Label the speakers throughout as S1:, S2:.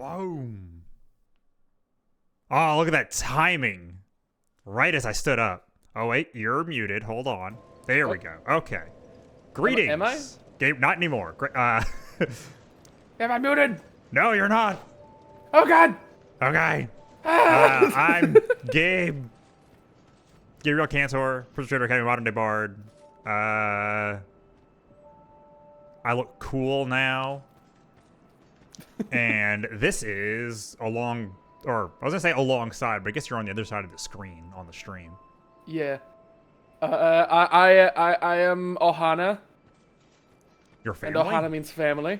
S1: Boom. Oh, look at that timing. Right as I stood up. Oh, wait, you're muted. Hold on. There we go. Okay. Greetings.
S2: Am I?
S1: Gabe, not anymore.
S2: Am I muted?
S1: No, you're not.
S2: Oh God.
S1: Okay. I'm Gabe. Gabriel Cantor, Perpetrator Academy, Modern Day Bard. I look cool now. And this is along, or I was gonna say alongside, but I guess you're on the other side of the screen on the stream.
S2: Yeah. I am Ohana.
S1: Your family?
S2: And Ohana means family.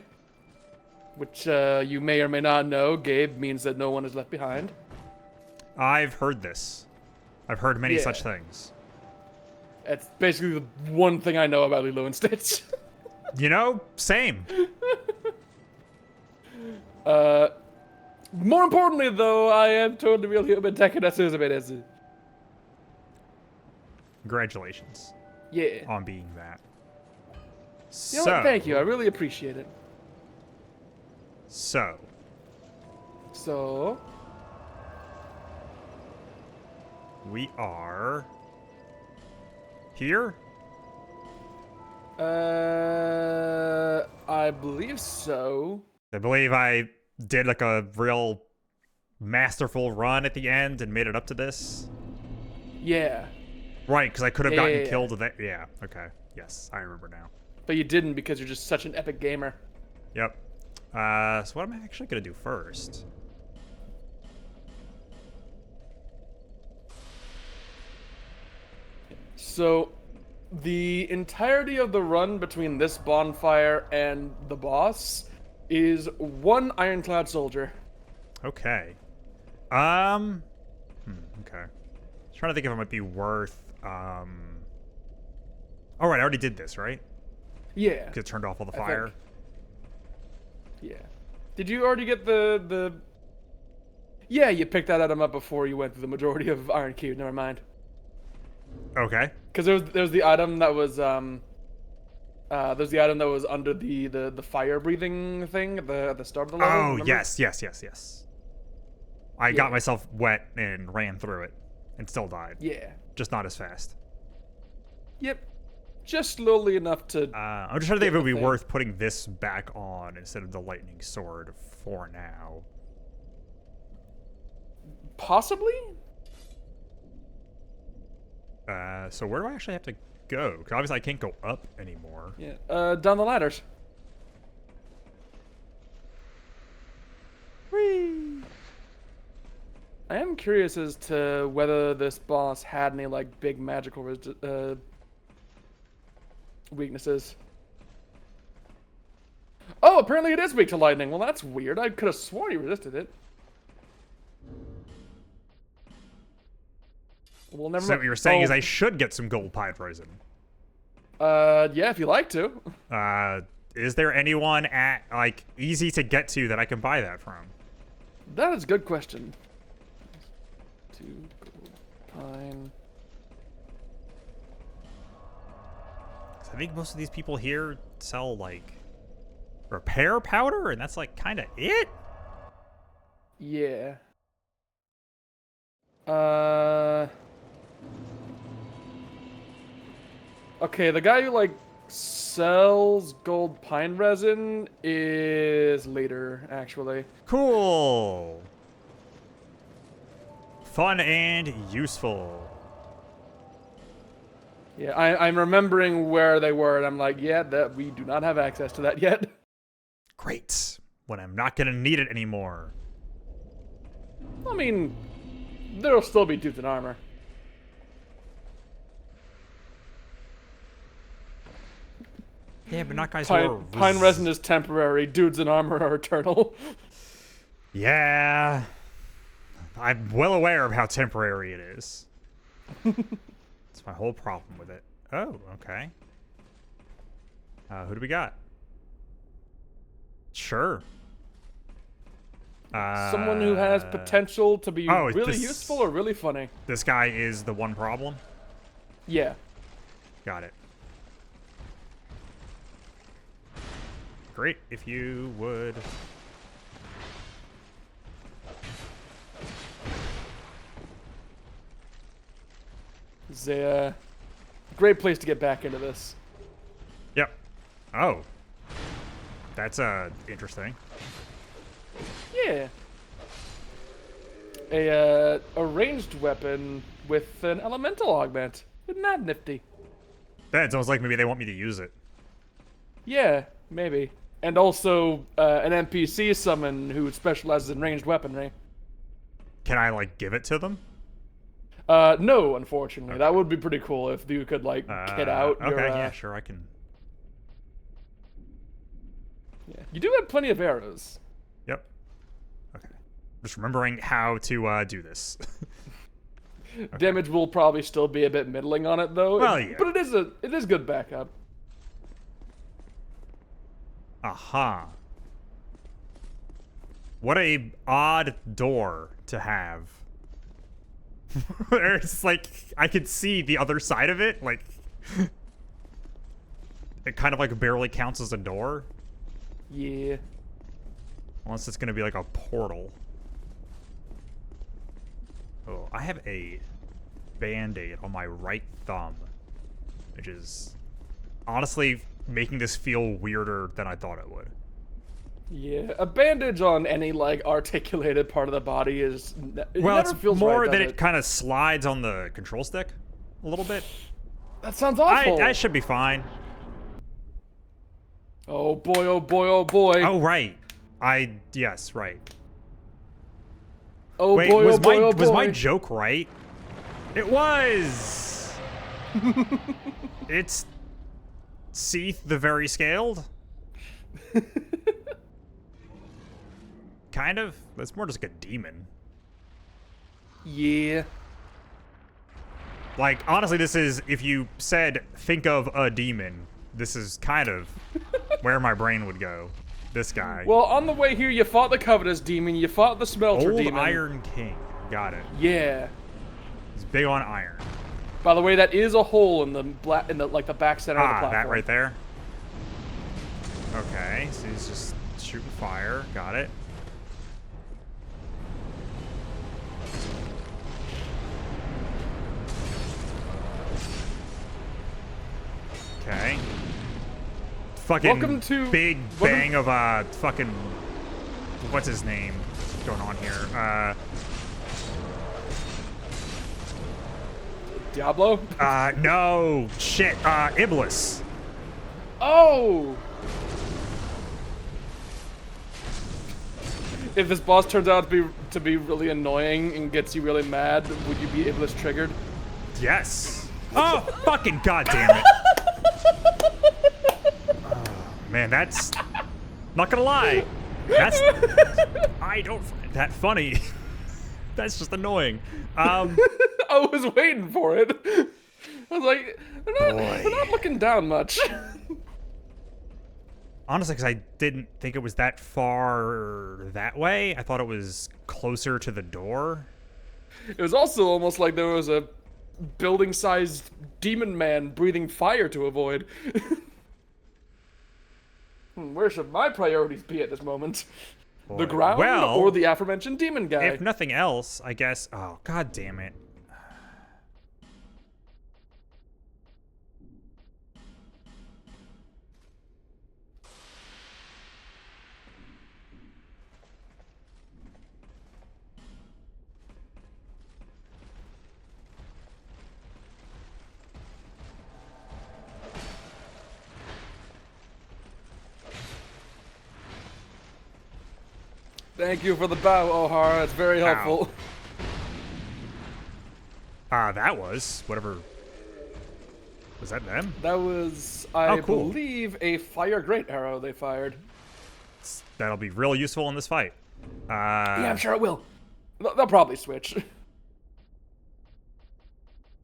S2: Which you may or may not know. Gabe means that no one is left behind.
S1: I've heard this. I've heard many such things.
S2: It's basically the one thing I know about Lilo and Stitch.
S1: You know, same.
S2: More importantly, though, I am totally real human Tekanasu.
S1: Congratulations.
S2: Yeah.
S1: On being that.
S2: You know what? Thank you. I really appreciate it.
S1: So. We are here?
S2: I believe so.
S1: I believe I did like a real masterful run at the end and made it up to this.
S2: Yeah.
S1: Right, because I could have gotten killed with that. Yeah, okay. Yes, I remember now.
S2: But you didn't because you're just such an epic gamer.
S1: Yep. So what am I actually going to do first?
S2: So, the entirety of the run between this bonfire and the boss is one ironclad soldier.
S1: Okay. Okay. Trying to think if it might be worth, All right, I already did this, right?
S2: Yeah.
S1: Because it turned off all the fire.
S2: Yeah. Did you already get the... Yeah, you picked that item up before you went through the majority of Iron Cube. Never mind.
S1: Okay.
S2: Because there was the item that was there's the item that was under the fire breathing thing at the start of the level.
S1: Oh,
S2: remember?
S1: yes. I got myself wet and ran through it and still died.
S2: Yeah.
S1: Just not as fast.
S2: Yep. Just slowly enough to...
S1: I'm just trying to think if it would be worth putting this back on instead of the lightning sword for now.
S2: Possibly?
S1: So where do I actually have to go? Because obviously I can't go up anymore.
S2: Yeah. Down the ladders.
S1: Whee!
S2: I am curious as to whether this boss had any, like, big magical weaknesses. Oh, apparently it is weak to lightning. Well, that's weird. I could have sworn he resisted it. Well, never
S1: So
S2: mind.
S1: what you're saying is I should get some gold pie resin.
S2: Yeah, if you like to.
S1: Is there anyone at, like, easy to get to that I can buy that from?
S2: That is a good question. 2 gold pine.
S1: I think most of these people here sell, like, repair powder, and that's, like, kind of it?
S2: Yeah. Okay, the guy who, like, sells gold pine resin is later, actually.
S1: Cool. Fun and useful.
S2: Yeah, I'm remembering where they were, and I'm like, yeah, that we do not have access to that yet.
S1: Great. When I'm not going to need it anymore.
S2: I mean, there'll still be dudes in armor.
S1: Yeah, but not guys who are...
S2: Pine resin is temporary. Dudes in armor are eternal.
S1: Yeah. I'm well aware of how temporary it is. That's my whole problem with it. Oh, okay. Who do we got? Sure.
S2: Someone who has potential to be really useful or really funny.
S1: This guy is the one problem?
S2: Yeah.
S1: Got it. Great, if you would
S2: is a great place to get back into this.
S1: Yep. Oh. That's interesting.
S2: Yeah. A ranged weapon with an elemental augment. Isn't that nifty?
S1: That's almost like maybe they want me to use it.
S2: Yeah, maybe. And also an NPC summon who specializes in ranged weaponry.
S1: Can I, like, give it to them?
S2: No, unfortunately.
S1: Okay.
S2: That would be pretty cool if you could, like, kit out
S1: Okay,
S2: your,
S1: yeah, sure, I can.
S2: Yeah. You do have plenty of arrows.
S1: Yep. Okay. Just remembering how to do this. Okay.
S2: Damage will probably still be a bit middling on it, though.
S1: Well, yeah.
S2: But it is good backup.
S1: Aha. What a odd door to have. It's like I could see the other side of it, like it kind of like barely counts as a door.
S2: Yeah.
S1: Unless it's gonna be like a portal. Oh, I have a band-aid on my right thumb, which is honestly making this feel weirder than I thought it would.
S2: Yeah, a bandage on any, like, articulated part of the body is...
S1: Well, it's
S2: feels
S1: more
S2: right,
S1: that
S2: does
S1: it kind of slides on the control stick a little bit.
S2: That sounds awful.
S1: I should be fine.
S2: Oh boy, oh boy, oh boy.
S1: Oh, right. Yes, right.
S2: Oh
S1: Wait,
S2: boy,
S1: was
S2: oh boy, oh boy.
S1: was my joke right? It was! It's Seath the Very Scaled? Kind of. It's more just like a demon.
S2: Yeah.
S1: Like, honestly, this is, if you said, think of a demon, this is kind of where my brain would go. This guy.
S2: Well, on the way here, you fought the Covetous Demon, you fought the Smelter
S1: Old
S2: Demon.
S1: Iron King. Got it.
S2: Yeah.
S1: He's big on iron.
S2: By the way, that is a hole in the like the back center of the platform.
S1: That right there? Okay, so he's just shooting fire. Got it. Okay. Fucking
S2: Welcome to-
S1: big bang of fucking what's his name going on here?
S2: Diablo?
S1: No shit. Iblis.
S2: Oh! If this boss turns out to be really annoying and gets you really mad, would you be Iblis triggered?
S1: Yes. Oh fucking goddamn it. Man, that's not gonna lie. That's I don't find that funny. That's just annoying.
S2: I was waiting for it. I was like, they're not looking down much.
S1: Honestly, because I didn't think it was that far that way. I thought it was closer to the door.
S2: It was also almost like there was a building-sized demon man breathing fire to avoid. Where should my priorities be at this moment?
S1: Boy.
S2: The ground
S1: Well,
S2: or the aforementioned demon guy?
S1: if nothing else, I guess. Oh, god damn it.
S2: Thank you for the bow, Ohara. It's very helpful.
S1: That was whatever. Was that them?
S2: That was, I
S1: cool.
S2: believe, a fire great arrow they fired.
S1: That'll be real useful in this fight.
S2: Yeah, I'm sure it will. They'll probably switch.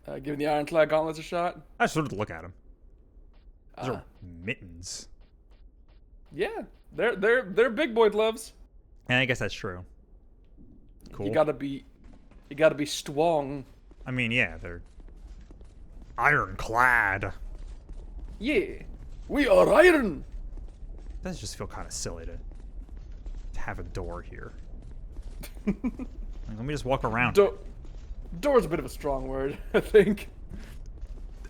S2: Giving the Ironclad gauntlets a shot.
S1: I just wanted to look at them. Those are mittens.
S2: Yeah, they're big boy gloves.
S1: And I guess that's true. Cool.
S2: You gotta be strong.
S1: I mean, yeah, they're ironclad.
S2: Yeah, we are iron.
S1: Does just feel kind of silly to have a door here. Like, let me just walk around.
S2: Door's a bit of a strong word, I think.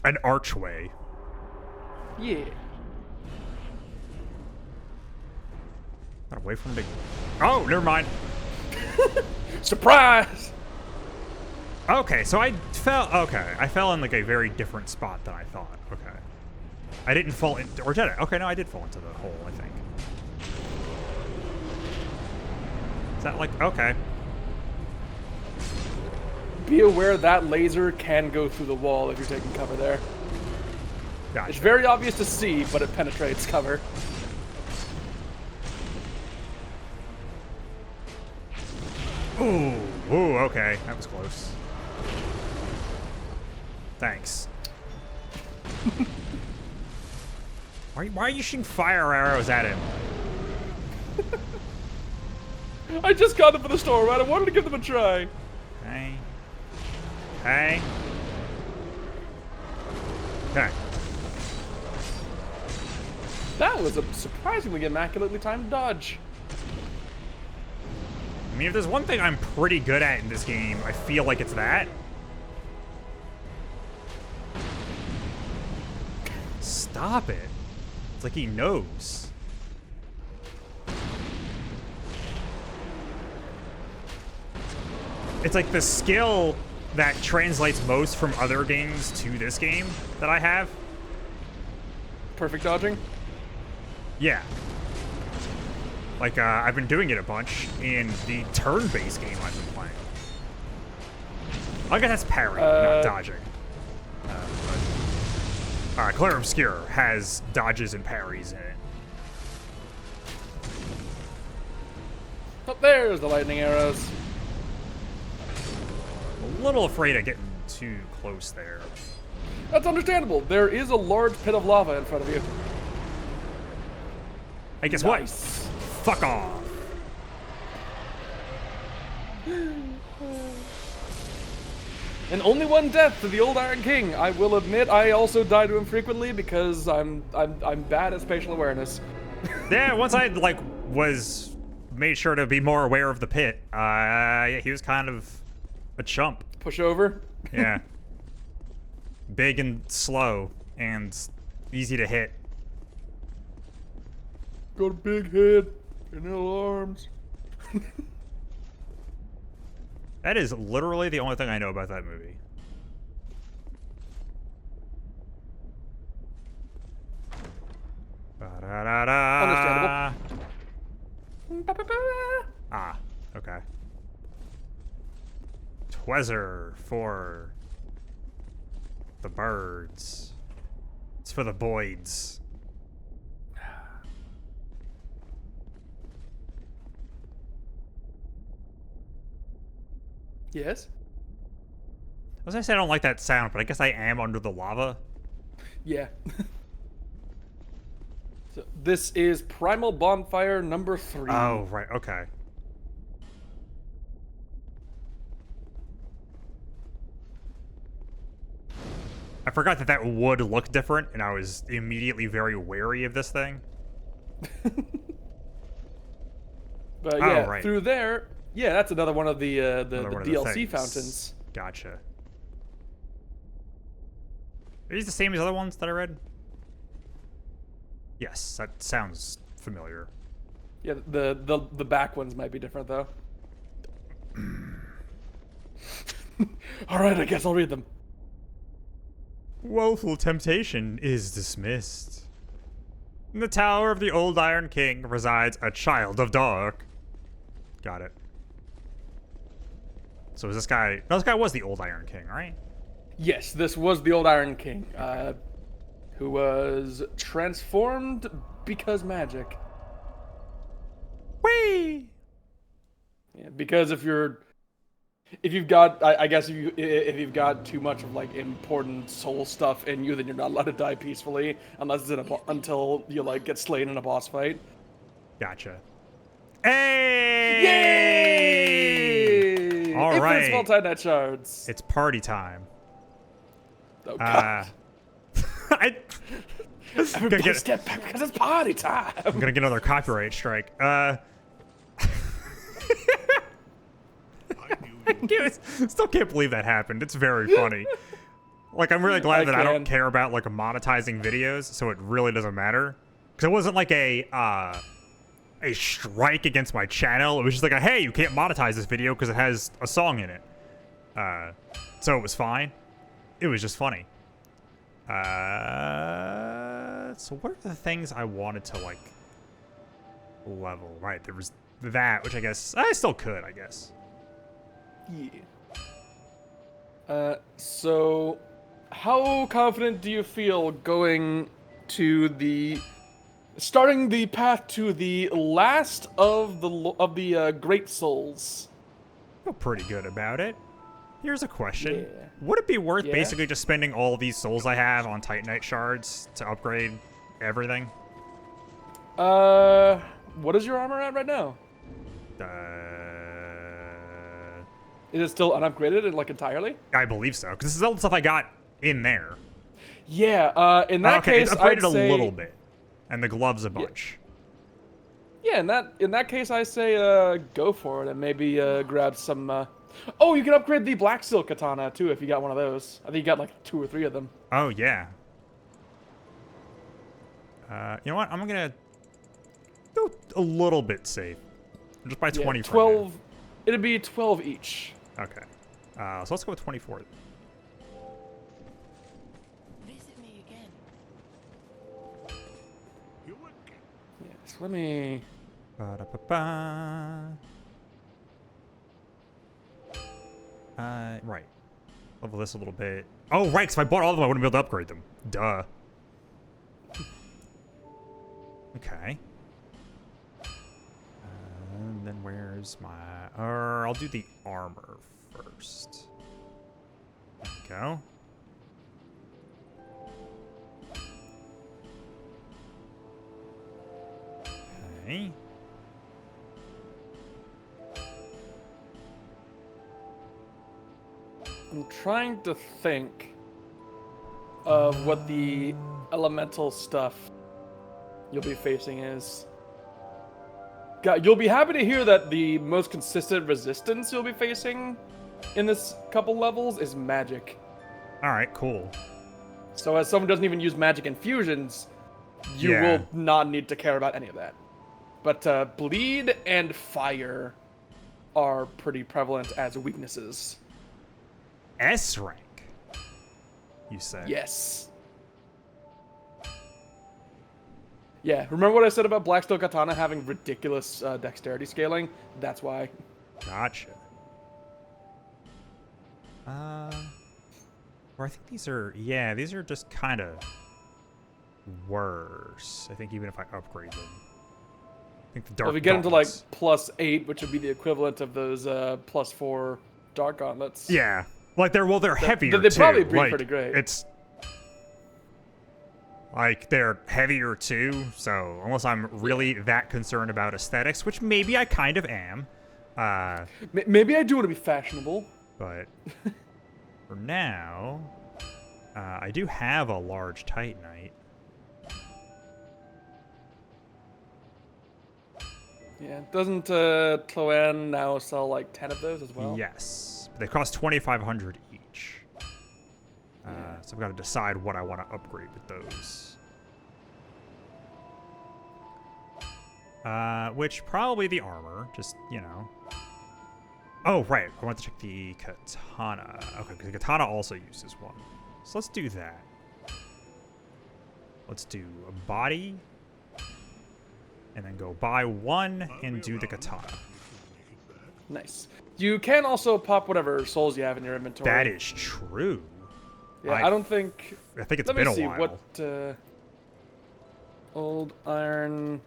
S1: An archway.
S2: Yeah.
S1: Gotta wait for him to... Oh, never mind.
S2: Surprise!
S1: Okay, so I fell... Okay, I fell in like a very different spot than I thought. Okay. I didn't fall in... Or did I? Okay, no, I did fall into the hole, I think. Is that like... Okay.
S2: Be aware that laser can go through the wall if you're taking cover there.
S1: Gotcha.
S2: It's very obvious to see, but it penetrates cover.
S1: Ooh, ooh, okay. That was close. Thanks. Why are you shooting fire arrows at him?
S2: I just got them for the store, right? I wanted to give them a try.
S1: Hey. Hey. Okay.
S2: That was a surprisingly immaculately timed dodge.
S1: I mean, if there's one thing I'm pretty good at in this game, I feel like it's that. Stop it. It's like he knows. It's like the skill that translates most from other games to this game that I have.
S2: Perfect dodging?
S1: Yeah. Like, I've been doing it a bunch in the turn-based game I've been playing. I guess that's parry, not dodging. Clear Obscure has dodges and parries in it.
S2: Oh, there's the lightning arrows.
S1: A little afraid of getting too close there.
S2: That's understandable. There is a large pit of lava in front of you.
S1: Hey, guess
S2: Nice.
S1: what? Fuck off.
S2: And only one death to the old Iron King. I will admit, I also die to him frequently because I'm bad at spatial awareness.
S1: Yeah, once I like made sure to be more aware of the pit. Yeah, he was kind of a chump.
S2: Push over.
S1: Yeah. Big and slow and easy to hit.
S2: Got a big head and little arms.
S1: That is literally the only thing I know about that movie. Ba-da-da-da. Ah, okay. Tweezer for the birds. It's for the Boyds.
S2: Yes?
S1: I was gonna say I don't like that sound, but I guess I am under the lava.
S2: Yeah. So this is Primal Bonfire number 3.
S1: Oh, right, okay. I forgot that that would look different, and I was immediately very wary of this thing.
S2: But yeah,
S1: right.
S2: through there, yeah, that's another one of the
S1: Another one of the
S2: DLC
S1: things.
S2: fountains.
S1: Gotcha. Are these the same as other ones that I read? Yes, that sounds familiar.
S2: Yeah, the back ones might be different though. All right, I guess I'll read them.
S1: Woeful temptation is dismissed. In the tower of the old Iron King resides a child of dark. Got it. So is this guy... No, this guy was the old Iron King, right?
S2: Yes, this was the old Iron King, who was transformed because magic.
S1: Whee!
S2: Yeah, because if you've got, I guess if you've got too much of like important soul stuff in you, then you're not allowed to die peacefully unless it's until you like get slain in a boss fight.
S1: Gotcha. Hey!
S2: Yay!
S1: All right.
S2: Infinite small Titanite shards.
S1: It's party time.
S2: Oh god. Everybody step back because it's party time.
S1: I'm gonna get another copyright strike. Still can't believe that happened. It's very funny. Like, I'm really glad that I don't
S2: can.
S1: care about, like, monetizing videos, so it really doesn't matter. Because it wasn't like a strike against my channel. It was just like hey, you can't monetize this video because it has a song in it. So it was fine. It was just funny. So what are the things I wanted to, like, level? Right, there was that, which I guess I still could, I guess.
S2: Yeah. So how confident do you feel going to starting the path to the last of the Great Souls?
S1: I feel pretty good about it. Here's a question.
S2: Yeah.
S1: Would it be worth
S2: Yeah?
S1: basically just spending all these souls I have on Titanite shards to upgrade everything?
S2: What is your armor at right now? Is it still unupgraded, like, entirely?
S1: I believe so, because this is all the stuff I got in there.
S2: Yeah, in that
S1: okay,
S2: case,
S1: it's upgraded
S2: I'd say,
S1: a little bit. And the gloves a bunch.
S2: Yeah, in that case, I say go for it and maybe grab some. Oh, you can upgrade the Black Silk Katana too if you got one of those. I think you got like 2 or 3 of them.
S1: Oh yeah. You know what? I'm gonna do a little bit safe, just by 20.
S2: 12. It'd be 12 each.
S1: Okay. So let's go with 24.
S3: Visit me again.
S2: Yes, let me.
S1: Ba-da-ba-ba. Right. Level this a little bit. Oh, right, because if I bought all of them, I wouldn't be able to upgrade them. Duh. Okay. And then where's my... I'll do the armor first. There we go. Okay.
S2: I'm trying to think of what the elemental stuff you'll be facing is. God, you'll be happy to hear that the most consistent resistance you'll be facing in this couple levels is magic.
S1: Alright, cool.
S2: So as someone who doesn't even use magic infusions, you
S1: Yeah.
S2: will not need to care about any of that. But bleed and fire are pretty prevalent as weaknesses.
S1: S rank, you said?
S2: Yes. Yeah, remember what I said about Black Steel Katana having ridiculous dexterity scaling? That's why.
S1: Gotcha. Or I think these are, yeah, these are just kind of worse. I think even if I upgrade them. I think the dark
S2: Well, if you get into like
S1: gauntlets-
S2: +8, which would be the equivalent of those +4 dark gauntlets.
S1: Yeah. Like they're heavier
S2: they
S1: too.
S2: probably be
S1: like,
S2: pretty great.
S1: It's like they're heavier too, so unless I'm really that concerned about aesthetics, which maybe I kind of am.
S2: Maybe I do want to be fashionable.
S1: But for now, I do have a large Titanite.
S2: Yeah, doesn't Thaaaanks now sell like 10 of those as well?
S1: Yes, but they cost 2,500 each. So I've got to decide what I want to upgrade with those. Which probably the armor, just, you know. Oh, right, I want to check the katana. Okay, because the katana also uses one. So let's do that. Let's do a body. And then go buy one and do the katana.
S2: Nice. You can also pop whatever souls you have in your inventory.
S1: That is true.
S2: Yeah, I don't think...
S1: I think it's
S2: Let
S1: been
S2: me
S1: a
S2: see,
S1: while.
S2: what... Old Iron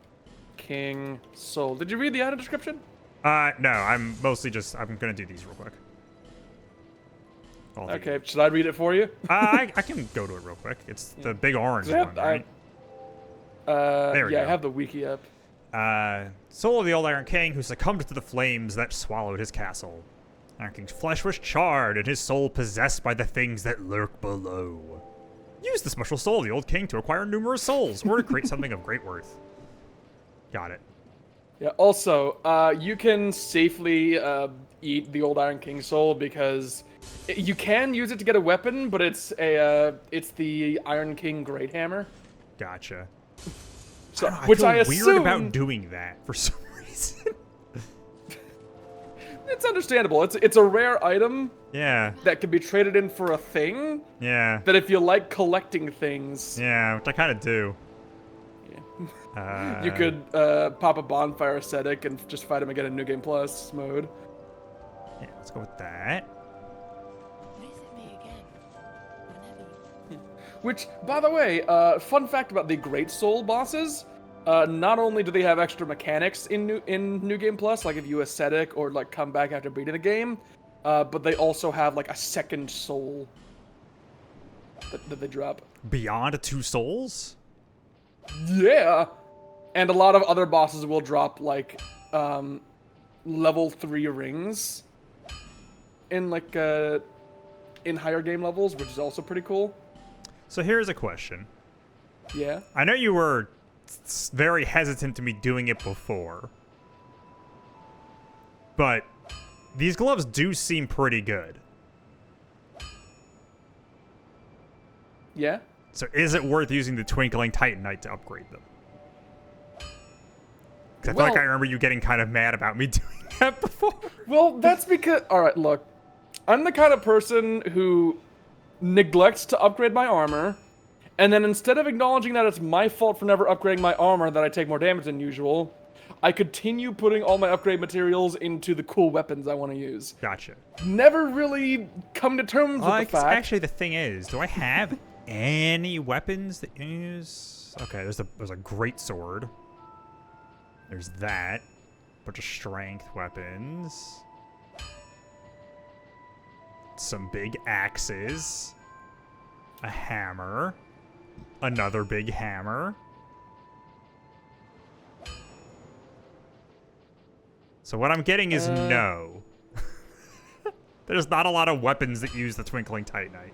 S2: King Soul. Did you read the item description?
S1: No, I'm mostly just... I'm going to do these real quick.
S2: Okay, should I read it for you?
S1: I can go to it real quick. It's the big orange one, right? There we
S2: yeah,
S1: go.
S2: I have the wiki up.
S1: Soul of the Old Iron King, who succumbed to the flames that swallowed his castle. Iron King's flesh was charred, and his soul possessed by the things that lurk below. Use the special soul of the Old King to acquire numerous souls, or to create something of great worth. Got it.
S2: Yeah, also, you can safely eat the Old Iron King soul because You can use it to get a weapon, but it's the Iron King Great Hammer.
S1: Gotcha.
S2: So,
S1: I
S2: which
S1: feel
S2: I
S1: weird
S2: assume
S1: about doing that for some reason.
S2: it's understandable. It's a rare item
S1: Yeah,
S2: that can be traded in for a thing.
S1: yeah,
S2: That if you like collecting things,
S1: yeah, which I kind of do.
S2: you could pop a bonfire ascetic and just fight him again in New Game Plus mode.
S1: Yeah, let's go with that.
S3: Visit me again. Whenever you...
S2: Which, by the way, fun fact about the Great Soul bosses, not only do they have extra mechanics in New Game Plus, like if you ascetic or like come back after beating the game, but they also have like a second soul that they drop.
S1: Beyond 2 souls?
S2: Yeah, and a lot of other bosses will drop like level 3 rings in like in higher game levels, which is also pretty cool.
S1: So here's a question.
S2: Yeah.
S1: I know you were very hesitant to me doing it before, but these gloves do seem pretty good.
S2: Yeah.
S1: So is it worth using the Twinkling Titanite to upgrade them? 'Cause I feel like
S2: Well-
S1: I remember you getting kind of mad about me doing that before.
S2: Well, that's because... Alright, look. I'm the kind of person who neglects to upgrade my armor, and then instead of acknowledging that it's my fault for never upgrading my armor, that I take more damage than usual, I continue putting all my upgrade materials into the cool weapons I want to use.
S1: Gotcha.
S2: Never really come to terms with the fact...
S1: Actually, the thing is, do I have any weapons that use... Okay, there's a great sword. There's that. Bunch of strength weapons. Some big axes. A hammer. Another big hammer. So what I'm getting is no. There's not a lot of weapons that use the Twinkling Titanite.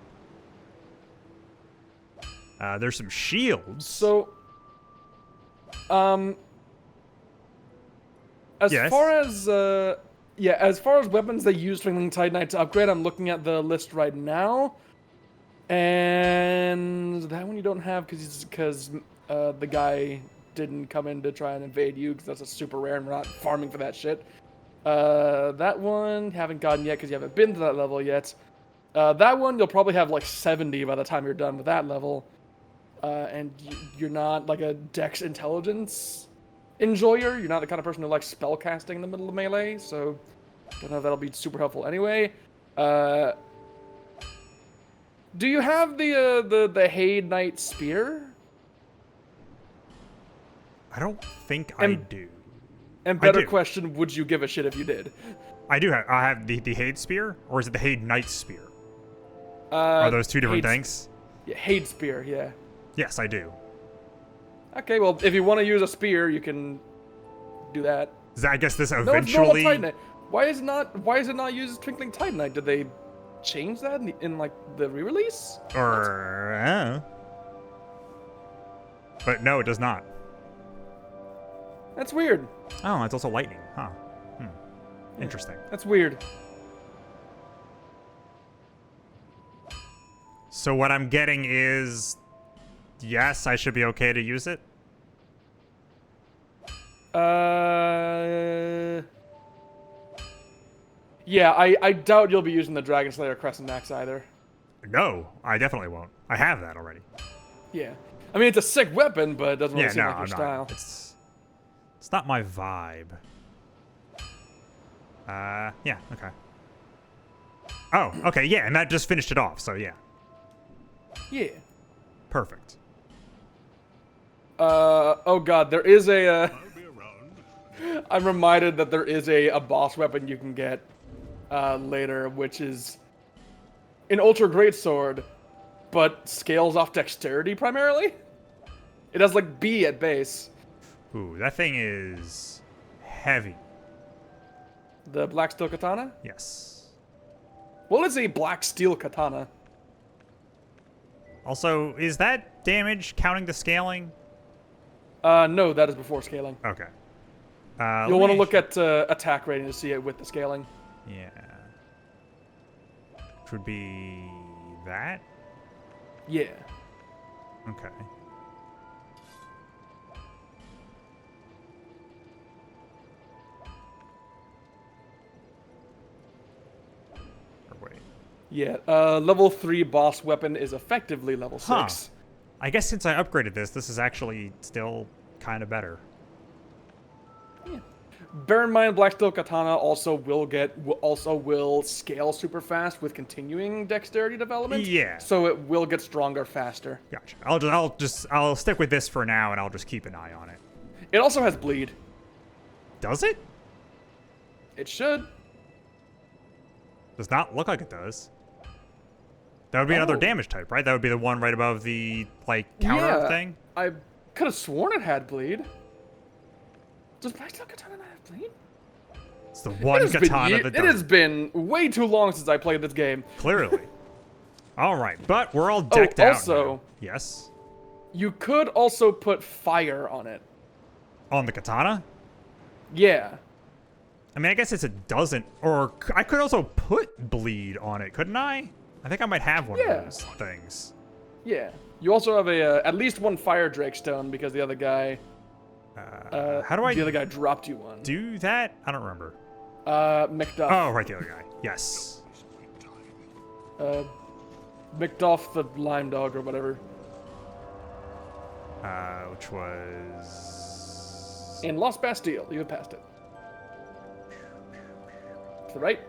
S1: There's some shields.
S2: So, as
S1: Yes.
S2: far as as far as weapons they use Twinkling Titanite to upgrade, I'm looking at the list right now, and that one you don't have because the guy didn't come in to try and invade you because that's a super rare and we're not farming for that shit. That one haven't gotten yet because you haven't been to that level yet. That one you'll probably have like 70 by the time you're done with that level. And you're not like a Dex Intelligence enjoyer. You're not the kind of person who likes spell casting in the middle of melee, so don't know if that'll be super helpful anyway. Do you have the Haid Knight Spear?
S1: I don't think I do.
S2: And
S1: I
S2: better
S1: do.
S2: question, would you give a shit if you did?
S1: I do have. I have the Haid Spear, or is it the Haid Knight Spear? Are those two different things?
S2: Yeah, Haid Spear, yeah.
S1: Yes, I do.
S2: Okay, well, if you want to use a spear, you can do that.
S1: I guess this
S2: No, it's normal
S1: eventually.
S2: Titanite. Why is it not used Twinkling Titanite? Did they change that in like the re-release?
S1: Or. But no, it does not.
S2: That's weird.
S1: Oh, it's also lightning. Huh. Interesting.
S2: That's weird.
S1: So what I'm getting is, yes, I should be okay to use it.
S2: Yeah, I doubt you'll be using the Dragon Slayer Crescent Axe either.
S1: No, I definitely won't. I have that already.
S2: Yeah. I mean, it's a sick weapon, but it doesn't really
S1: Yeah,
S2: seem
S1: no,
S2: like your
S1: I'm
S2: style.
S1: not. It's not my vibe. Yeah, okay. Oh, okay, yeah, and that just finished it off, so yeah.
S2: Yeah.
S1: Perfect.
S2: Oh god, there is a, I'm reminded that there is a boss weapon you can get, later, which is an Ultra Greatsword, but scales off dexterity primarily. It has, like, B at base.
S1: Ooh, that thing is heavy.
S2: The Black Steel Katana?
S1: Yes.
S2: Well, it's a Black Steel Katana.
S1: Also, is that damage counting the scaling?
S2: No, that is before scaling.
S1: Okay.
S2: You'll want to look at attack rating to see it with the scaling.
S1: Yeah. which would be that.
S2: Yeah.
S1: Okay. Or wait.
S2: Yeah. Level 3 boss weapon is effectively level 6.
S1: Huh. I guess since I upgraded this, this is actually still kind of better.
S2: Bear in mind, Blacksteel Katana also will scale super fast with continuing dexterity development.
S1: Yeah.
S2: So it will get stronger faster.
S1: Gotcha. I'll stick with this for now, and I'll just keep an eye on it.
S2: It also has bleed.
S1: Does it?
S2: It should.
S1: Does not look like it does. That would be another
S2: Oh.
S1: damage type, right? That would be the one right above the counter
S2: Yeah,
S1: thing.
S2: I could have sworn it had bleed. Does Blacksteel Katana not have bleed?
S1: It's the one katana that
S2: It
S1: does.
S2: has been way too long since I played this game.
S1: Clearly. All right, but we're all decked out.
S2: also-
S1: now. Yes.
S2: You could also put fire on it.
S1: On the katana.
S2: Yeah.
S1: I mean, I guess it doesn't, or I could also put bleed on it, couldn't I? I think I might have one
S2: Yeah.
S1: of those things.
S2: Yeah. You also have at least one fire drake stone because the other guy.
S1: How do I
S2: The other guy dropped you one.
S1: do that? I don't remember.
S2: McDuff.
S1: Oh, right, the other guy. Yes.
S2: McDuff the lime dog or whatever.
S1: Which was...
S2: In Lost Bastille. You have passed it. To the right.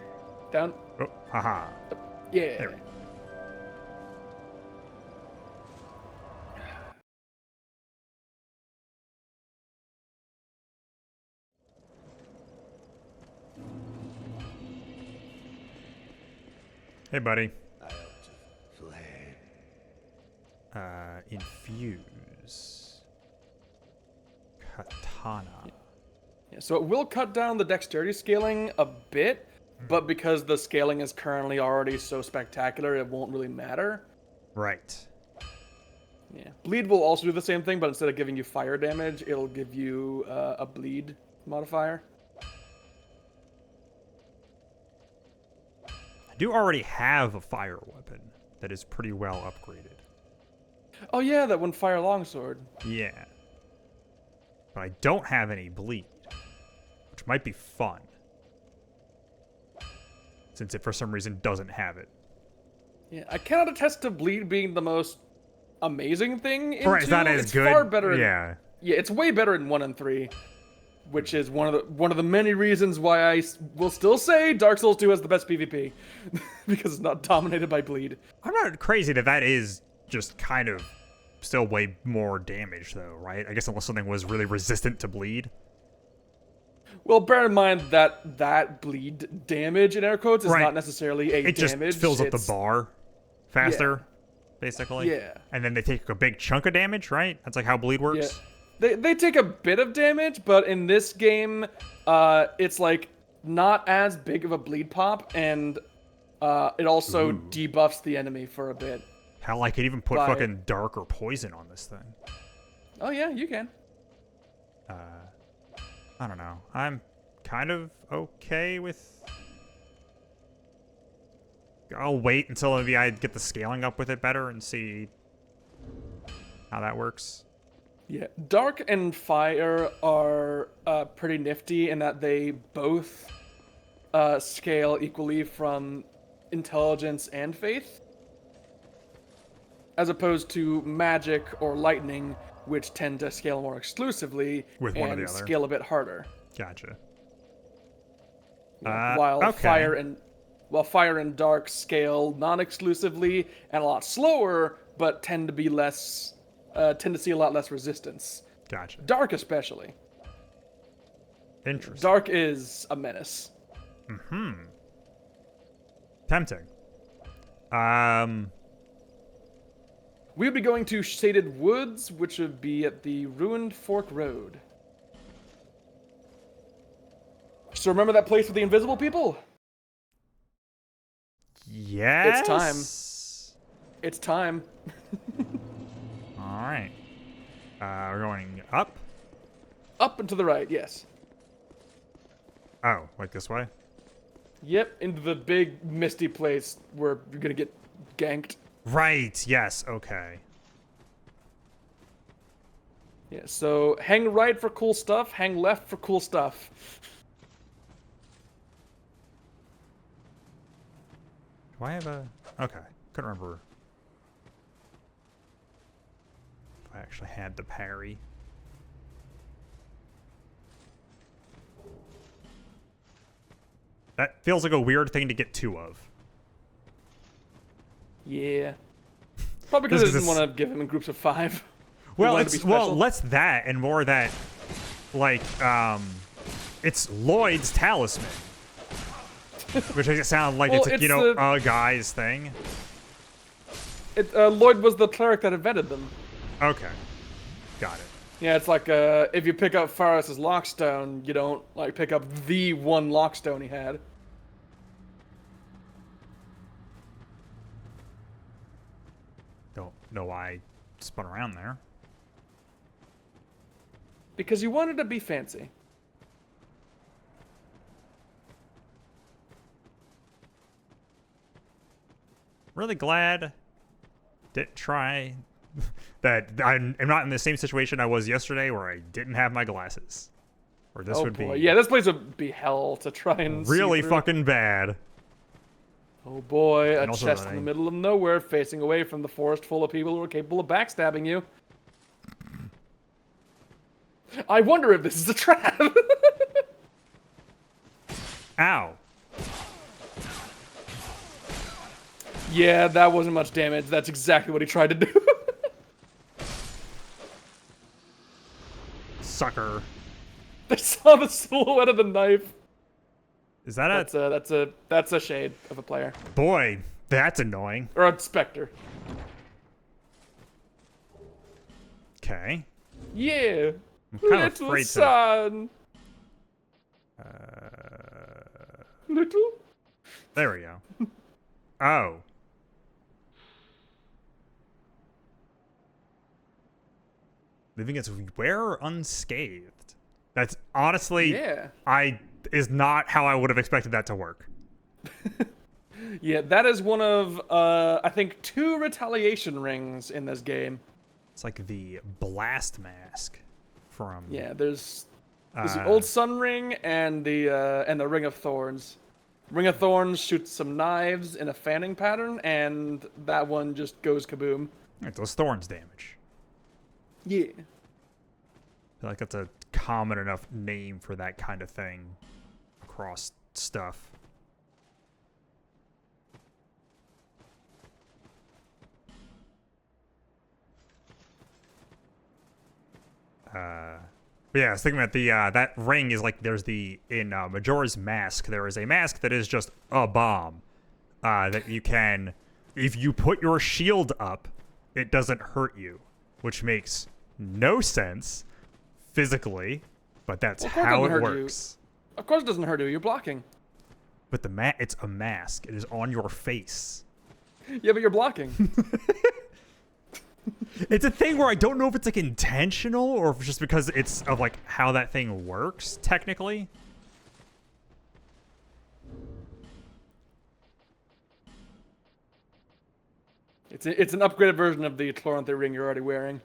S2: Down.
S1: Oh, haha.
S2: Yeah.
S1: There we go. Hey, buddy. Infuse. Katana.
S2: Yeah, so it will cut down the dexterity scaling a bit, but because the scaling is currently already so spectacular, it won't really matter.
S1: Right.
S2: Yeah. Bleed will also do the same thing, but instead of giving you fire damage, it'll give you a bleed modifier.
S1: I do already have a fire weapon that is pretty well upgraded.
S2: Oh yeah, that one fire longsword.
S1: Yeah. But I don't have any bleed, which might be fun. Since it for some reason doesn't have it.
S2: Yeah, I cannot attest to bleed being the most amazing thing in
S1: Right, it's
S2: 2.
S1: not as
S2: It's
S1: good.
S2: far better.
S1: Yeah.
S2: Yeah, it's way better in 1 and 3, which is one of the many reasons why I will still say Dark Souls 2 has the best PvP because it's not dominated by bleed.
S1: I'm not crazy that is just kind of still way more damage, though, right? I guess unless something was really resistant to bleed.
S2: Well, bear in mind that that bleed damage in air quotes is
S1: Right.
S2: not necessarily a
S1: It just
S2: damage.
S1: fills up the
S2: it's-
S1: bar faster, basically.
S2: Yeah.
S1: And then they take a big chunk of damage, right? That's like how bleed
S2: Yeah.
S1: works.
S2: They take a bit of damage, but in this game, it's like not as big of a bleed pop, and it also debuffs the enemy for a bit.
S1: Hell, I could even put
S2: By-
S1: fucking dark or poison on this thing.
S2: Oh yeah, you can.
S1: I don't know. I'm kind of okay with... I'll wait until maybe I get the scaling up with it better and see how that works.
S2: Yeah, dark and fire are pretty nifty in that they both scale equally from intelligence and faith, as opposed to magic or lightning, which tend to scale more exclusively
S1: With
S2: and
S1: one or the other.
S2: scale a bit harder.
S1: Gotcha.
S2: While
S1: okay.
S2: fire and dark scale non-exclusively and a lot slower, but tend to see a lot less resistance.
S1: Gotcha.
S2: Dark especially.
S1: Interesting.
S2: Dark is a menace.
S1: Tempting.
S2: We would be going to Shaded Woods, which would be at the Ruined Fork Road. So remember that place with the invisible people?
S1: Yes.
S2: It's time. It's time.
S1: All right. We're going up.
S2: Up and to the right, yes.
S1: Oh, like this way?
S2: Yep, into the big misty place where you're gonna get ganked.
S1: Right, yes, okay.
S2: Yeah, so hang right for cool stuff, hang left for cool stuff.
S1: Do I have a... Okay, couldn't remember if I actually had the parry. That feels like a weird thing to get two of.
S2: Yeah. Probably because
S1: Just
S2: I
S1: 'cause
S2: didn't want to give him in groups of 5.
S1: Well,
S2: wanted to
S1: it's
S2: be
S1: well
S2: special.
S1: less that and more that, like, it's Lloyd's talisman, which makes it sound like
S2: Well,
S1: it's,
S2: it's
S1: you know,
S2: the-
S1: a guy's thing.
S2: Lloyd was the cleric that invented them.
S1: Okay, got it.
S2: Yeah, it's like if you pick up Faris's lockstone, you don't like pick up the one lockstone he had.
S1: Don't know why I spun around there.
S2: Because you wanted to be fancy.
S1: Really glad didn't try that. I'm not in the same situation I was yesterday where I didn't have my glasses. Or this
S2: Oh
S1: would
S2: boy,
S1: be
S2: yeah, this place would be hell to try and see
S1: really
S2: through.
S1: fucking bad.
S2: Oh boy, a
S1: And also
S2: chest in the
S1: running.
S2: middle of nowhere, facing away from the forest full of people who are capable of backstabbing you. I wonder if this is a trap.
S1: Ow.
S2: Yeah, that wasn't much damage. That's exactly what he tried to do.
S1: Sucker.
S2: They saw the silhouette of the knife.
S1: Is that a...
S2: That's a shade of a player
S1: Boy, that's annoying.
S2: or a specter.
S1: Okay.
S2: Yeah,
S1: I'm kind of
S2: little
S1: afraid to...
S2: son. Little.
S1: There we go. Oh. Leaving its wearer unscathed. That's honestly...
S2: Yeah.
S1: Is not how I would have expected that to work.
S2: Yeah, that is one of I think 2 retaliation rings in this game.
S1: It's like the blast mask from...
S2: Yeah, there's the
S1: uh,
S2: old sun ring and the ring of thorns. Ring of thorns shoots some knives in a fanning pattern, and that one just goes kaboom.
S1: It does thorns damage.
S2: Yeah.
S1: I feel like that's a common enough name for that kind of thing across stuff. But yeah, I was thinking about the that ring is like there's the in Majora's Mask there is a mask that is just a bomb that you can, if you put your shield up, it doesn't hurt you, which makes no sense physically, but that's
S2: Well, of course
S1: how
S2: it
S1: it
S2: doesn't hurt you.
S1: works.
S2: Of course it doesn't hurt you, you're blocking.
S1: But it's a mask. It is on your face.
S2: Yeah, but you're blocking.
S1: It's a thing where I don't know if it's like intentional or if it's just because it's of like how that thing works technically.
S2: It's an upgraded version of the Chloranthe ring you're already wearing.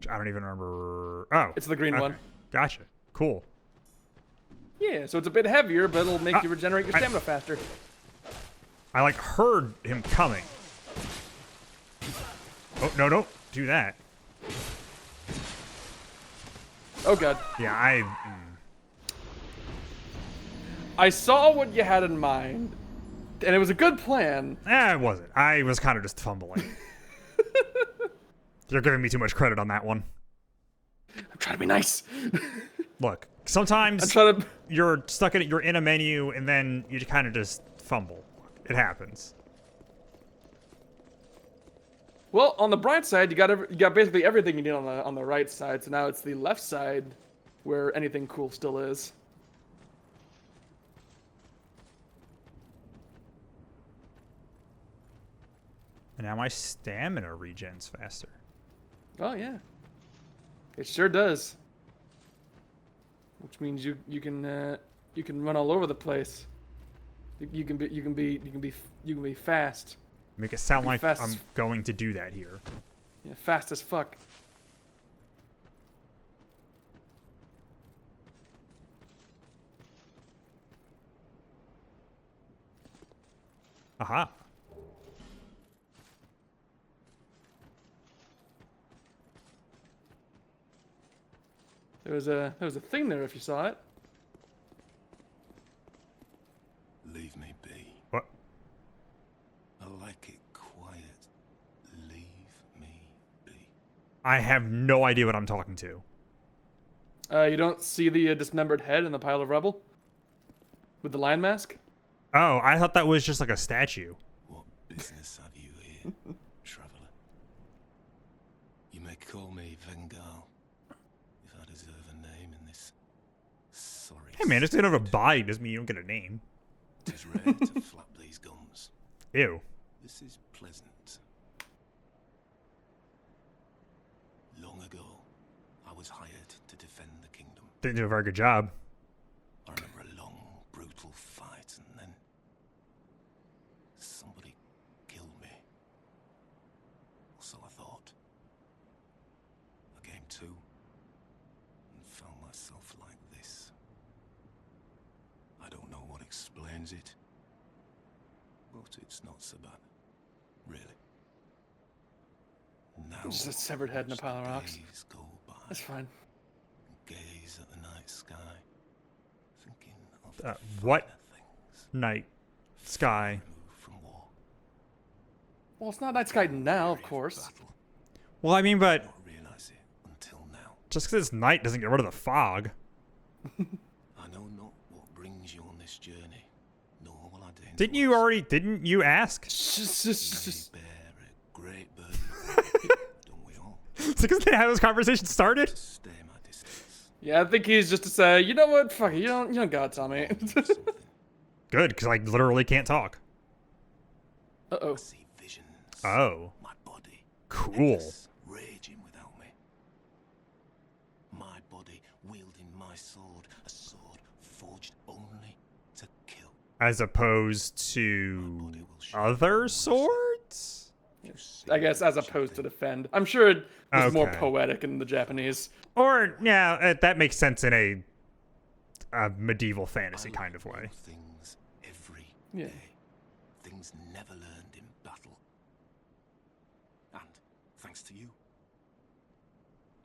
S1: I don't even remember. Oh,
S2: It's the green
S1: okay.
S2: one.
S1: Gotcha. Cool.
S2: Yeah, so it's a bit heavier, but it'll make you regenerate your stamina faster.
S1: I like heard him coming. Oh no! Don't do that.
S2: Oh god.
S1: Yeah,
S2: I saw what you had in mind, and it was a good plan.
S1: it wasn't. I was kind of just fumbling. You're giving me too much credit on that one.
S2: I'm trying to be nice.
S1: Look, sometimes
S2: I'm trying to.
S1: you're stuck in it. You're in a menu, and then you kind of just fumble. It happens.
S2: Well, on the bright side, you got basically everything you need on the right side. So now it's the left side where anything cool still is.
S1: And now my stamina regens faster.
S2: Oh yeah, it sure does. Which means you can run all over the place. You can be fast.
S1: Make it sound like
S2: fast
S1: I'm going to do that here.
S2: Yeah, fast as fuck.
S1: Aha.
S2: There was a thing there if you saw it.
S4: Leave me be.
S1: What?
S4: I like it quiet. Leave me be.
S1: I have no idea what I'm talking to.
S2: You don't see the dismembered head in the pile of rubble? With the lion mask?
S1: Oh, I thought that was just like a statue.
S4: What business have you here, traveller? You may call me Vengal, if I deserve a name in this sorry.
S1: Hey man, just because you don't have a body doesn't mean you don't get a name.
S4: Tis rare to flap these gums.
S1: Ew.
S4: This is pleasant. Long ago, I was hired to defend the kingdom.
S1: Didn't do a very good job.
S4: I remember a long, brutal fight, and then somebody killed me. Or so I thought. I came to and found myself like this. I don't know what explains it, but it's not so bad, really. Now,
S2: Just a severed head in a
S4: watch
S2: pile of
S4: the
S2: rocks.
S4: days go by.
S2: That's fine.
S4: Gaze at the night sky, thinking of
S1: What?
S4: finer things
S1: Night. Sky.
S4: removed from war.
S2: Well, it's not Night Sky now, of
S4: Weary
S2: course.
S4: battle.
S1: Well, I mean, but
S4: Not realize it until now.
S1: just because it's night doesn't get rid of the fog.
S4: I know not what brings you on this journey, nor will I deign to
S1: Didn't you ask?
S2: Just
S4: may bear a great burden. Don't we all?
S1: It's because they had this conversation started.
S4: To stay my distance.
S2: yeah, I think he's just to say, you know what, fuck it, you don't gotta tell me.
S4: Something.
S1: Good, because I literally can't talk.
S2: Uh-oh.
S4: I see visions.
S1: Oh,
S4: My body.
S1: cool.
S4: endless, raging without me. My body wielding my sword, a sword forged only to kill.
S1: As opposed
S4: My
S1: to
S4: body will show
S1: other
S4: no mercy.
S1: swords?
S4: You see
S2: I guess as
S4: what
S2: opposed to
S4: shall
S2: defend. I'm sure it was more
S1: Okay.
S2: poetic in the Japanese.
S1: Or, yeah, that makes sense in a medieval
S4: be.
S1: fantasy
S4: I
S1: kind
S4: learn
S1: of way.
S4: new things every
S2: Yeah.
S4: day. Things never learned in battle. And thanks to you,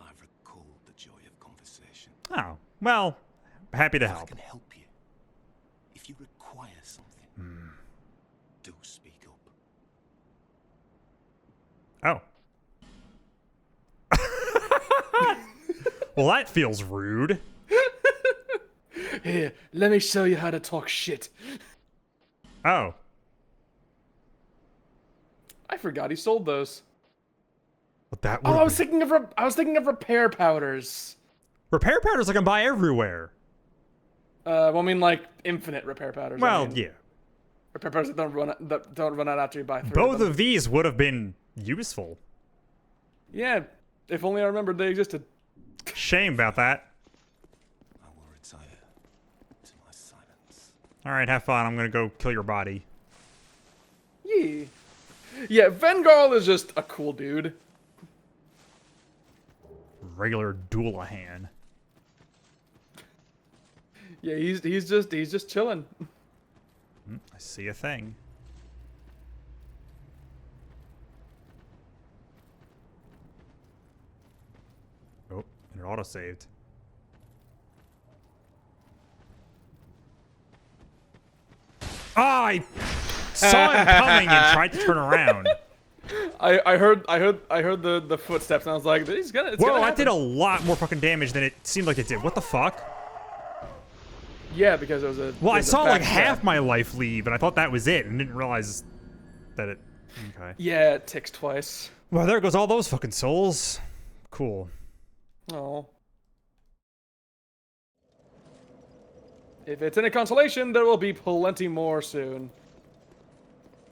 S4: I've recalled the joy of conversation.
S1: Oh, well, happy to
S4: If I
S1: help.
S4: can help you, if you require something, do speak up.
S1: Oh. Well, that feels rude.
S2: Here, let me show you how to talk shit.
S1: Oh.
S2: I forgot he sold those.
S1: But that
S2: Oh,
S1: would
S2: I was thinking of repair powders.
S1: repair powders I can buy everywhere.
S2: Well, I mean like infinite repair powders. I
S1: Well,
S2: mean,
S1: yeah.
S2: repair powders that don't run out after you buy 3
S1: Both
S2: them.
S1: of these would have been useful.
S2: Yeah, if only I remembered they existed.
S1: Shame about that.
S4: I will retire to my silence.
S1: All right, have fun. I'm gonna go kill your body.
S2: Yeah. Yeah, Vengal is just a cool dude.
S1: Regular Doulahan.
S2: Yeah, he's just chilling.
S1: I see a thing. Oh, and it auto-saved. Ah, I saw him coming and tried to turn around.
S2: I heard the footsteps and I was like, he's gonna. It's
S1: Whoa,
S2: gonna
S1: that did
S2: happen.
S1: a lot more fucking damage than it seemed like it did. What the fuck?
S2: Yeah, because it was a.
S1: Well, I
S2: it was a
S1: saw like
S2: backstab.
S1: half my life leave, and I thought that was it, and didn't realize that it. Okay.
S2: Yeah, it ticks twice.
S1: Well, there goes all those fucking souls. Cool.
S2: Oh. If it's any consolation, there will be plenty more soon.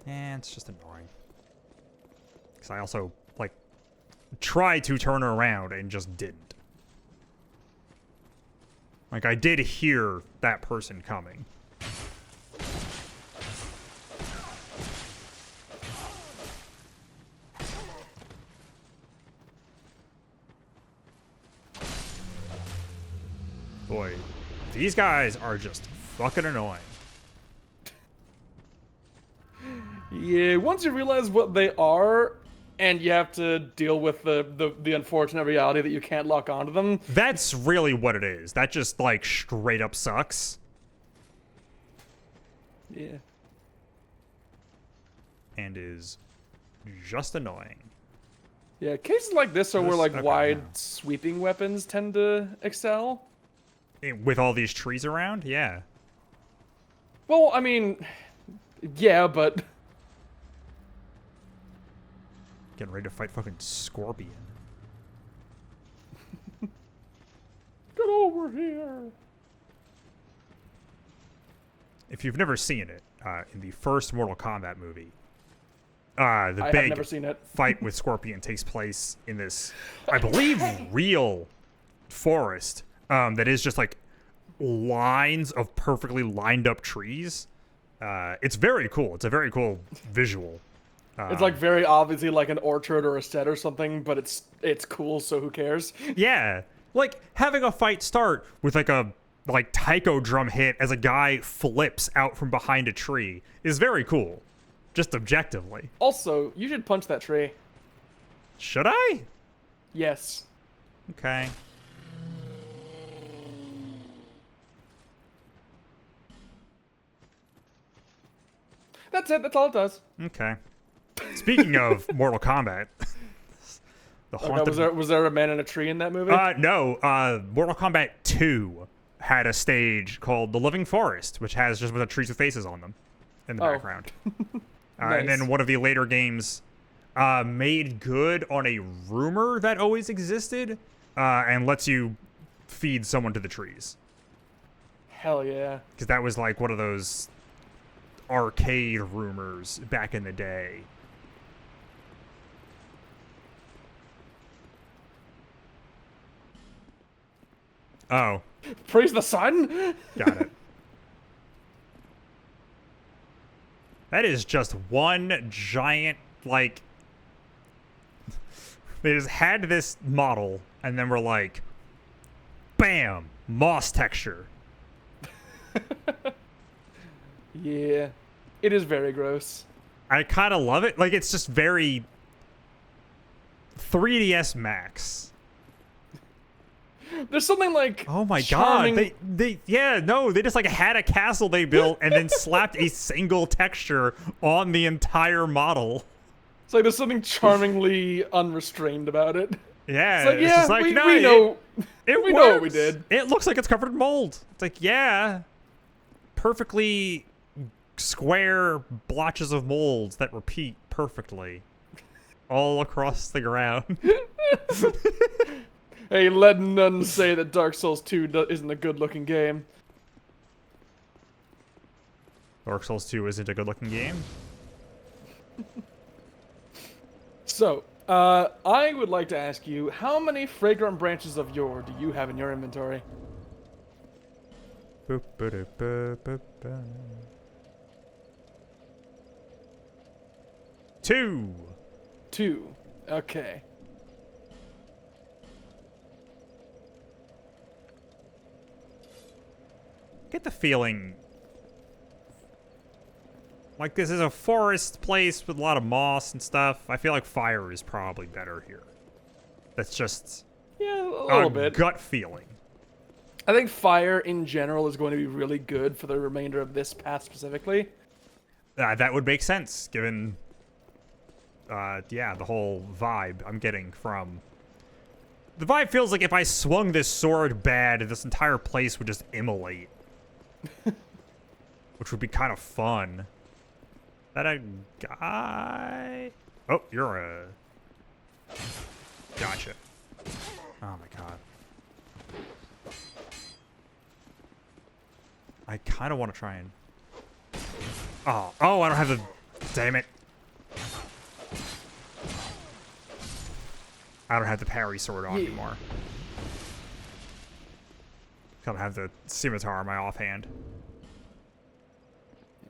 S1: And it's just annoying. Because I also, like, tried to turn around and just didn't. Like, I did hear that person coming. Boy, these guys are just fucking annoying.
S2: Yeah, once you realize what they are, and you have to deal with the unfortunate reality that you can't lock onto them.
S1: That's really what it is. That just, like, straight up sucks.
S2: Yeah.
S1: And is just annoying.
S2: Yeah, cases like this are where, like,
S1: Okay,
S2: wide
S1: yeah.
S2: sweeping weapons tend to excel.
S1: With all these trees around? Yeah.
S2: Well, I mean, yeah, but...
S1: Getting ready to fight fucking Scorpion.
S2: Get over here!
S1: If you've never seen it, in the first Mortal Kombat movie, the
S2: I have
S1: big
S2: never seen it.
S1: fight with Scorpion takes place in this, I believe, real forest that is just like lines of perfectly lined up trees. It's very cool. It's a very cool visual.
S2: It's like very obviously like an orchard or a set or something, but it's cool, so who cares?
S1: Yeah, like having a fight start with like a taiko drum hit as a guy flips out from behind a tree is very cool, just objectively.
S2: Also, you should punch that tree.
S1: Should I?
S2: Yes.
S1: Okay.
S2: That's it. That's all it does.
S1: Okay. Speaking of Mortal Kombat, the
S2: Okay,
S1: haunted.
S2: was there a man in a tree in that movie?
S1: No. Mortal Kombat 2 had a stage called the Living Forest, which has just a bunch of trees with faces on them in the
S2: Oh.
S1: background. And
S2: Nice.
S1: then one of the later games made good on a rumor that always existed and lets you feed someone to the trees.
S2: Hell yeah.
S1: Because that was like one of those arcade rumors back in the day. Oh,
S2: Praise the sun?
S1: got it. That is just one giant, like... They just had this model, and then we're like, bam, moss texture.
S2: Yeah. It is very gross.
S1: I kind of love it. Like, it's just very 3DS Max.
S2: There's something like
S1: Oh my
S2: charming...
S1: god. They just like had a castle they built and then slapped a single texture on the entire model.
S2: It's like there's something charmingly unrestrained about it.
S1: Yeah,
S2: It's like,
S1: it's
S2: yeah,
S1: just like,
S2: we
S1: no,
S2: know.
S1: It
S2: we know what we
S1: works.
S2: did.
S1: It looks like it's covered in mold. It's like, yeah, perfectly square blotches of molds that repeat perfectly all across the ground.
S2: Hey, let none say that Dark Souls 2 isn't a good-looking game.
S1: Dark Souls 2 isn't a good-looking game.
S2: So, I would like to ask you, how many fragrant branches of yore do you have in your inventory?
S1: Boop, ba-doop, ba, ba, ba. 2.
S2: 2. Okay.
S1: Get the feeling like this is a forest place with a lot of moss and stuff. I feel like fire is probably better here. That's just
S2: Yeah, a little bit.
S1: gut feeling.
S2: I think fire in general is going to be really good for the remainder of this path specifically.
S1: That would make sense, given, yeah, the whole vibe I'm getting from... The vibe feels like if I swung this sword bad, this entire place would just immolate. Which would be kind of fun. That a guy... Oh, you're a... Gotcha. Oh my god. I kind of want to try and... Oh, I don't have the... Damn it. I don't have the parry sword on anymore. Gotta have the scimitar in my offhand.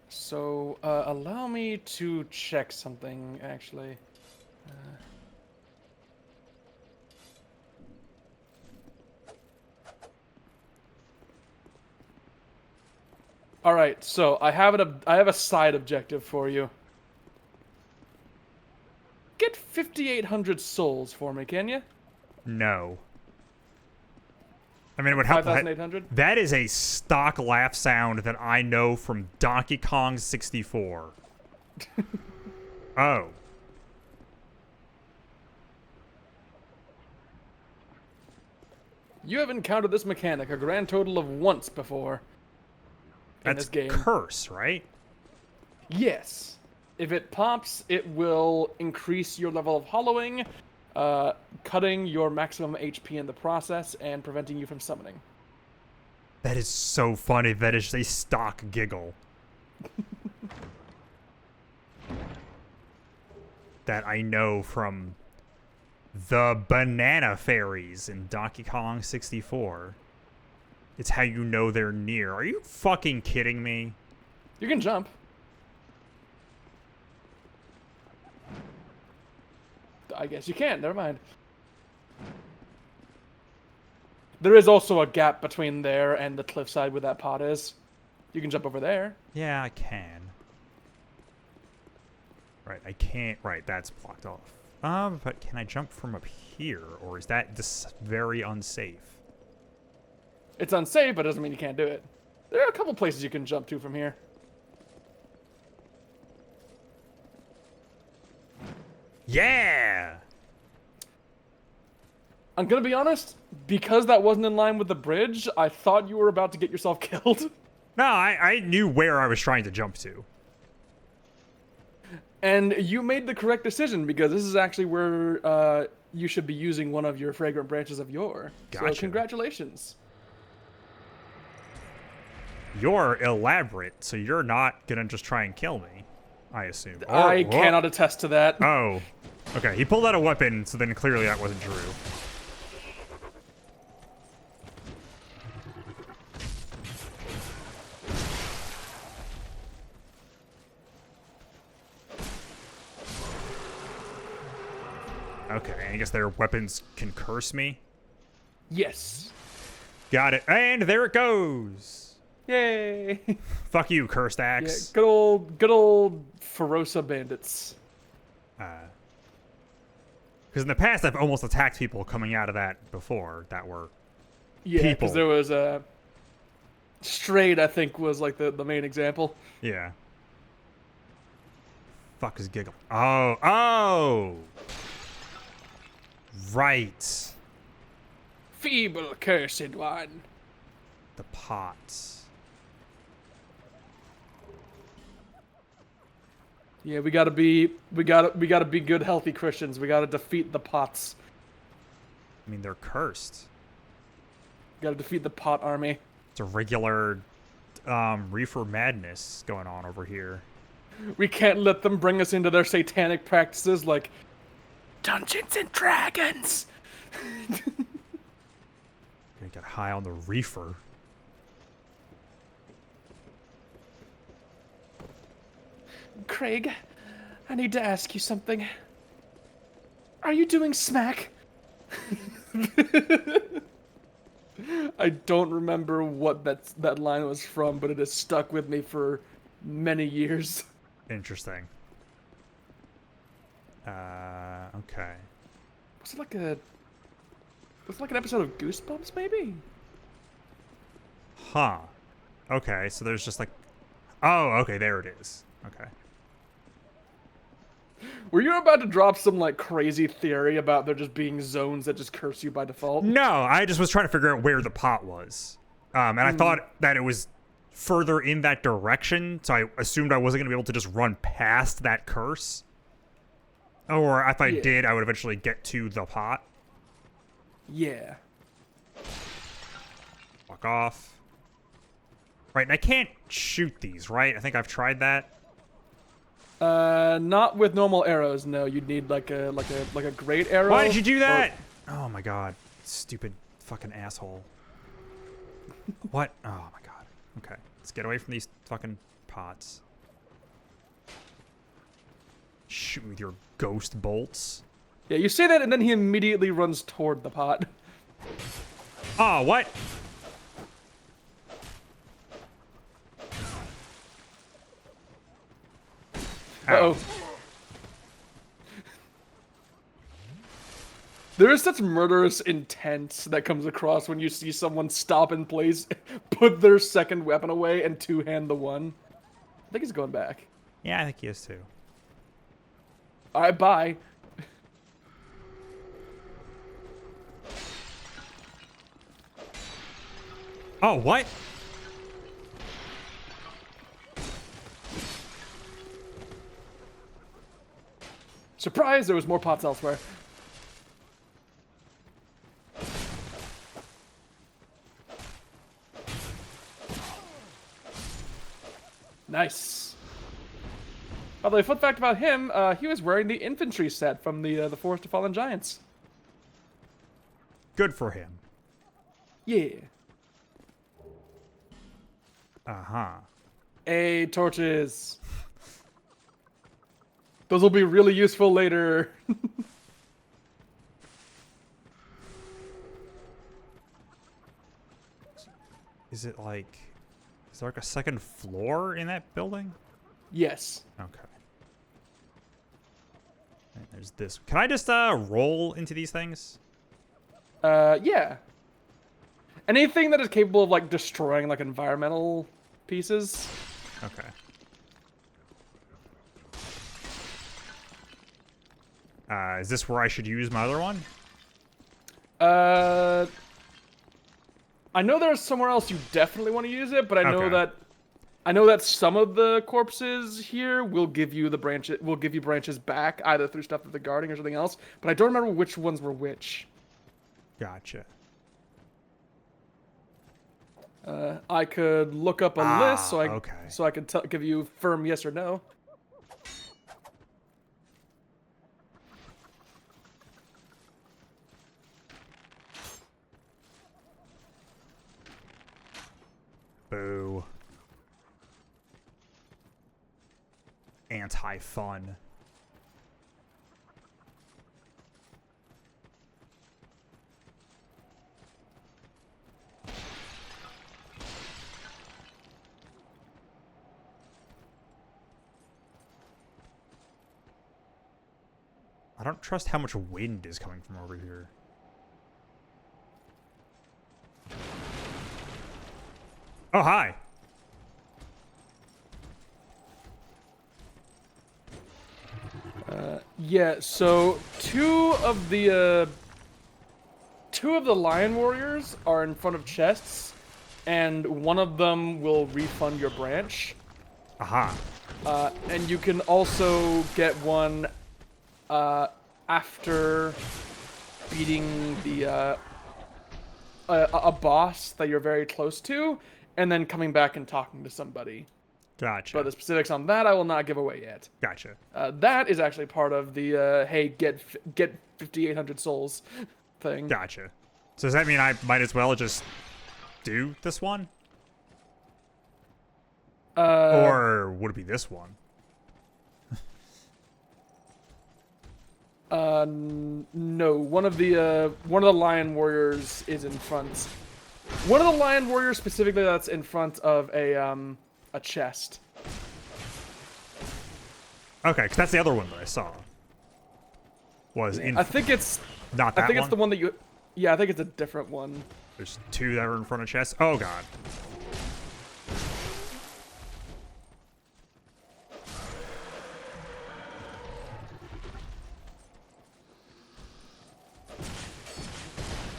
S2: So, allow me to check something, actually. All right, so I have a side objective for you. Get 5,800 souls for me, can you?
S1: No. I mean, it would help.
S2: 5,800.
S1: That is a stock laugh sound that I know from Donkey Kong 64. Oh.
S2: You have encountered this mechanic a grand total of once before. In
S1: That's
S2: this game.
S1: curse, right?
S2: Yes. If it pops, it will increase your level of hollowing, cutting your maximum HP in the process, and preventing you from summoning.
S1: That is so funny. That is a stock giggle. That I know from the banana fairies in Donkey Kong 64. It's how you know they're near. Are you fucking kidding me?
S2: You can jump. I guess you can. Never mind. There is also a gap between there and the cliffside where that pot is. You can jump over there.
S1: Yeah, I can. Right, I can't. Right, that's blocked off. But can I jump from up here, or is that just very unsafe?
S2: It's unsafe, but it doesn't mean you can't do it. There are a couple places you can jump to from here.
S1: Yeah!
S2: I'm gonna be honest, because that wasn't in line with the bridge, I thought you were about to get yourself killed.
S1: No, I knew where I was trying to jump to.
S2: And you made the correct decision, because this is actually where you should be using one of your fragrant branches of yore.
S1: Gotcha.
S2: So congratulations.
S1: You're elaborate, so you're not gonna just try and kill me, I assume.
S2: I
S1: Whoa.
S2: cannot attest to that.
S1: Oh. Okay, he pulled out a weapon, so then clearly that wasn't true. Okay, I guess their weapons can curse me.
S2: Yes.
S1: Got it. And there it goes.
S2: Yay.
S1: Fuck you, cursed
S2: Yeah,
S1: axe.
S2: good old Ferosa bandits.
S1: Because in the past, I've almost attacked people coming out of that before that were
S2: Yeah,
S1: people.
S2: because there was a Strayed, I think, was like the main example.
S1: Yeah. Fuck is giggle. Oh. Right.
S2: Feeble, cursed one.
S1: The pots.
S2: Yeah, we gotta be good, healthy Christians. We gotta defeat the pots.
S1: I mean, they're cursed.
S2: We gotta defeat the pot army.
S1: It's a regular reefer madness going on over here.
S2: We can't let them bring us into their satanic practices like Dungeons and Dragons.
S1: Gonna get high on the reefer.
S2: Craig, I need to ask you something. Are you doing smack? I don't remember what that line was from, but it has stuck with me for many years.
S1: Interesting. Okay.
S2: Was it like an episode of Goosebumps, maybe?
S1: Huh. Okay, so there's just like... Oh, okay, there it is. Okay.
S2: Were you about to drop some like crazy theory about there just being zones that just curse you by default?
S1: No, I just was trying to figure out where the pot was. And I thought that it was further in that direction, so I assumed I wasn't going to be able to just run past that curse. Or if I did, I would eventually get to the pot.
S2: Yeah.
S1: Fuck off. Right, and I can't shoot these, right? I think I've tried that.
S2: Not with normal arrows. No, you'd need like a great arrow.
S1: Why did you do that? Oh my god. Stupid fucking asshole. What? Oh my god. Okay. Let's get away from these fucking pots. Shoot me with your ghost bolts.
S2: Yeah, you say that and then he immediately runs toward the pot.
S1: Oh, what?
S2: Uh-oh. There is such murderous intent that comes across when you see someone stop in place, put their second weapon away, and two-hand the one. I think he's going back.
S1: Yeah, I think he is too.
S2: Alright, bye.
S1: Oh, what?
S2: Surprise, there was more pots elsewhere. Nice. By the way, fun fact about him, he was wearing the infantry set from the Forest of Fallen Giants.
S1: Good for him.
S2: Yeah.
S1: Uh-huh.
S2: Hey, torches. Those will be really useful later.
S1: Is it like... Is there like a second floor in that building?
S2: Yes.
S1: Okay. And there's this. Can I just roll into these things?
S2: Yeah. Anything that is capable of like destroying like environmental pieces.
S1: Okay. Is this where I should use my other one?
S2: I know there's somewhere else you definitely want to use it, but I know
S1: Okay.
S2: that some of the corpses here will give you the branches branches back either through stuff that they're guarding or something else. But I don't remember which ones were which.
S1: Gotcha.
S2: I could look up a list so
S1: okay.
S2: I could give you firm yes or no.
S1: Boo. Anti-fun. I don't trust how much wind is coming from over here. Oh, hi.
S2: Yeah, so two of the lion warriors are in front of chests, and one of them will refund your branch.
S1: Aha.
S2: And you can also get one after beating the a boss that you're very close to, and then coming back and talking to somebody.
S1: Gotcha.
S2: But the specifics on that I will not give away yet.
S1: Gotcha.
S2: That is actually part of the hey get 5,800 souls thing.
S1: Gotcha. So does that mean I might as well just do this one? Or would it be this one?
S2: No. One of the lion warriors is in front. One of the lion warriors specifically that's in front of a chest.
S1: Okay, because that's the other one that I saw. Was in.
S2: I think it's
S1: not that
S2: I think
S1: one?
S2: it's the one that you. Yeah, I think it's a different one.
S1: There's two that are in front of chests. Oh god.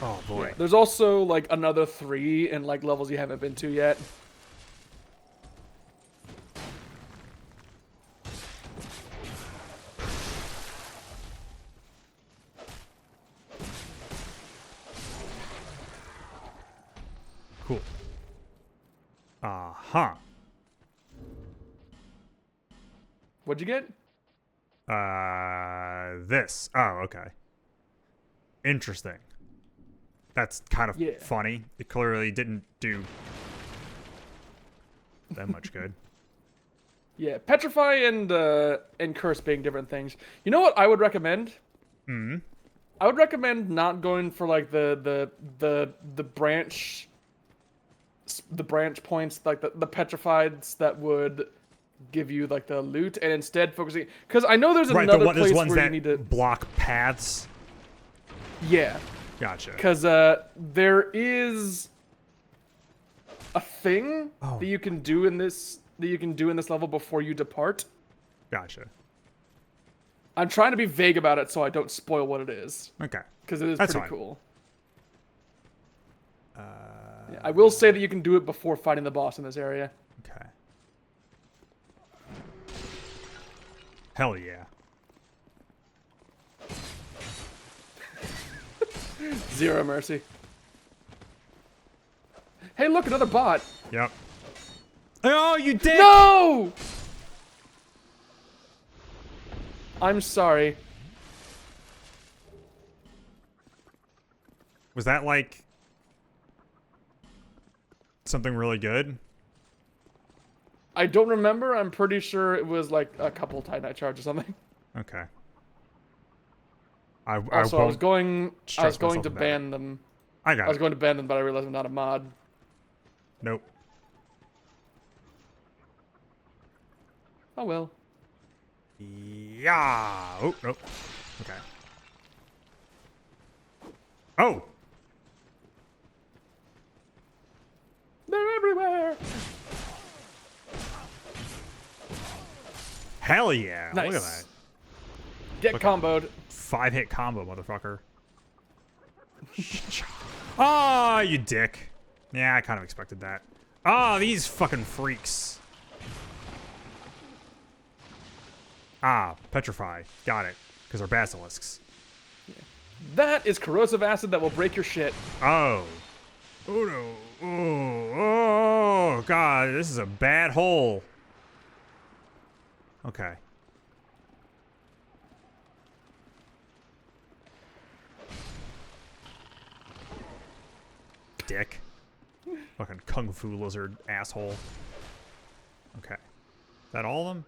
S1: Oh boy.
S2: There's also like another 3 in like levels you haven't been to yet.
S1: Cool. Uh-huh.
S2: What'd you get?
S1: This. Oh, okay. Interesting. That's kind of
S2: Yeah.
S1: funny. It clearly didn't do that much good.
S2: Yeah, petrify and curse being different things. You know what I would recommend?
S1: Hmm.
S2: I would recommend not going for like the branch points, like the petrifieds that would give you like the loot, and instead focusing because I know there's
S1: Right,
S2: another
S1: there's
S2: place
S1: ones
S2: where
S1: that
S2: you need to.
S1: block paths.
S2: Yeah,
S1: Gotcha.
S2: because there is a thing
S1: Oh.
S2: that you can do in this level before you depart.
S1: Gotcha.
S2: I'm trying to be vague about it so I don't spoil what it is,
S1: Okay.
S2: because it is
S1: That's
S2: pretty
S1: fine.
S2: cool. Yeah, I will say that you can do it before fighting the boss in this area.
S1: Okay. Hell yeah.
S2: Zero mercy. Hey, look, another bot.
S1: Yep. Oh, you did!
S2: No! I'm sorry.
S1: Was that like something really good?
S2: I don't remember. I'm pretty sure it was like a couple Titanite charge or something.
S1: Okay.
S2: Also, I was going
S1: stress
S2: to
S1: myself about it.
S2: ban them.
S1: I
S2: I
S1: got
S2: was
S1: it.
S2: going to ban them, but I realized I'm not a mod.
S1: Nope.
S2: Oh well.
S1: Yeah. Oh, nope. Okay. Oh!
S2: They're everywhere.
S1: Hell yeah.
S2: Nice.
S1: Look at that.
S2: Get
S1: Look.
S2: comboed.
S1: 5-hit combo, motherfucker. Ah, you dick. Yeah, I kind of expected that. Ah, these fucking freaks. Ah, petrify. Got it. Because they're basilisks.
S2: That is corrosive acid that will break your shit.
S1: Oh. Oh no. Oh, God. This is a bad hole. Okay. Dick. Fucking kung fu lizard asshole. Okay. Is that all of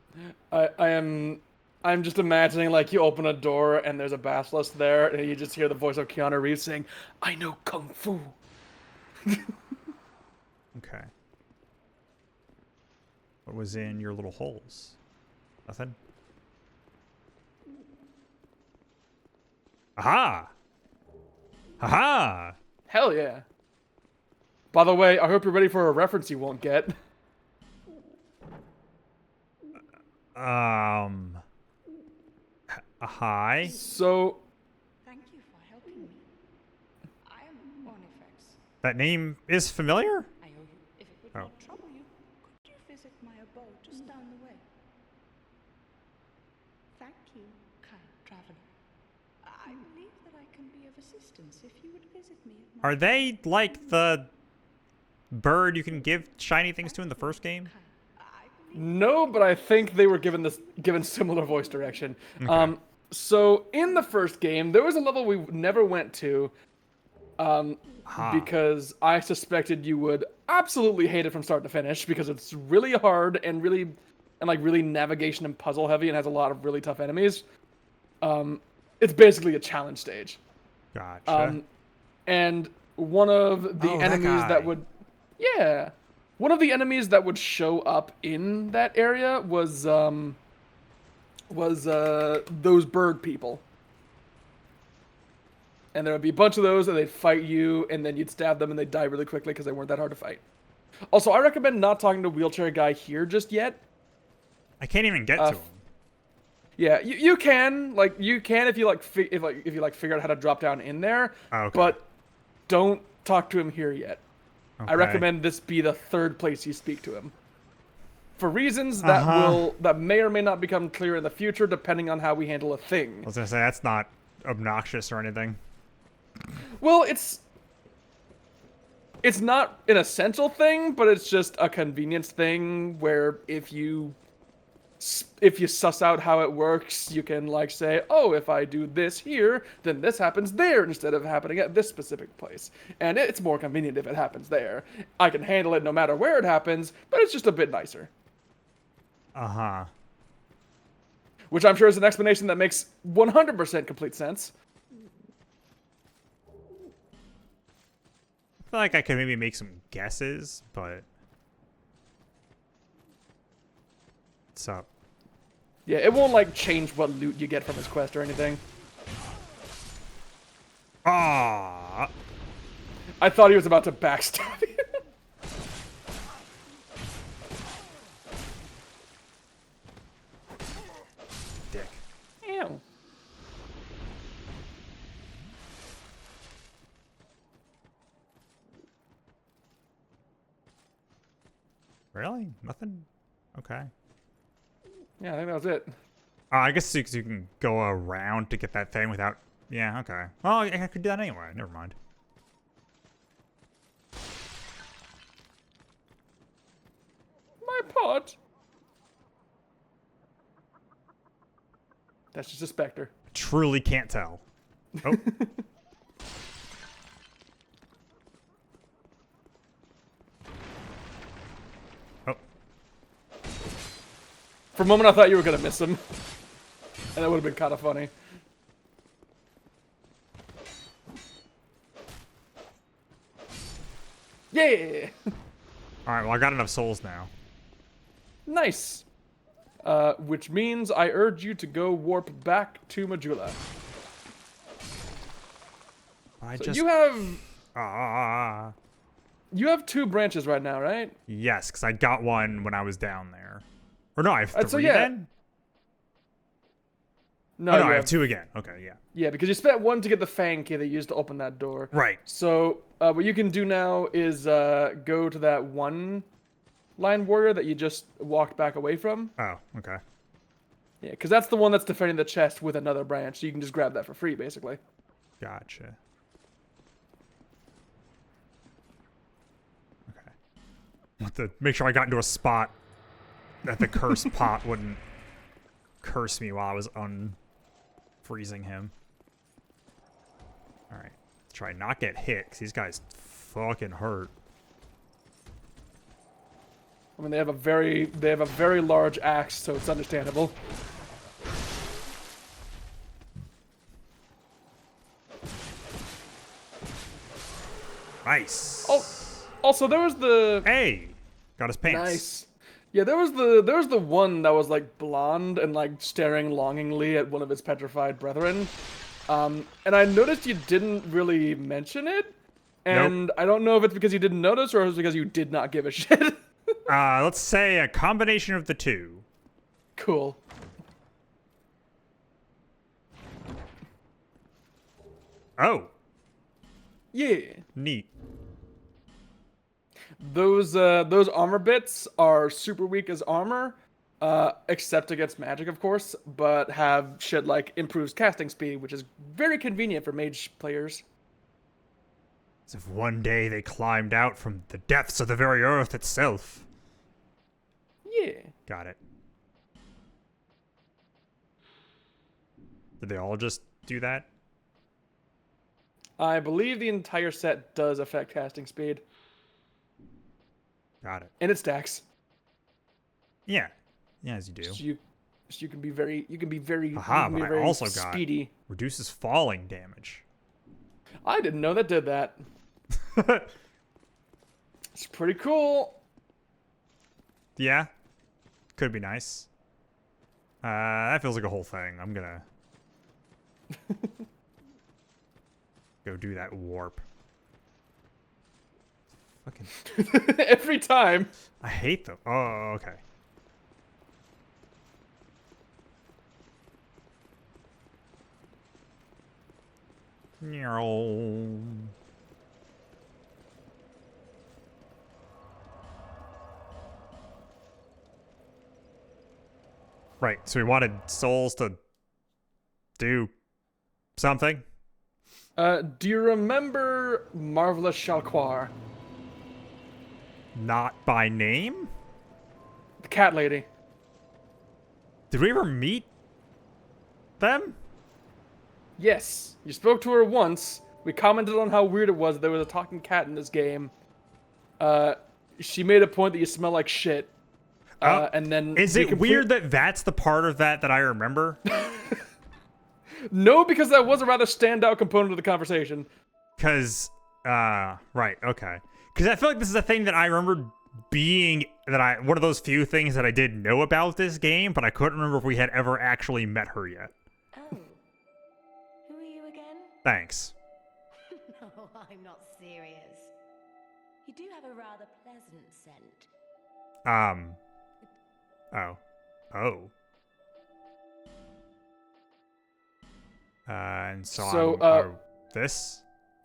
S1: them?
S2: I'm just imagining like you open a door and there's a basilisk there and you just hear the voice of Keanu Reeves saying, "I know kung fu."
S1: Okay. What was in your little holes? Nothing? Aha! Aha!
S2: Hell yeah. By the way, I hope you're ready for a reference you won't get.
S1: Hi?
S2: So,
S3: Thank you for helping me. I am Ornifex.
S1: That name is familiar?
S3: I owe you. If it would
S1: Oh.
S3: not trouble you, could you visit my abode just down the way? Thank you, kind traveler. I believe that I can be of assistance if you would visit me at my
S1: Are they like the bird you can give shiny things to in the first game?
S2: no, but I think they were given similar voice direction.
S1: Okay.
S2: So in the first game, there was a level we never went to, because I suspected you would absolutely hate it from start to finish because it's really hard and really navigation and puzzle heavy and has a lot of really tough enemies. It's basically a challenge stage.
S1: Gotcha.
S2: And one of the
S1: Oh, that
S2: enemies
S1: guy.
S2: that would, yeah, one of the enemies that would show up in that area was those bird people. And there would be a bunch of those, and they'd fight you, and then you'd stab them, and they'd die really quickly because they weren't that hard to fight. Also, I recommend not talking to wheelchair guy here just yet.
S1: I can't even get to him.
S2: Yeah, you can if you figure out how to drop down in there,
S1: Okay.
S2: but don't talk to him here yet.
S1: Okay.
S2: I recommend this be the third place you speak to him. For reasons that may or may not become clear in the future, depending on how we handle a thing.
S1: I was gonna say, that's not obnoxious or anything.
S2: Well, it's not an essential thing, but it's just a convenience thing where if you suss out how it works, you can like say, oh, if I do this here, then this happens there instead of happening at this specific place. And it's more convenient if it happens there. I can handle it no matter where it happens, but it's just a bit nicer.
S1: Uh-huh.
S2: Which I'm sure is an explanation that makes 100% complete sense.
S1: I feel like I could maybe make some guesses, but What's up?
S2: Yeah, it won't like change what loot you get from his quest or anything.
S1: Ah.
S2: I thought he was about to backstab you.
S1: Dick.
S2: Ew.
S1: Really? Nothing? Okay.
S2: Yeah, I think that was it.
S1: I guess you can go around to get that thing without... Yeah, okay. Well, I could do that anyway. Never mind.
S2: My pot. That's just a specter.
S1: Truly can't tell. Oh. Oh.
S2: For a moment, I thought you were gonna miss him, and that would have been kind of funny. Yeah.
S1: All right, well, I got enough souls now.
S2: Nice. Which means I urge you to go warp back to Majula.
S1: I
S2: So
S1: just...
S2: you have 2 branches right now, right?
S1: Yes, because I got one when I was down there. Or no, I have 3
S2: so yeah.
S1: then?
S2: No,
S1: Oh, no,
S2: you
S1: I have 2 again. Okay, yeah.
S2: Yeah, because you spent 1 to get the Fang key that you used to open that door.
S1: Right.
S2: So what you can do now is go to that 1 line warrior that you just walked back away from.
S1: Oh, okay.
S2: Yeah, because that's the one that's defending the chest with another branch. So you can just grab that for free, basically.
S1: Gotcha. Okay. I have to make sure I got into a spot that the cursed pot wouldn't curse me while I was unfreezing him. Alright. Try not get hit, because these guys fucking hurt.
S2: I mean, they have a very large axe, so it's understandable.
S1: Nice.
S2: Oh, also there was the
S1: Hey! Got his pants.
S2: nice. Yeah, there was the one that was like blonde and like staring longingly at one of his petrified brethren. And I noticed you didn't really mention it. And I don't know if it's because you didn't notice or if it's because you did not give a shit.
S1: Let's say a combination of the two.
S2: Cool.
S1: Oh,
S2: Yeah.
S1: neat.
S2: Those armor bits are super weak as armor, except against magic, of course, but have shit like improves casting speed, which is very convenient for mage players.
S1: As if one day they climbed out from the depths of the very earth itself.
S2: Yeah.
S1: Got it. Did they all just do that?
S2: I believe the entire set does affect casting speed,
S1: Got it.
S2: and it stacks.
S1: Yeah. Yeah, as you do.
S2: So you can be very
S1: Aha, but I also got
S2: speedy.
S1: reduces falling damage.
S2: I didn't know that did that. It's pretty cool.
S1: Yeah. Could be nice. That feels like a whole thing. I'm gonna go do that warp. Fucking
S2: Every time.
S1: I hate them. Oh, okay. No. Right, so we wanted souls to do something.
S2: Do you remember Marvelous Shalquar?
S1: Not by name?
S2: The cat lady.
S1: Did we ever meet them?
S2: Yes. You spoke to her once. We commented on how weird it was that there was a talking cat in this game. She made a point that you smell like shit. And then
S1: Is it weird that that's the part of that I remember?
S2: No, because that was a rather standout component of the conversation.
S1: Because, right, okay. Because I feel like this is a thing that I remember being one of those few things that I did know about this game, but I couldn't remember if we had ever actually met her yet.
S5: Oh. Who are you again?
S1: Thanks.
S5: No, I'm not serious. You do have a rather pleasant scent.
S1: Oh. Oh. And so, this?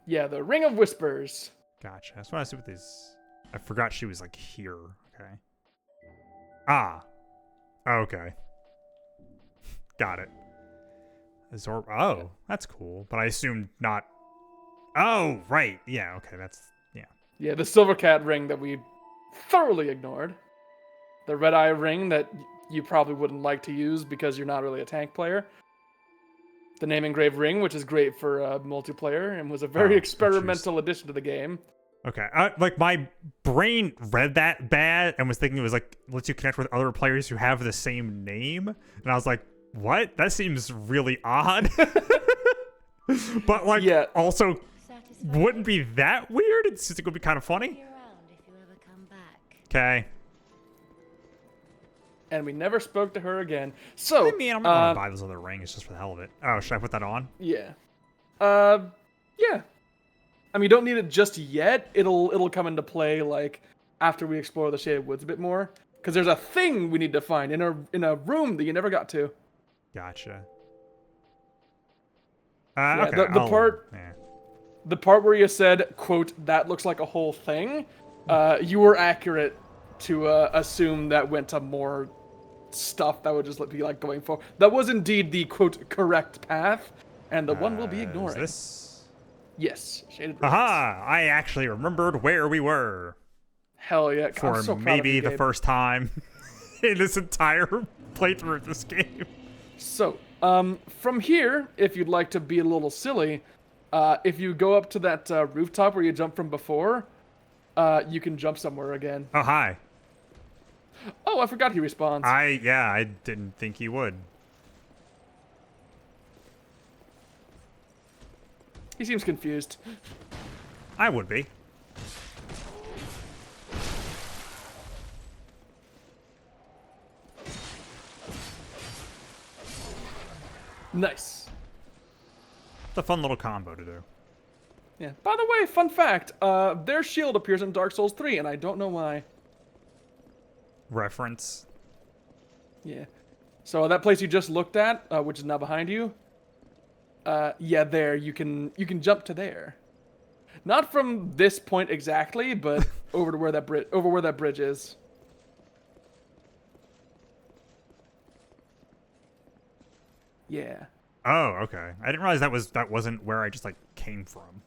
S2: Yeah, the Ring of Whispers.
S1: Gotcha. I just want to see what these... I forgot she was, like, here. Okay. Ah. Okay. Got it. Azor... Oh, that's cool. But I assumed not... Oh, right. Yeah, okay, that's... Yeah.
S2: Yeah, the Silver Cat ring that we thoroughly ignored. The Red Eye ring that you probably wouldn't like to use because you're not really a tank player. The Name Engraved ring, which is great for multiplayer and was a very experimental addition to the game.
S1: Okay, like my brain read that bad and was thinking it was like lets you connect with other players who have the same name, and I was like, what? That seems really odd. But like,
S2: Yeah.
S1: also wouldn't be that weird. It's just it would be kind of funny.
S5: Be around if you ever come back.
S1: Okay.
S2: And we never spoke to her again. So,
S1: I mean, I'm not gonna buy those other rings just for the hell of it. Oh, should I put that on?
S2: yeah. Yeah. I mean, you don't need it just yet. It'll come into play like after we explore the Shaded Woods a bit more, because there's a thing we need to find in a room that you never got to.
S1: Gotcha.
S2: Yeah,
S1: okay. Yeah.
S2: The part where you said, quote, that looks like a whole thing, you were accurate to assume that went to more stuff that would just be like going for. That was indeed the, quote, correct path, and the one we'll be ignoring.
S1: Is this?
S2: Yes, Shaded Woods.
S1: Aha! I actually remembered where we were.
S2: Hell yeah.
S1: For
S2: I'm so proud
S1: maybe
S2: of you,
S1: the
S2: Gabe.
S1: first time in this entire playthrough of this game.
S2: So, from here, if you'd like to be a little silly, if you go up to that rooftop where you jumped from before, you can jump somewhere again.
S1: Oh, hi.
S2: Oh, I forgot he respawns.
S1: I didn't think he would.
S2: He seems confused.
S1: I would be.
S2: Nice.
S1: It's a fun little combo to do.
S2: Yeah. By the way, fun fact, their shield appears in Dark Souls 3, and I don't know why.
S1: Reference.
S2: Yeah. So that place you just looked at, which is now behind you, yeah, there, you can jump to there. Not from this point exactly, but over to where that bridge is. Yeah.
S1: Oh, okay. I didn't realize that wasn't where I just like came from.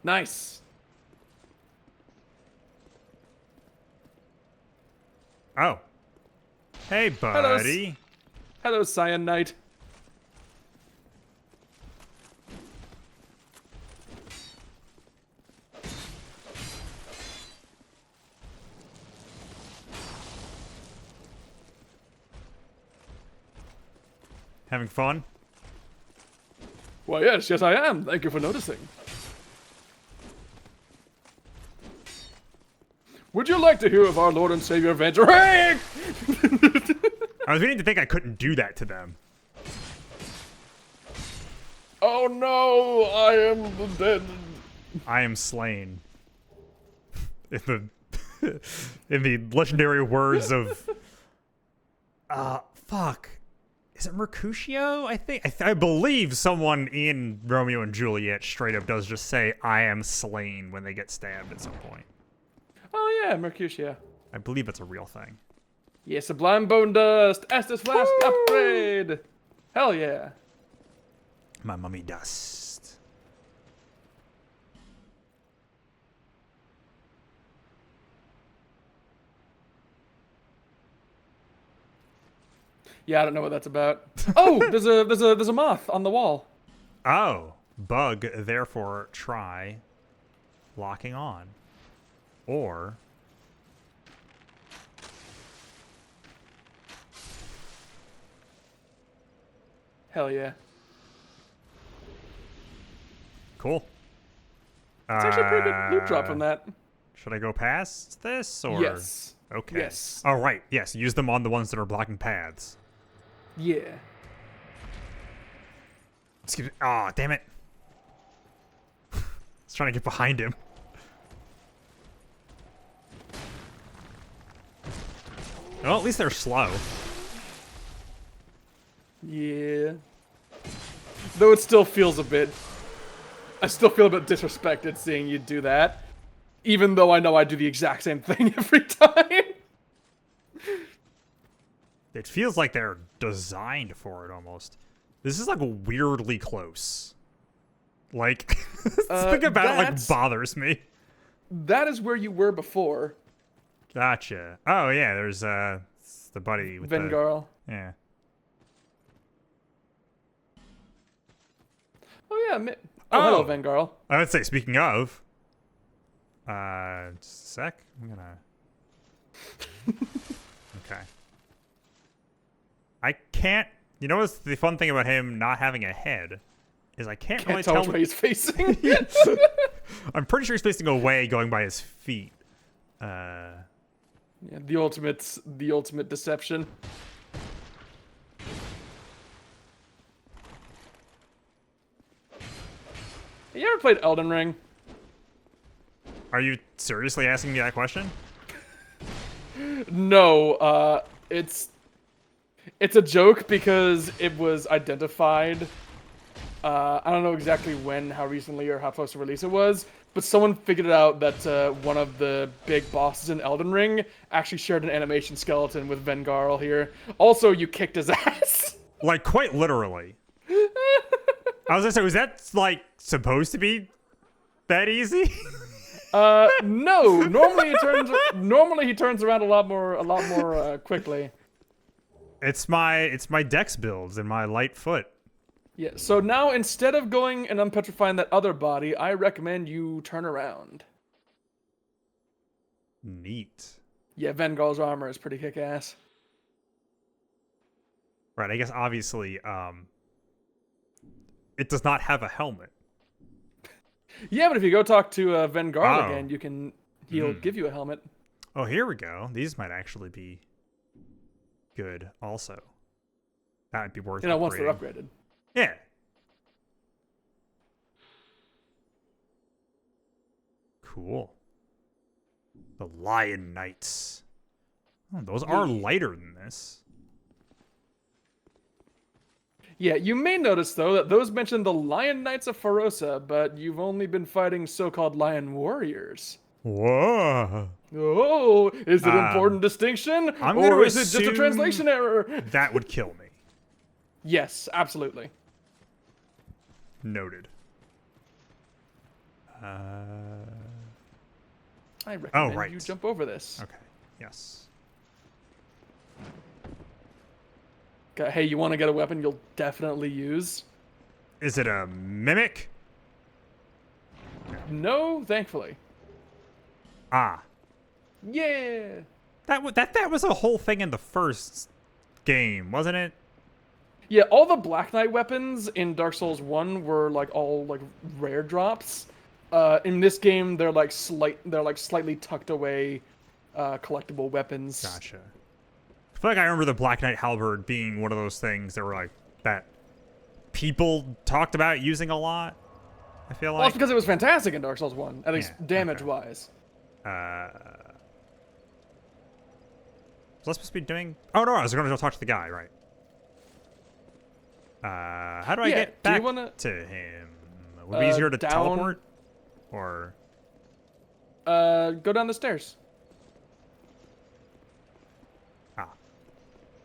S2: Nice.
S1: Oh. Hey, buddy.
S2: Hello, Cyan Knight.
S1: Having fun?
S2: Why, yes, I am. Thank you for noticing. Would you like to hear of our Lord and Savior Adventure? Hey!
S1: I was beginning to think I couldn't do that to them.
S2: Oh no, I am dead.
S1: I am slain. In the legendary words of fuck. Is it Mercutio? I believe someone in Romeo and Juliet straight up does just say I am slain when they get stabbed at some point.
S2: Oh yeah, Mercutio.
S1: I believe it's a real thing.
S2: Yeah, Sublime Bone Dust, Estus Flask upgrade. Hell yeah.
S1: My mummy dust.
S2: Yeah, I don't know what that's about. Oh, there's a moth on the wall.
S1: Oh, bug, therefore try locking on. Or
S2: Hell yeah.
S1: cool.
S2: It's actually a pretty good loot drop from that.
S1: Should I go past this or?
S2: Yes.
S1: Okay.
S2: Yes.
S1: Oh right. Yes. Use them on the ones that are blocking paths.
S2: Yeah.
S1: Excuse me. Oh, damn it. I was trying to get behind him. Well, at least they're slow.
S2: Yeah. Though it still feels a bit... I still feel a bit disrespected seeing you do that. Even though I know I do the exact same thing every time.
S1: It feels like they're designed for it almost. This is like weirdly close. Like, think about it like bothers me.
S2: That is where you were before.
S1: Gotcha. Oh yeah, there's the buddy with
S2: Vengarl.
S1: Yeah.
S2: Oh yeah. Hello,
S1: Oh.
S2: Vengarl.
S1: I would say, speaking of, just a sec. I'm gonna. Okay. I can't. You know what's the fun thing about him not having a head is I can't really
S2: Tell
S1: tell.
S2: which way he's facing.
S1: I'm pretty sure he's facing away, going by his feet.
S2: Yeah, the ultimate deception. You ever played Elden Ring?
S1: Are you seriously asking me that question?
S2: No, it's a joke because it was identified. I don't know exactly when, how recently, or how close to release it was, but someone figured out that one of the big bosses in Elden Ring actually shared an animation skeleton with Vengarl here. Also, you kicked his ass.
S1: Like, quite literally. I was gonna say, was that, like, supposed to be that easy?
S2: No. Normally he turns around a lot more quickly.
S1: It's my dex builds and my light foot.
S2: Yeah. So now instead of going and unpetrifying that other body, I recommend you turn around.
S1: Neat.
S2: Yeah, Vengarl's armor is pretty kick-ass.
S1: Right, I guess obviously, it does not have a helmet.
S2: Yeah, but if you go talk to Vengarl
S1: Oh.
S2: again, he'll give you a helmet.
S1: Oh, here we go. These might actually be good also. That might be worth it.
S2: Once they're upgraded.
S1: Yeah. Cool. The Lion Knights. Oh, those are lighter than this.
S2: Yeah, you may notice, though, that those mention the Lion Knights of Ferosa, but you've only been fighting so-called Lion Warriors.
S1: Whoa.
S2: Oh, is it an important distinction?
S1: I'm gonna
S2: or is it just a
S1: assume
S2: translation error?
S1: That would kill me.
S2: Yes, absolutely.
S1: Noted.
S2: I recommend
S1: right.
S2: you jump over this.
S1: Okay. Yes.
S2: Okay, hey, you want to get a weapon you'll definitely use?
S1: Is it a mimic?
S2: No, thankfully.
S1: Ah.
S2: Yeah.
S1: That was a whole thing in the first game, wasn't it?
S2: Yeah, all the Black Knight weapons in Dark Souls 1 were all rare drops. In this game, they're slightly tucked away collectible weapons.
S1: Gotcha. I feel like I remember the Black Knight halberd being one of those things that were like that people talked about using a lot. I feel like.
S2: Well, it's because it was fantastic in Dark Souls 1, at least damage-wise.
S1: Was I supposed to be doing? Oh no, I was going to go talk to the guy, right? How do I get back to him? Would it be easier to teleport? Or
S2: go down the stairs.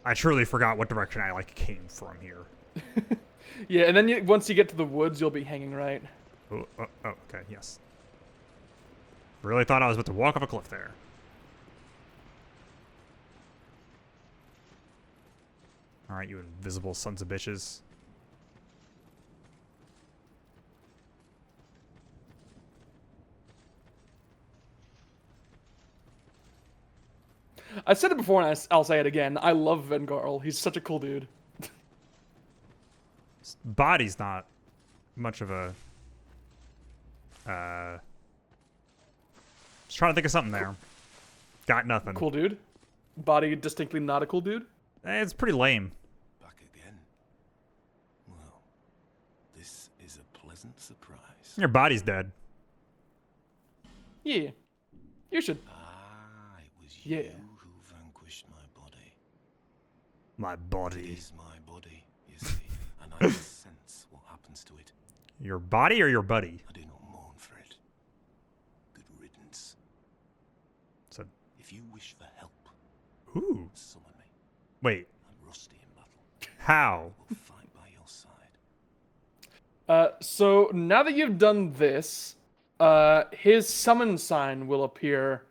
S1: I truly forgot what direction I came from here.
S2: Yeah, and then once you get to the woods, you'll be hanging right.
S1: Oh, okay, yes. Really thought I was about to walk off a cliff there. Alright, you invisible sons of bitches.
S2: I said it before, and I'll say it again. I love Vengarl. He's such a cool dude.
S1: Body's not much of a Just trying to think of something there. Got nothing.
S2: Cool dude. Body distinctly not a cool dude.
S1: It's pretty lame.
S4: Back again. Well, this is a pleasant surprise.
S1: Your body's dead.
S2: Yeah. You should.
S4: Ah, it was
S2: Yeah.
S4: you who vanquished my body.
S1: My
S4: It
S1: body.
S4: is my body, you see, and I can sense what happens to it.
S1: Your body or your buddy?
S4: I do not mourn for it. Good riddance.
S1: So,
S4: If you wish for help,
S1: ooh.
S4: summon me.
S1: Wait.
S4: I'm rusty in battle.
S1: How?
S4: Will fight by your side.
S2: So now that you've done this, his summon sign will appear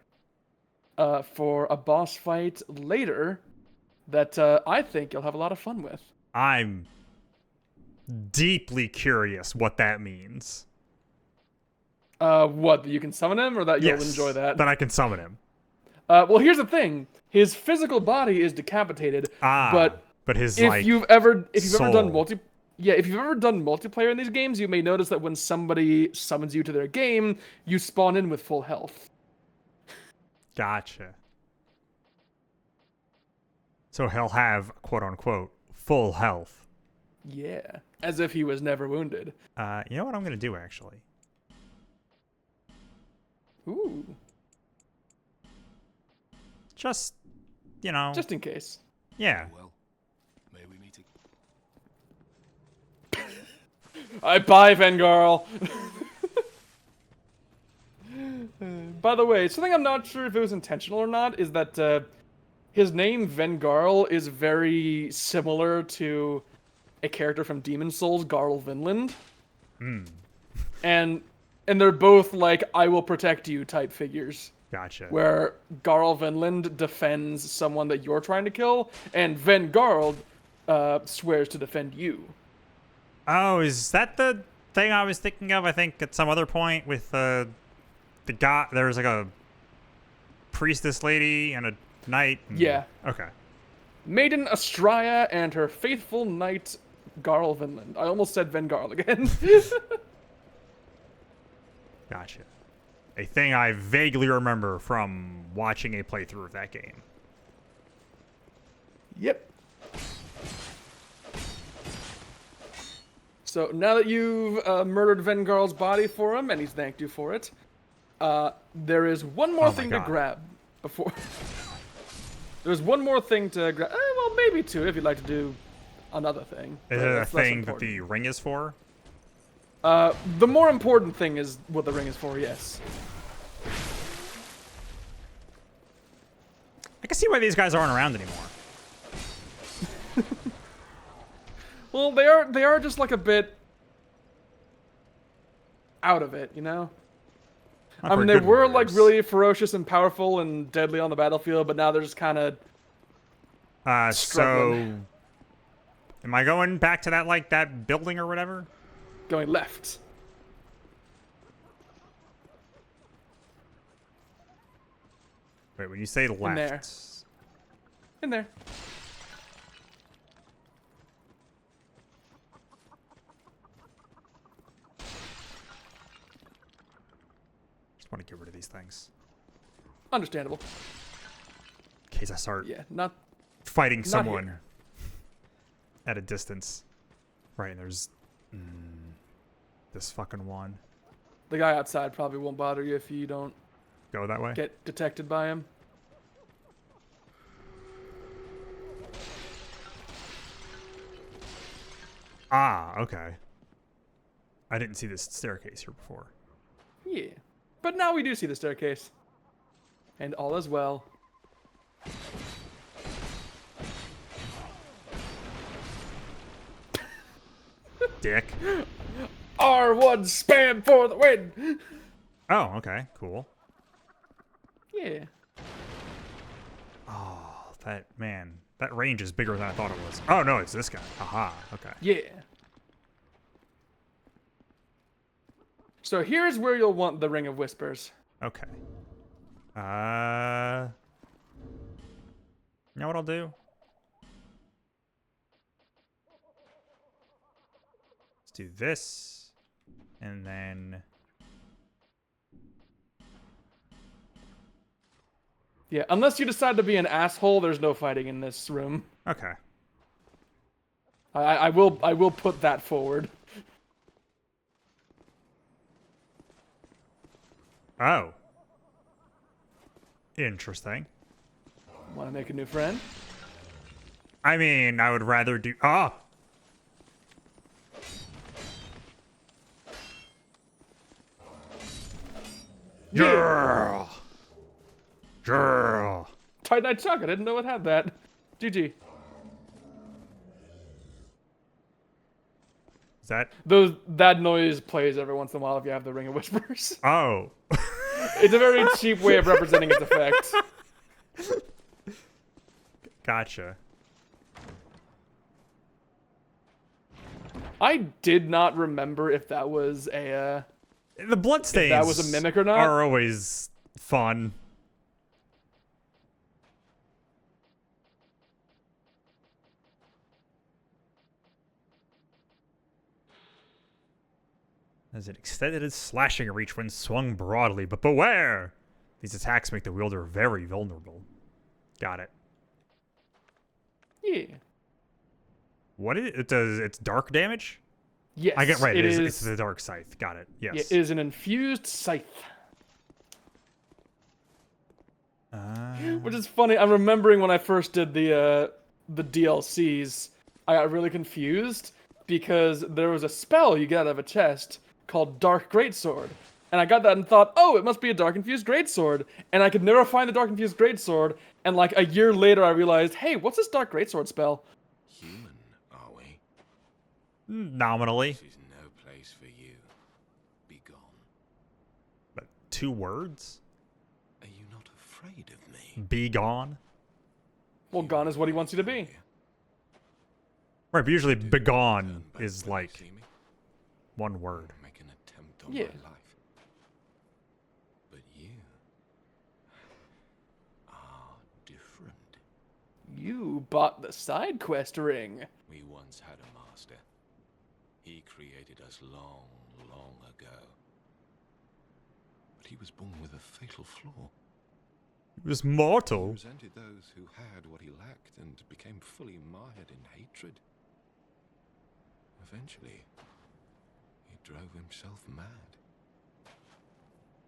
S2: for a boss fight later that I think you'll have a lot of fun with.
S1: I'm deeply curious what that means.
S2: What, that you can summon him, or that you'll
S1: Yes,
S2: enjoy that?
S1: That I can summon him.
S2: Well, here's the thing: his physical body is decapitated, but
S1: his
S2: if
S1: like
S2: you've ever done
S1: soul.
S2: if you've ever done multiplayer in these games, you may notice that when somebody summons you to their game, you spawn in with full health.
S1: Gotcha. So he'll have quote unquote full health.
S2: Yeah, as if he was never wounded.
S1: You know what I'm gonna do actually?
S2: Ooh,
S1: Just you know.
S2: just in case.
S1: yeah.
S4: Well, may we meet again?
S2: Bye, Vengarl. By the way, something I'm not sure if it was intentional or not is that his name Vengarl is very similar to a character from Demon Souls, Garl Vinland. And they're both like "I will protect you" type figures,
S1: Gotcha.
S2: where Garl Vinland defends someone that you're trying to kill, and Vengarl swears to defend you.
S1: Oh, is that the thing I was thinking of? I think at some other point with the guy, there was like a priestess lady and a knight.
S2: Yeah.
S1: Okay.
S2: Maiden Astraya and her faithful knight Garl Vinland. I almost said Vengarl again.
S1: Gotcha. A thing I vaguely remember from watching a playthrough of that game.
S2: Yep. So now that you've murdered Vengarl's body for him, and he's thanked you for it, there is one more
S1: Oh my
S2: thing
S1: God.
S2: to grab before. There's one more thing to grab. Well, maybe two if you'd like to do another thing.
S1: Is
S2: but
S1: it a
S2: that's less
S1: thing that
S2: important.
S1: the ring is for?
S2: The more important thing is what the ring is for. Yes.
S1: I can see why these guys aren't around anymore.
S2: Well, they are just like a bit out of it, you know.
S1: Not
S2: I mean,
S1: very
S2: they
S1: good
S2: were like
S1: warriors.
S2: really ferocious and powerful and deadly on the battlefield, but now they're just kind of
S1: So,
S2: struggling.
S1: am I going back to that building or whatever?
S2: going left.
S1: Wait, when you say left,
S2: there. In there.
S1: just want to get rid of these things
S2: Understandable.
S1: in case I start
S2: Yeah, not
S1: fighting
S2: not
S1: someone
S2: here.
S1: at a distance. Right, and there's this fucking one.
S2: the guy outside probably won't bother you if you don't
S1: Go that way.
S2: get detected by him.
S1: Ah, okay. I didn't see this staircase here before.
S2: Yeah. But now we do see the staircase. And all is well.
S1: Dick.
S2: R1 spam for the win!
S1: Oh, okay, cool.
S2: Yeah.
S1: Oh, that range is bigger than I thought it was. Oh no, it's this guy. Aha, okay.
S2: Yeah. So here's where you'll want the Ring of Whispers.
S1: Okay. You know what I'll do? Let's do this, and then
S2: Yeah, unless you decide to be an asshole, there's no fighting in this room.
S1: Okay.
S2: I will put that forward.
S1: Oh. Interesting.
S2: Want to make a new friend?
S1: I mean, I would rather do. Ah! Yeah! Yeah!
S2: Tight Night Chuck, I didn't know it had that. GG.
S1: Is that.
S2: That noise plays every once in a while if you have the Ring of Whispers.
S1: Oh.
S2: It's a very cheap way of representing its effect.
S1: Gotcha.
S2: I did not remember if that was a
S1: The bloodstains
S2: that was a mimic or not.
S1: are always fun. As it extended its slashing reach when swung broadly, but beware! These attacks make the wielder very vulnerable. Got it.
S2: Yeah.
S1: What is it? It does. It's dark damage.
S2: Yes.
S1: I get right.
S2: It
S1: It's the dark scythe. Got it. Yes.
S2: It is an infused scythe. Which is funny. I'm remembering when I first did the DLCs, I got really confused because there was a spell you get out of a chest called Dark Greatsword. And I got that and thought, oh, it must be a Dark Infused Greatsword. And I could never find the Dark Infused Greatsword. And like a year later, I realized, hey, what's this Dark Greatsword spell?
S4: Human, are we?
S1: Nominally.
S4: This is no place for you. Be gone.
S1: But 2 words?
S4: Are you not afraid of me?
S1: Be gone?
S2: Well, gone is what he wants you to be.
S1: Right, but usually
S4: Turn
S1: begone
S4: back
S1: is
S4: when you
S1: like
S4: see me.
S1: 1 word.
S4: Make an attempt on
S2: Yeah.
S4: my life. But you are different.
S2: You bought the side quest ring.
S4: We once had a master. He created us long, long ago. But he was born with a fatal flaw.
S1: It was
S4: He
S1: mortal.
S4: resented those who had what he lacked and became fully mired in hatred. Eventually, he drove himself mad.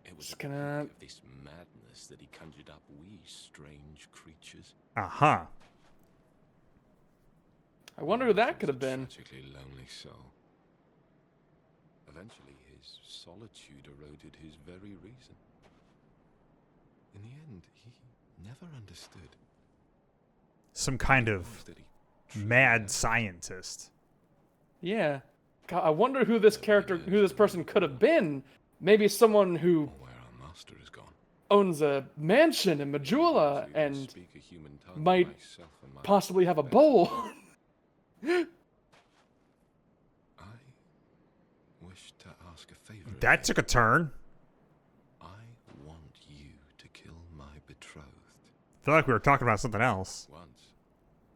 S4: It was
S2: Just
S4: at the
S2: gonna-
S4: peak of this madness that he conjured up we strange creatures.
S1: Uh-huh.
S2: I wonder who that could have been.
S4: Tragically lonely soul. Eventually, his solitude eroded his very reason. In the end, he never understood.
S1: Some kind
S4: What it was
S1: of
S4: that he truly
S1: mad
S4: had.
S1: scientist.
S2: Yeah. God, I wonder who this person could have been. Maybe someone who
S4: Or where our master has gone.
S2: owns a mansion in Majula
S4: To
S2: and
S4: speak a human tongue
S2: might
S4: myself and my
S2: possibly have a bowl.
S4: I wish to ask a favor. of
S1: That
S4: you.
S1: took a turn.
S4: I want you to kill my betrothed.
S1: I feel like we were talking about something else.
S4: Once,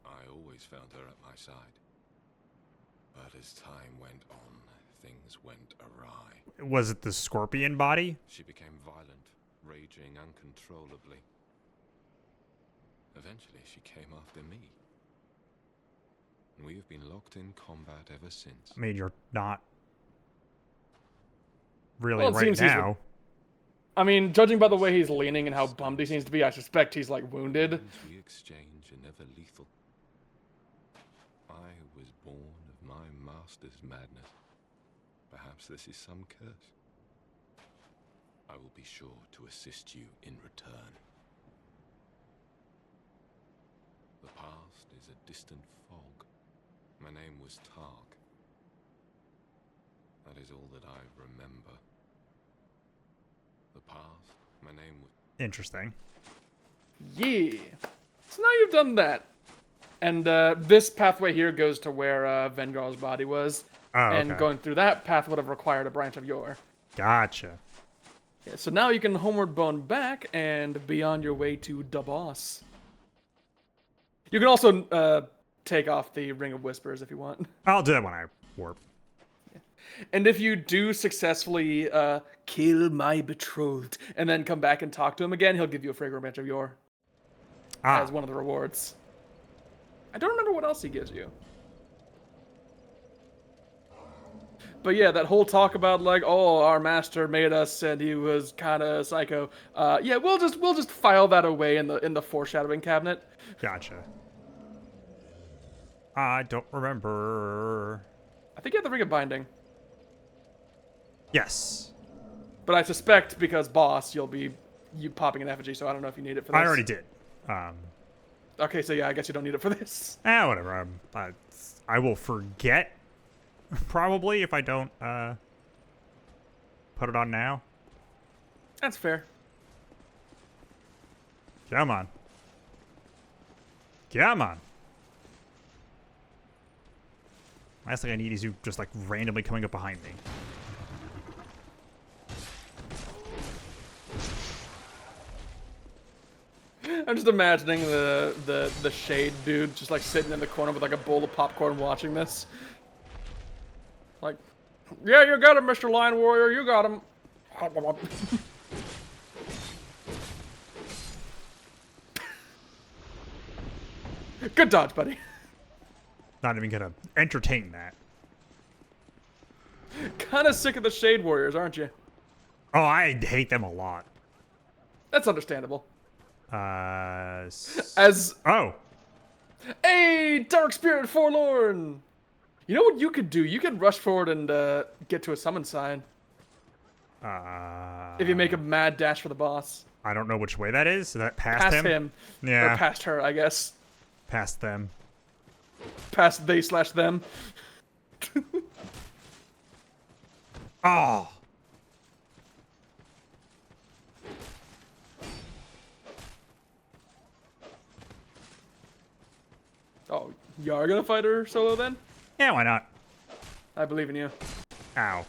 S4: I always found her at my side. But as time went on, things went awry.
S1: Was it the scorpion body?
S4: She became violent, raging uncontrollably. Eventually, she came after me. And we have been locked in combat ever since.
S1: I mean, you're not really
S2: Well, it
S1: right
S2: seems he's-
S1: now.
S2: I mean, judging by the way he's leaning and how bummed he seems to be, I suspect he's like wounded.
S4: Wounds we exchange are never lethal. I was born of my master's madness. Perhaps this is some curse. I will be sure to assist you in return. The past is a distant fog. My name was Thaaaanks. That is all that I remember. The past, my name was...
S1: Interesting.
S2: Yeah. So now you've done that. And this pathway here goes to where Vengar's body was.
S1: Oh,
S2: And
S1: okay.
S2: going through that path would have required a branch of yore.
S1: Gotcha.
S2: Yeah, so now you can homeward bone back and be on your way to the boss. You can also take off the Ring of Whispers if you want.
S1: I'll do that when I warp.
S2: And if you do successfully kill my betrothed and then come back and talk to him again, he'll give you a fragrant branch of yore. as one of the rewards. I don't remember what else he gives you. But yeah, that whole talk about like, oh, our master made us and he was kind of psycho. Yeah, we'll just file that away in the foreshadowing cabinet.
S1: Gotcha. I don't remember.
S2: I think you have the Ring of Binding.
S1: Yes.
S2: But I suspect because boss, you'll be popping an effigy, so I don't know if you need it for this.
S1: I already did.
S2: Okay, so yeah, I guess you don't need it for this.
S1: Whatever. I will forget, probably, if I don't put it on now.
S2: That's fair.
S1: Come on. Come on. Last thing I need is you just, like, randomly coming up behind me.
S2: I'm just imagining the shade dude just like sitting in the corner with like a bowl of popcorn watching this. Like, yeah, you got him, Mr. Lion Warrior, you got him. Good dodge, buddy.
S1: Not even gonna entertain that.
S2: Kind of sick of the Shade Warriors, aren't you?
S1: Oh, I hate them a lot.
S2: That's understandable.
S1: As oh,
S2: hey, Dark Spirit Forlorn. You know what you could do? You could rush forward and get to a summon sign. If you make a mad dash for the boss.
S1: I don't know which way that is. Is that past
S2: him?
S1: Yeah.
S2: Or past her, I guess.
S1: Past them.
S2: Past they/them.
S1: Oh.
S2: Oh, you are gonna fight her solo then?
S1: Yeah, why not?
S2: I believe in you.
S1: Ow.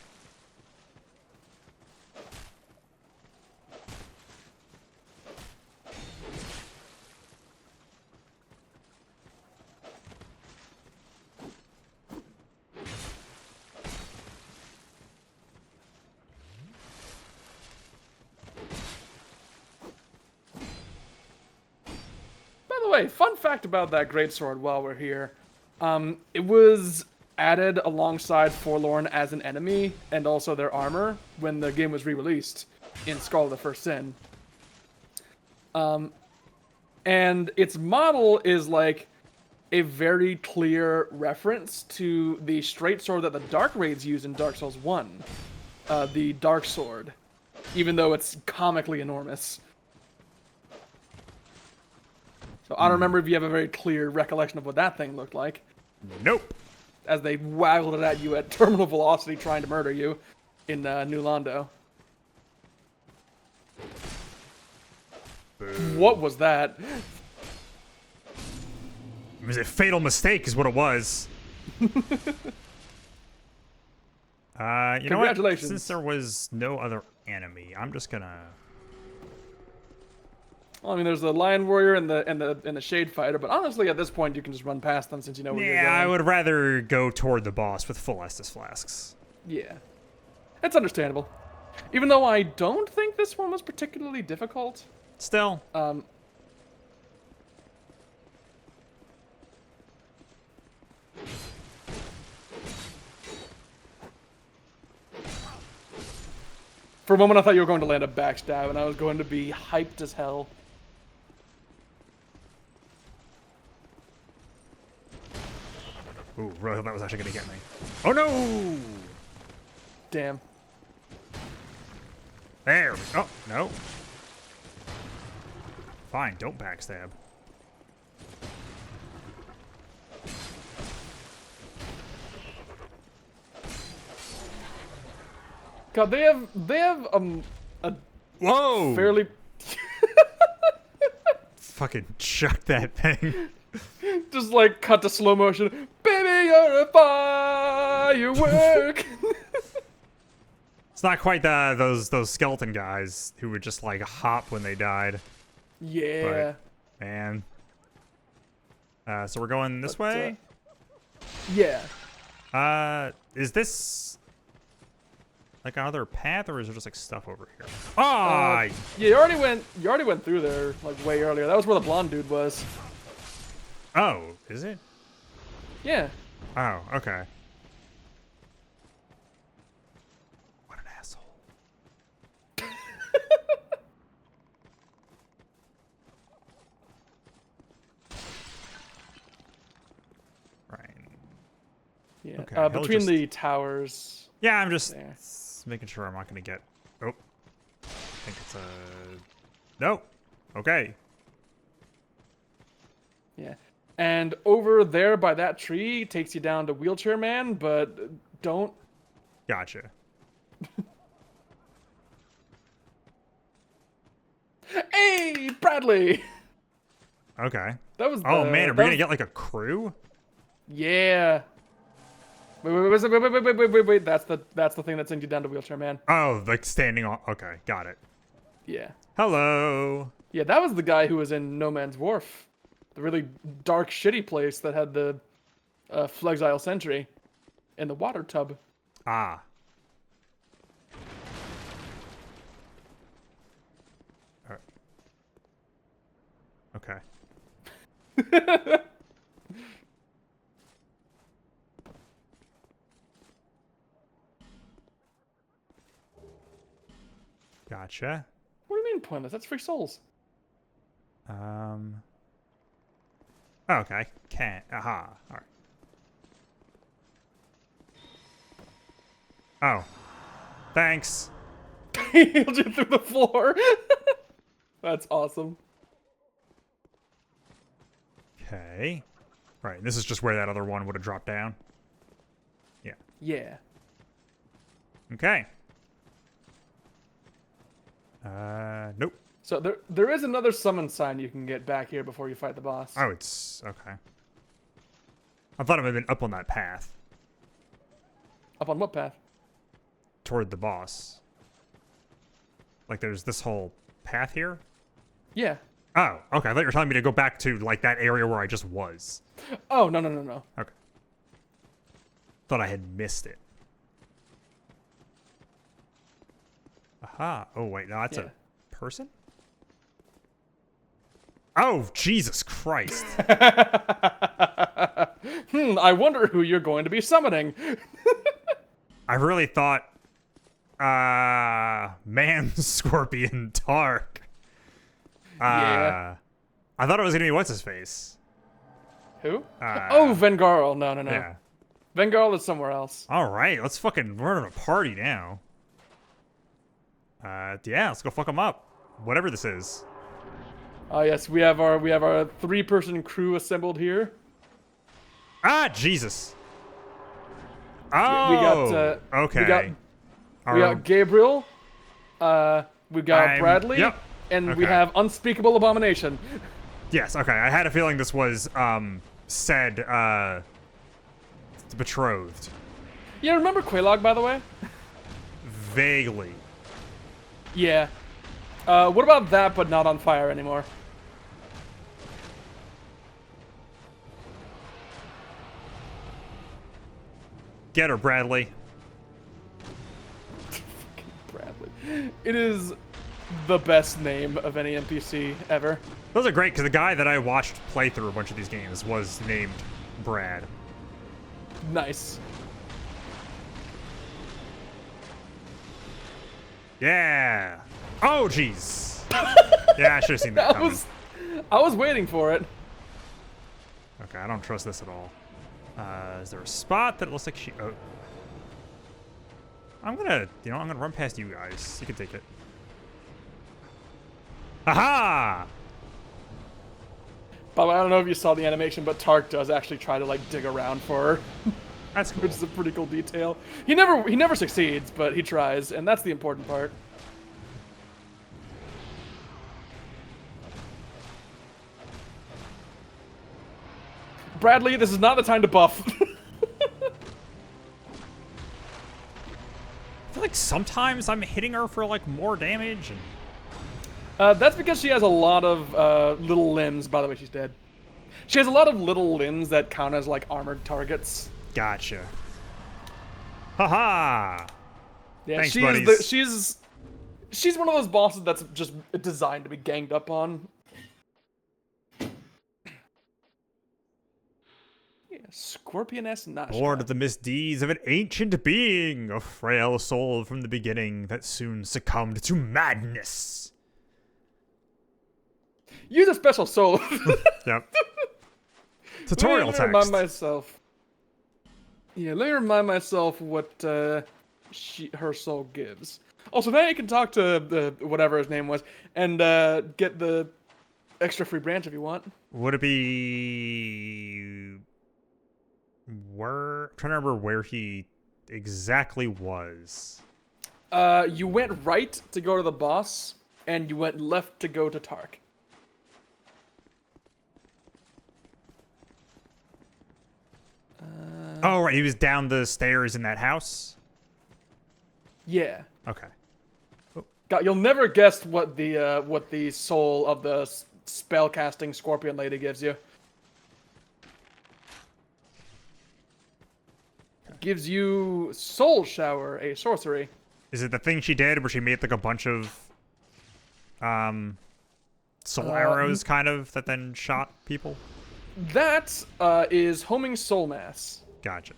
S2: By the way, fun fact about that greatsword while we're here. It was added alongside Forlorn as an enemy and also their armor when the game was re-released in Skull of the First Sin. And its model is like a very clear reference to the straight sword that the Dark Raids use in Dark Souls 1. The Dark Sword. Even though it's comically enormous. So I don't remember if you have a very clear recollection of what that thing looked like.
S1: Nope.
S2: As they waggled it at you at terminal velocity trying to murder you in New Londo. What was that?
S1: It was a fatal mistake is what it was. You know what?
S2: Congratulations.
S1: Since there was no other enemy, I'm just gonna...
S2: Well, I mean, there's the Lion Warrior and the Shade Fighter, but honestly, at this point, you can just run past them since you know where you're going.
S1: Yeah, I would rather go toward the boss with full Estus flasks.
S2: Yeah. It's understandable. Even though I don't think this one was particularly difficult.
S1: Still.
S2: For a moment, I thought you were going to land a backstab, and I was going to be hyped as hell.
S1: Ooh, really thought that was actually gonna get me. Oh no!
S2: Damn.
S1: There we go. Oh, no. Fine, don't backstab.
S2: God, they have a
S1: Whoa!
S2: fairly
S1: Fucking chuck that thing.
S2: just like cut to slow motion. Baby, you're a firework.
S1: It's not quite those skeleton guys who would just like hop when they died.
S2: Yeah.
S1: But, man. So we're going this way?
S2: Yeah.
S1: Is this like another path, or is there just like stuff over here? Ah!
S2: Yeah, you already went through there like way earlier. That was where the blonde dude was.
S1: Oh, is it?
S2: Yeah.
S1: Oh, okay. What an asshole. Right.
S2: Yeah.
S1: Okay, he'll
S2: Between
S1: just-
S2: the towers.
S1: Yeah, I'm just
S2: There.
S1: making sure I'm not gonna get. Oh, I think it's a. No. Okay.
S2: Yeah. And over there by that tree takes you down to Wheelchair Man, but don't.
S1: Gotcha.
S2: Hey, Bradley!
S1: Okay.
S2: That was.
S1: Oh
S2: the-
S1: man, are
S2: that
S1: we gonna
S2: was-
S1: get like a crew?
S2: Yeah. Wait. That's the thing that sends you down to Wheelchair Man.
S1: Oh, like standing on. Okay, got it.
S2: Yeah.
S1: Hello.
S2: Yeah, that was the guy who was in No Man's Wharf, the really dark, shitty place that had the Flexile Sentry in the water tub.
S1: Ah. Alright. Okay. Gotcha.
S2: What do you mean pointless? That's free souls.
S1: Oh, okay. Can't. Aha. Alright. Oh. Thanks.
S2: He healed you through the floor. That's awesome.
S1: Okay. Right, this is just where that other one would have dropped down. Yeah.
S2: Yeah.
S1: Okay. Nope.
S2: So there is another summon sign you can get back here before you fight the boss.
S1: Oh, it's okay. I thought it might have been up on that path
S2: Up on what path?
S1: toward the boss. Like there's this whole path here.
S2: Yeah.
S1: Oh, okay. I thought you were telling me to go back to like that area where I just was.
S2: Oh, no.
S1: Okay. Thought I had missed it. Aha. Oh wait, no, that's
S2: Yeah.
S1: a person? Oh, Jesus Christ.
S2: I wonder who you're going to be summoning.
S1: I really thought man scorpion dark.
S2: Yeah.
S1: I thought it was gonna be what's his face.
S2: Who? Oh, Vengarl. No.
S1: Yeah.
S2: Vengarl is somewhere else.
S1: Alright, let's fucking run a party now. Yeah, let's go fuck them up. Whatever this is.
S2: Oh yes, we have our 3-person crew assembled here.
S1: Ah, Jesus. Oh,
S2: Yeah, we got,
S1: okay.
S2: We got Gabriel. We got Bradley.
S1: Yep.
S2: And we
S1: Okay.
S2: have Unspeakable Abomination.
S1: Yes, okay. I had a feeling this was said betrothed.
S2: Yeah, remember Quelaag, by the way?
S1: Vaguely.
S2: Yeah. What about that, but not on fire anymore?
S1: Get her, Bradley.
S2: Bradley. It is the best name of any NPC ever.
S1: Those are great because the guy that I watched play through a bunch of these games was named Brad.
S2: Nice.
S1: Yeah. Oh, jeez. Yeah, I should have seen that coming.
S2: I was waiting for it.
S1: Okay, I don't trust this at all. Is there a spot that looks like she... Oh. I'm gonna run past you guys. You can take it. Aha!
S2: By the way, I don't know if you saw the animation, but Tark does actually try to like dig around for her,
S1: That's cool.
S2: which is a pretty cool detail. He never succeeds, but he tries, and that's the important part. Bradley, this is not the time to buff.
S1: I feel like sometimes I'm hitting her for like more damage. And...
S2: That's because she has a lot of little limbs. By the way, she's dead. She has a lot of little limbs that count as like armored targets.
S1: Gotcha. Haha!
S2: Yeah,
S1: Thanks,
S2: she
S1: buddies.
S2: is she's one of those bosses that's just designed to be ganged up on. Yeah, Scorpioness Nashka.
S1: Born of the misdeeds of an ancient being, a frail soul from the beginning that soon succumbed to madness.
S2: Use a special soul.
S1: Yep. Tutorial
S2: Let me
S1: text.
S2: remind myself. Yeah, let me remind myself what her soul gives. Also, now you can talk to the whatever his name was and get the extra free branch if you want.
S1: Would it be where? I'm trying to remember where he exactly was.
S2: You went right to go to the boss, and you went left to go to Tark.
S1: Oh, right. He was down the stairs in that house.
S2: Yeah.
S1: Okay.
S2: God, you'll never guess what the soul of the spellcasting scorpion lady gives you. Gives you Soul Shower, a sorcery.
S1: Is it the thing she did where she made like a bunch of soul arrows kind of that then shot people?
S2: That is Homing Soul Mass,
S1: Gotcha.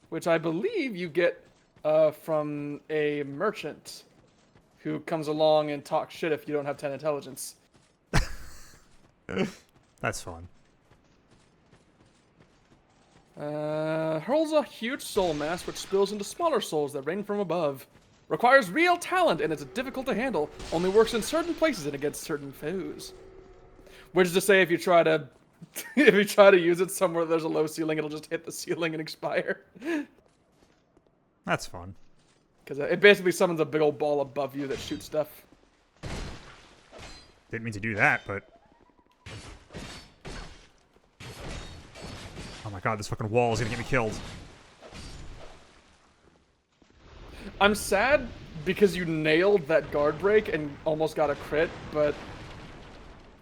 S2: which I believe you get from a merchant who comes along and talks shit if you don't have 10 intelligence.
S1: That's fun.
S2: Hurls a huge soul mass which spills into smaller souls that rain from above. Requires real talent and is difficult to handle. Only works in certain places and against certain foes. Which is to say, if you try to use it somewhere there's a low ceiling, it'll just hit the ceiling and expire.
S1: That's fun.
S2: Because it basically summons a big old ball above you that shoots stuff.
S1: Didn't mean to do that, but... Oh my god, this fucking wall is gonna get me killed.
S2: I'm sad because you nailed that guard break and almost got a crit, but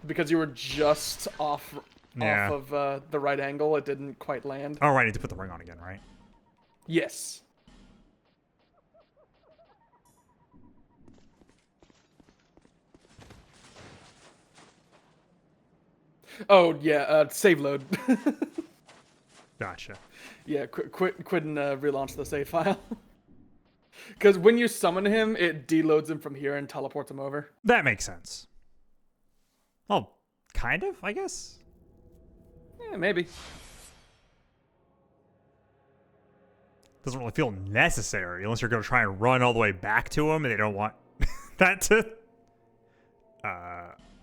S2: because you were just off of the right angle, it didn't quite land.
S1: Oh, right, I need to put the ring on again, right?
S2: Yes. Oh yeah, save load.
S1: Gotcha.
S2: Yeah, quit and relaunch the save file. Because when you summon him, it deloads him from here and teleports him over.
S1: That makes sense. Well, kind of, I guess.
S2: Yeah, maybe.
S1: Doesn't really feel necessary unless you're going to try and run all the way back to him and they don't want that to...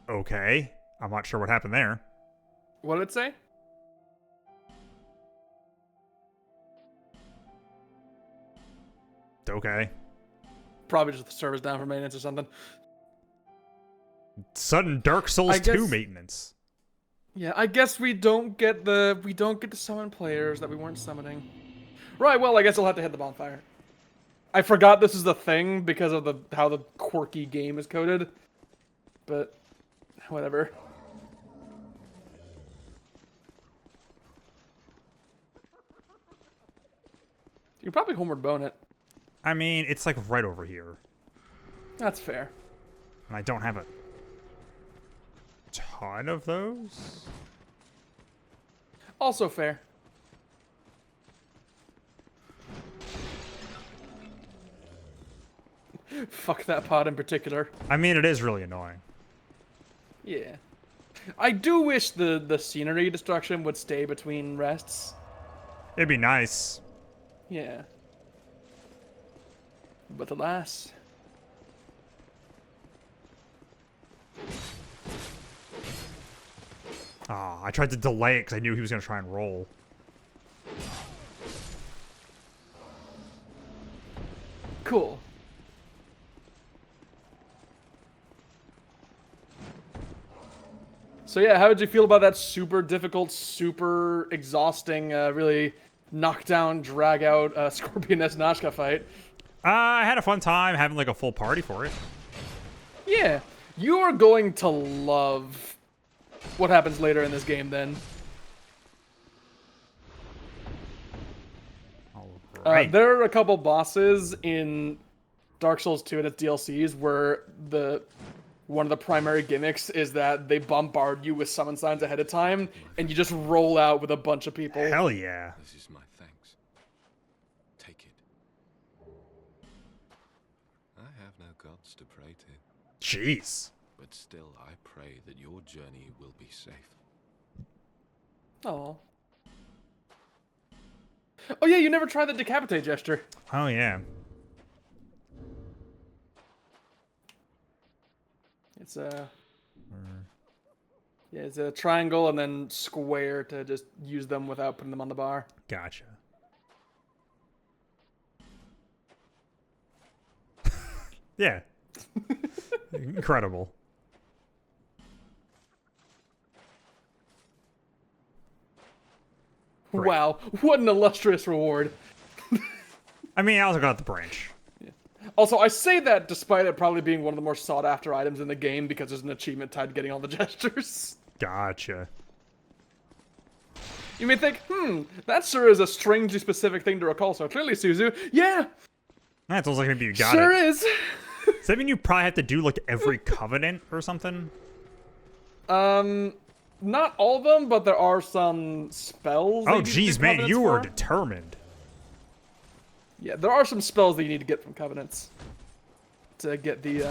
S1: Okay. I'm not sure what happened there.
S2: What did it say?
S1: Okay.
S2: Probably just the server's down for maintenance or something.
S1: Sudden Dark Souls 2 maintenance.
S2: Yeah, I guess we don't get to summon players that we weren't summoning. Right, well, I guess I'll have to hit the bonfire. I forgot this is the thing because of how the quirky game is coded. But whatever. You can probably homeward bone it.
S1: I mean, it's like right over here.
S2: That's fair.
S1: And I don't have a ton of those.
S2: Also fair. Fuck that pod in particular.
S1: I mean, it is really annoying.
S2: Yeah. I do wish the scenery destruction would stay between rests.
S1: It'd be nice.
S2: Yeah. But alas.
S1: Ah, I tried to delay it because I knew he was going to try and roll.
S2: Cool. So yeah, how did you feel about that super difficult, super exhausting, really knockdown, drag out Scorpioness Nashka fight?
S1: I had a fun time having like a full party for it.
S2: Yeah, you are going to love what happens later in this game then.
S1: Right.
S2: There are a couple bosses in Dark Souls 2 and its DLCs where one of the primary gimmicks is that they bombard you with summon signs ahead of time, and you just roll out with a bunch of people.
S1: Hell yeah.
S4: This is my thanks. Take it. I have no gods to pray to,
S1: Jeez.
S4: but still I pray that your journey will be safe.
S2: Oh. Oh yeah, you never tried the decapitate gesture.
S1: Oh yeah.
S2: It's it's a triangle and then square to just use them without putting them on the bar.
S1: Gotcha. Yeah. Incredible. Right.
S2: Wow, what an illustrious reward.
S1: I mean, I also got the branch.
S2: Also, I say that despite it probably being one of the more sought-after items in the game because there's an achievement tied to getting all the gestures.
S1: Gotcha.
S2: You may think, that sure is a strangely specific thing to recall so clearly, Suzu. Yeah,
S1: That sounds like maybe you got
S2: sure
S1: it.
S2: is.
S1: Does that mean you probably have to do like every covenant or something?
S2: Not all of them, but there are some spells.
S1: Oh,
S2: that you need to
S1: geez,
S2: do
S1: man,
S2: covenants
S1: you were
S2: for.
S1: determined.
S2: Yeah, there are some spells that you need to get from covenants to get the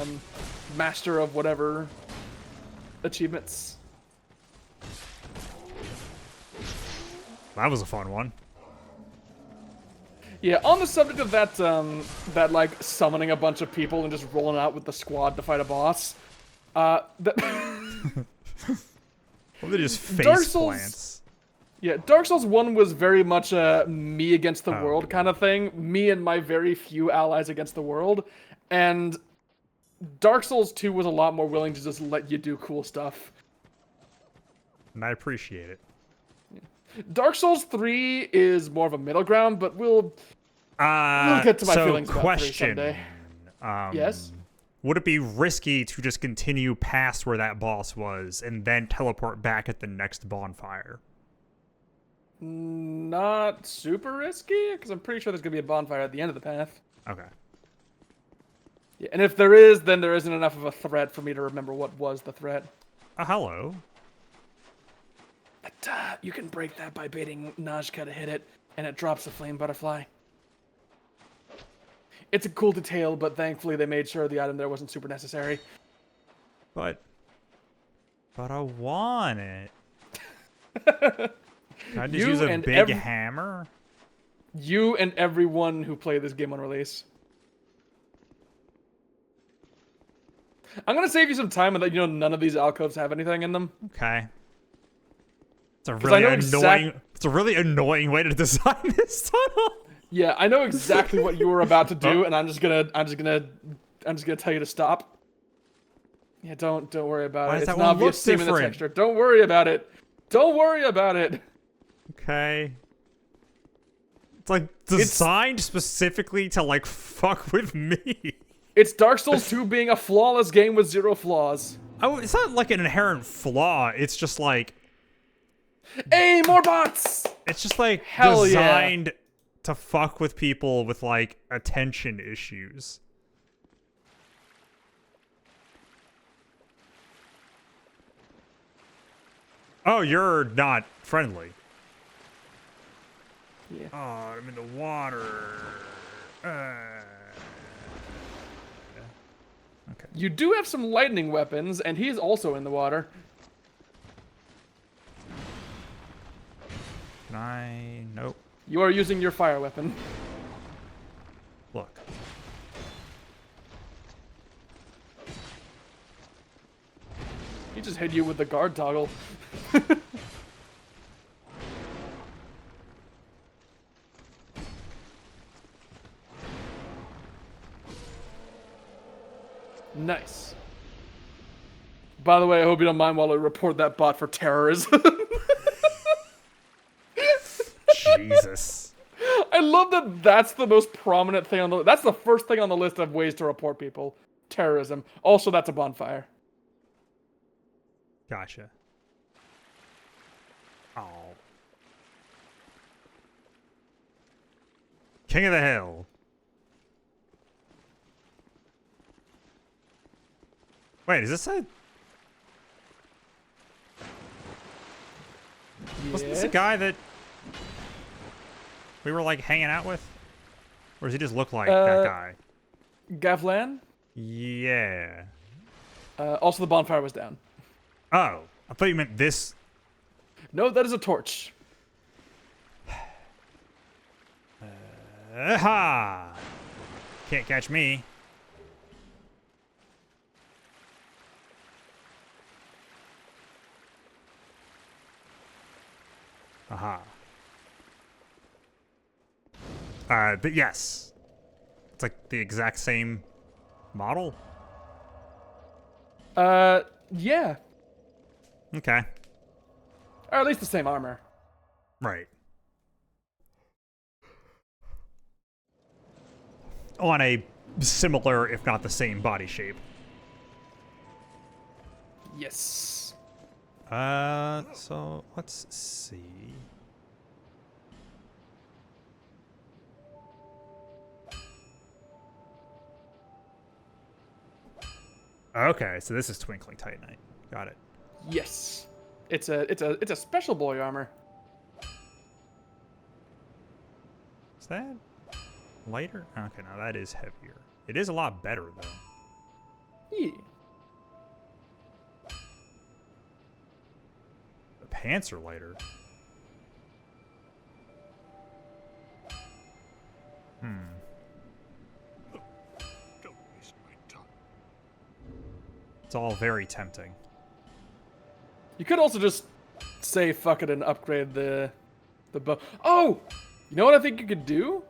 S2: master of whatever achievements.
S1: That was a fun one.
S2: Yeah, on the subject of that, that like summoning a bunch of people and just rolling out with the squad to fight a boss.
S1: Well, they just
S2: Dark
S1: face
S2: Souls-
S1: plants.
S2: Yeah, Dark Souls 1 was very much a me against the
S1: Oh.
S2: world kind of thing. Me and my very few allies against the world. And Dark Souls 2 was a lot more willing to just let you do cool stuff.
S1: And I appreciate it.
S2: Dark Souls 3 is more of a middle ground, but we'll get to my
S1: so
S2: feelings about 3
S1: question.
S2: someday. Yes?
S1: Would it be risky to just continue past where that boss was and then teleport back at the next bonfire?
S2: Not super risky, because I'm pretty sure there's going to be a bonfire at the end of the path.
S1: Okay.
S2: Yeah, and if there is, then there isn't enough of a threat for me to remember what was the threat.
S1: Hello.
S2: But you can break that by baiting Najka to hit it, and it drops a flame butterfly. It's a cool detail, but thankfully they made sure the item there wasn't super necessary.
S1: But I want it. Can I just
S2: You
S1: use a
S2: and
S1: big hammer?
S2: You and everyone who played this game on release. I'm gonna save you some time and let you know none of these alcoves have anything in them.
S1: Okay. It's a
S2: I
S1: really
S2: know
S1: annoying. It's a really annoying way to design this tunnel.
S2: Yeah, I know exactly what you were about to do, and I'm just gonna tell you to stop. Yeah, don't worry about
S1: Why
S2: it.
S1: does
S2: It's
S1: that
S2: an
S1: one
S2: obvious
S1: look
S2: seam in the
S1: different?
S2: texture. Don't worry about it. Don't worry about it.
S1: Okay. It's like designed specifically to like fuck with me.
S2: It's Dark Souls 2 being a flawless game with 0 flaws.
S1: It's not like an inherent flaw. It's just like
S2: Hey, more bots!
S1: it's just like
S2: Hell yeah.
S1: designed to fuck with people with like attention issues. Oh, you're not friendly.
S2: Yeah.
S1: Oh, I'm in the water. Okay.
S2: You do have some lightning weapons, and he's also in the water.
S1: Can I? Nope.
S2: You are using your fire weapon.
S1: Look.
S2: He just hit you with the guard toggle. Nice. By the way, I hope you don't mind while I report that bot for terrorism.
S1: Jesus.
S2: I love that that's the most prominent thing on the that's the first thing on the list of ways to report people. Terrorism. Also, that's a bonfire.
S1: Gotcha. Oh. King of the hill. Wait, is this a... Wasn't this a guy that we were, like, hanging out with? Or does he just look like that guy?
S2: Gavlan?
S1: Yeah.
S2: Also, the bonfire was down.
S1: Oh, I thought you meant this.
S2: No, that is a torch.
S1: Ha! Can't catch me. Aha. But yes. It's like the exact same model.
S2: Yeah.
S1: Okay.
S2: Or at least the same armor.
S1: Right. On a similar, if not the same, body shape.
S2: Yes.
S1: So let's see. Okay, so this is Twinkling Titanite. Got it.
S2: Yes. It's a special boy armor.
S1: Is that lighter? Okay, now that is heavier. It is a lot better though.
S2: Yeah.
S1: The pants are lighter.
S4: Don't waste my time.
S1: It's all very tempting.
S2: You could also just say fuck it and upgrade the bow. Oh, you know what I think you could do?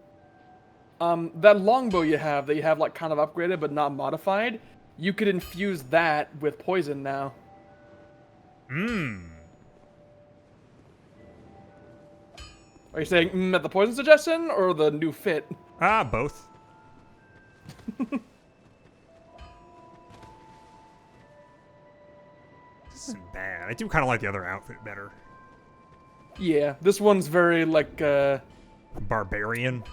S2: That longbow you have that you have like kind of upgraded but not modified, you could infuse that with poison now. Are you saying at the poison suggestion or the new fit?
S1: Ah, both. This isn't bad. I do kind of like the other outfit better.
S2: Yeah, this one's very like
S1: Barbarian.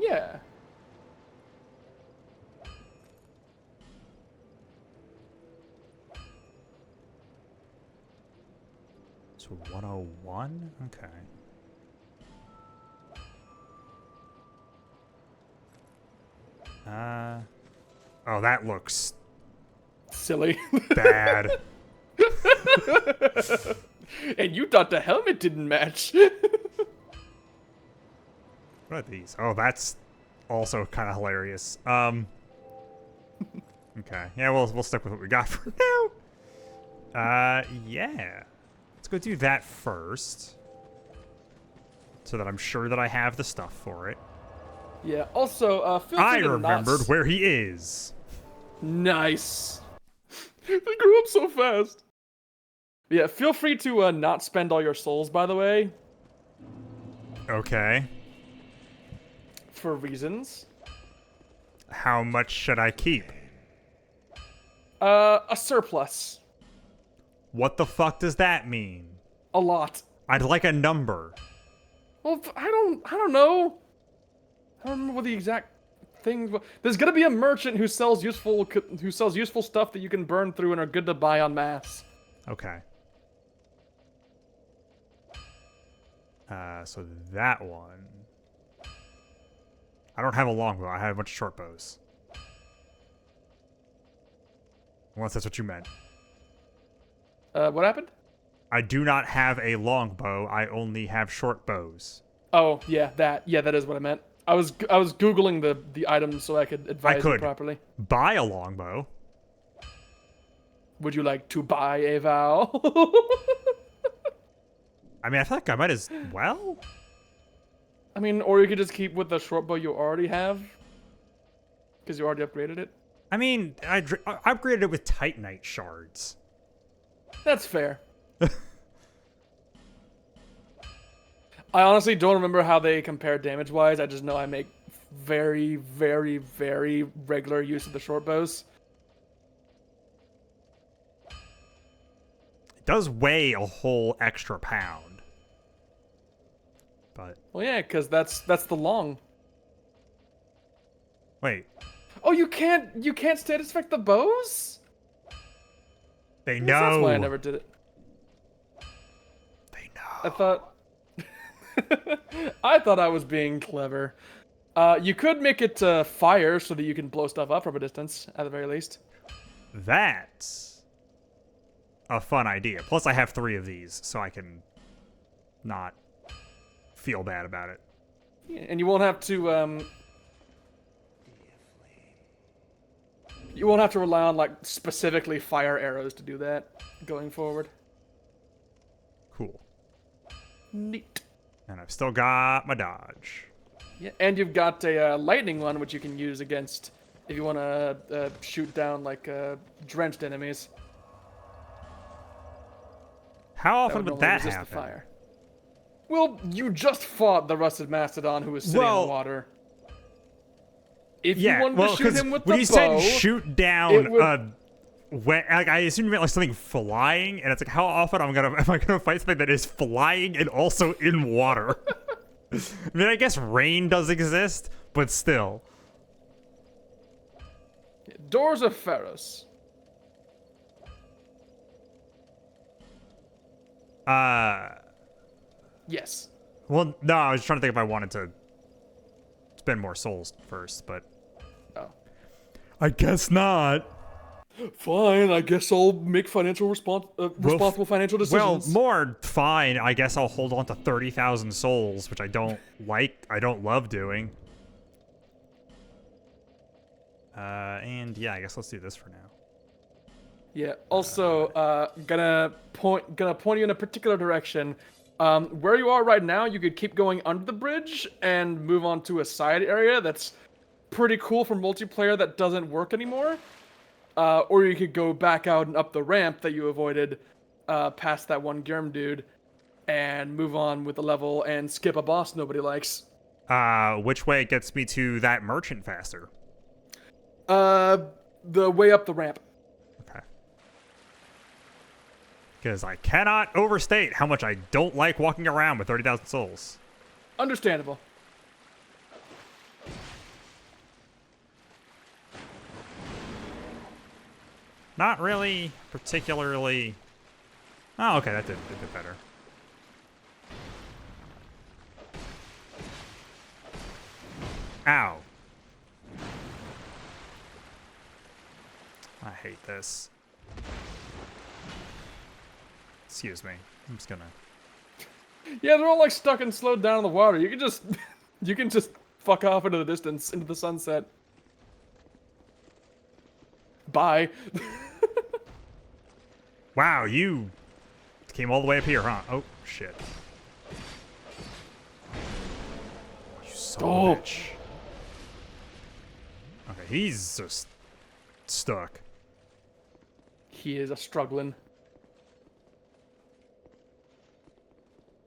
S2: yeah.
S1: So 101? Okay. Oh, that looks
S2: Silly.
S1: bad.
S2: And you thought the helmet didn't match.
S1: What are these? Oh, that's also kind of hilarious. Okay. Yeah, we'll stick with what we got for now. Yeah. Let's go do that first. So that I'm sure that I have the stuff for it.
S2: Yeah, also, feel free
S1: I
S2: to
S1: remembered
S2: not...
S1: where he is.
S2: Nice. They grew up so fast. Yeah, feel free to not spend all your souls, by the way.
S1: Okay.
S2: For reasons.
S1: How much should I keep?
S2: A surplus.
S1: What the fuck does that mean?
S2: A lot.
S1: I'd like a number.
S2: Well, I don't know. I don't remember what the exact things. There's gonna be a merchant who sells useful stuff that you can burn through and are good to buy en masse.
S1: Okay. So that one. I don't have a longbow. I have a bunch of short bows. Unless that's what you meant.
S2: What happened?
S1: I do not have a longbow. I only have short bows.
S2: Oh, yeah, that is what I meant. I was googling the items so I could advise you properly.
S1: Buy a longbow.
S2: Would you like to buy a vow?
S1: I mean, I feel like I might as well.
S2: I mean, or you could just keep with the short bow you already have, because you already upgraded it.
S1: I mean, I upgraded it with Titanite shards.
S2: That's fair. I honestly don't remember how they compare damage-wise. I just know I make very, very, very regular use of the short bows.
S1: It does weigh a whole extra pound. But
S2: Well, yeah, because that's the long.
S1: Wait,
S2: Oh, you can't status effect the bows?
S1: they
S2: I guess that's
S1: know.
S2: why I never did it.
S1: They
S2: I
S1: know.
S2: thought I thought I was being clever. You could make it fire so that you can blow stuff up from a distance, at the very least.
S1: That's a fun idea. Plus, I have 3 of these, so I can not feel bad about it.
S2: Yeah, and you won't have to you won't have to rely on like specifically fire arrows to do that going forward.
S1: Cool.
S2: Neat.
S1: And I've still got my dodge.
S2: Yeah, and you've got a lightning one which you can use against if you want to shoot down like drenched enemies.
S1: How often would
S2: normally
S1: that
S2: resist
S1: happen?
S2: the fire. Well, you just fought the rusted mastodon who was sitting in
S1: Well,
S2: the water. If
S1: Yeah,
S2: you wanted
S1: well,
S2: to shoot
S1: because
S2: him with
S1: when
S2: the
S1: you
S2: bow,
S1: said shoot down,
S2: it would-
S1: like, I assume you meant like something flying, and it's like how often am I gonna fight something that is flying and also in water? I mean, I guess rain does exist, but still.
S2: Doors of Pharos. Yes.
S1: Well, no, I was trying to think if I wanted to spend more souls first, but
S2: Oh.
S1: I guess not.
S2: Fine, I guess I'll make responsible financial
S1: Well,
S2: decisions.
S1: more fine. I guess I'll hold on to 30,000 souls, which I don't like. I don't love doing. And yeah, I guess let's do this for now.
S2: Yeah. Also, gonna point you in a particular direction. Where you are right now, you could keep going under the bridge and move on to a side area that's pretty cool for multiplayer that doesn't work anymore. Or you could go back out and up the ramp that you avoided past that one Germ dude and move on with the level and skip a boss nobody likes.
S1: Which way gets me to that merchant faster?
S2: The way up the ramp.
S1: Okay. Because I cannot overstate how much I don't like walking around with 30,000 souls.
S2: Understandable.
S1: Not really particularly... Oh, okay, that did a bit better. Ow. I hate this. Excuse me. I'm just gonna...
S2: Yeah, they're all like stuck and slowed down in the water. You can just you can just fuck off into the distance, into the sunset. Bye.
S1: Wow, you came all the way up here, huh? Oh, shit. You son of a
S2: Oh.
S1: bitch. Okay, he's just stuck.
S2: He is a struggling.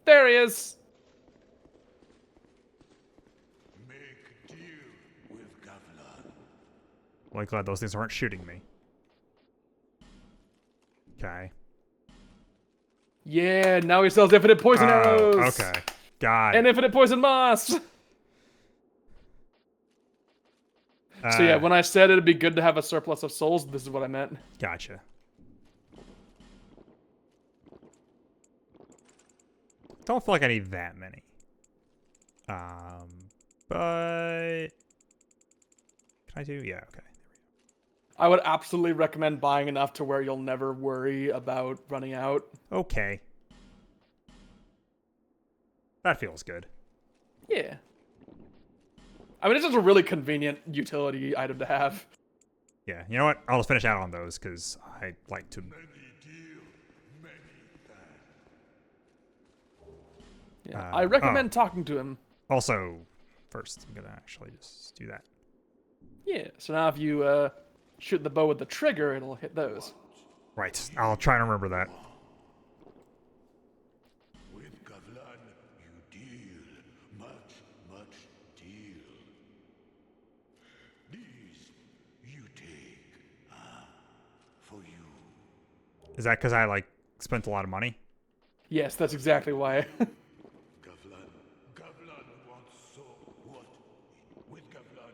S2: There he is.
S4: Make deal with Gavlan.
S1: Well, glad those things aren't shooting me. Okay.
S2: Yeah, now he sells infinite poison arrows.
S1: Okay. God.
S2: And infinite poison moss. So yeah, when I said it'd be good to have a surplus of souls, this is what I meant.
S1: Gotcha. Don't feel like I need that many. But... Can I do? Yeah, okay.
S2: I would absolutely recommend buying enough to where you'll never worry about running out.
S1: Okay. That feels good.
S2: Yeah. I mean, it's just a really convenient utility item to have.
S1: Yeah, you know what? I'll just finish out on those, because I like to...
S2: Yeah, I recommend talking to him.
S1: Also, first, I'm going to actually just do that.
S2: Yeah, so now if you shoot the bow with the trigger, it'll hit those.
S1: Right, I'll try to remember that.
S4: With Gavlan, you deal. Much deal. These you take. For you.
S1: Is that because I, like, spent a lot of money?
S2: Yes, that's exactly why.
S4: Gavlan wants so what? With Gavlan,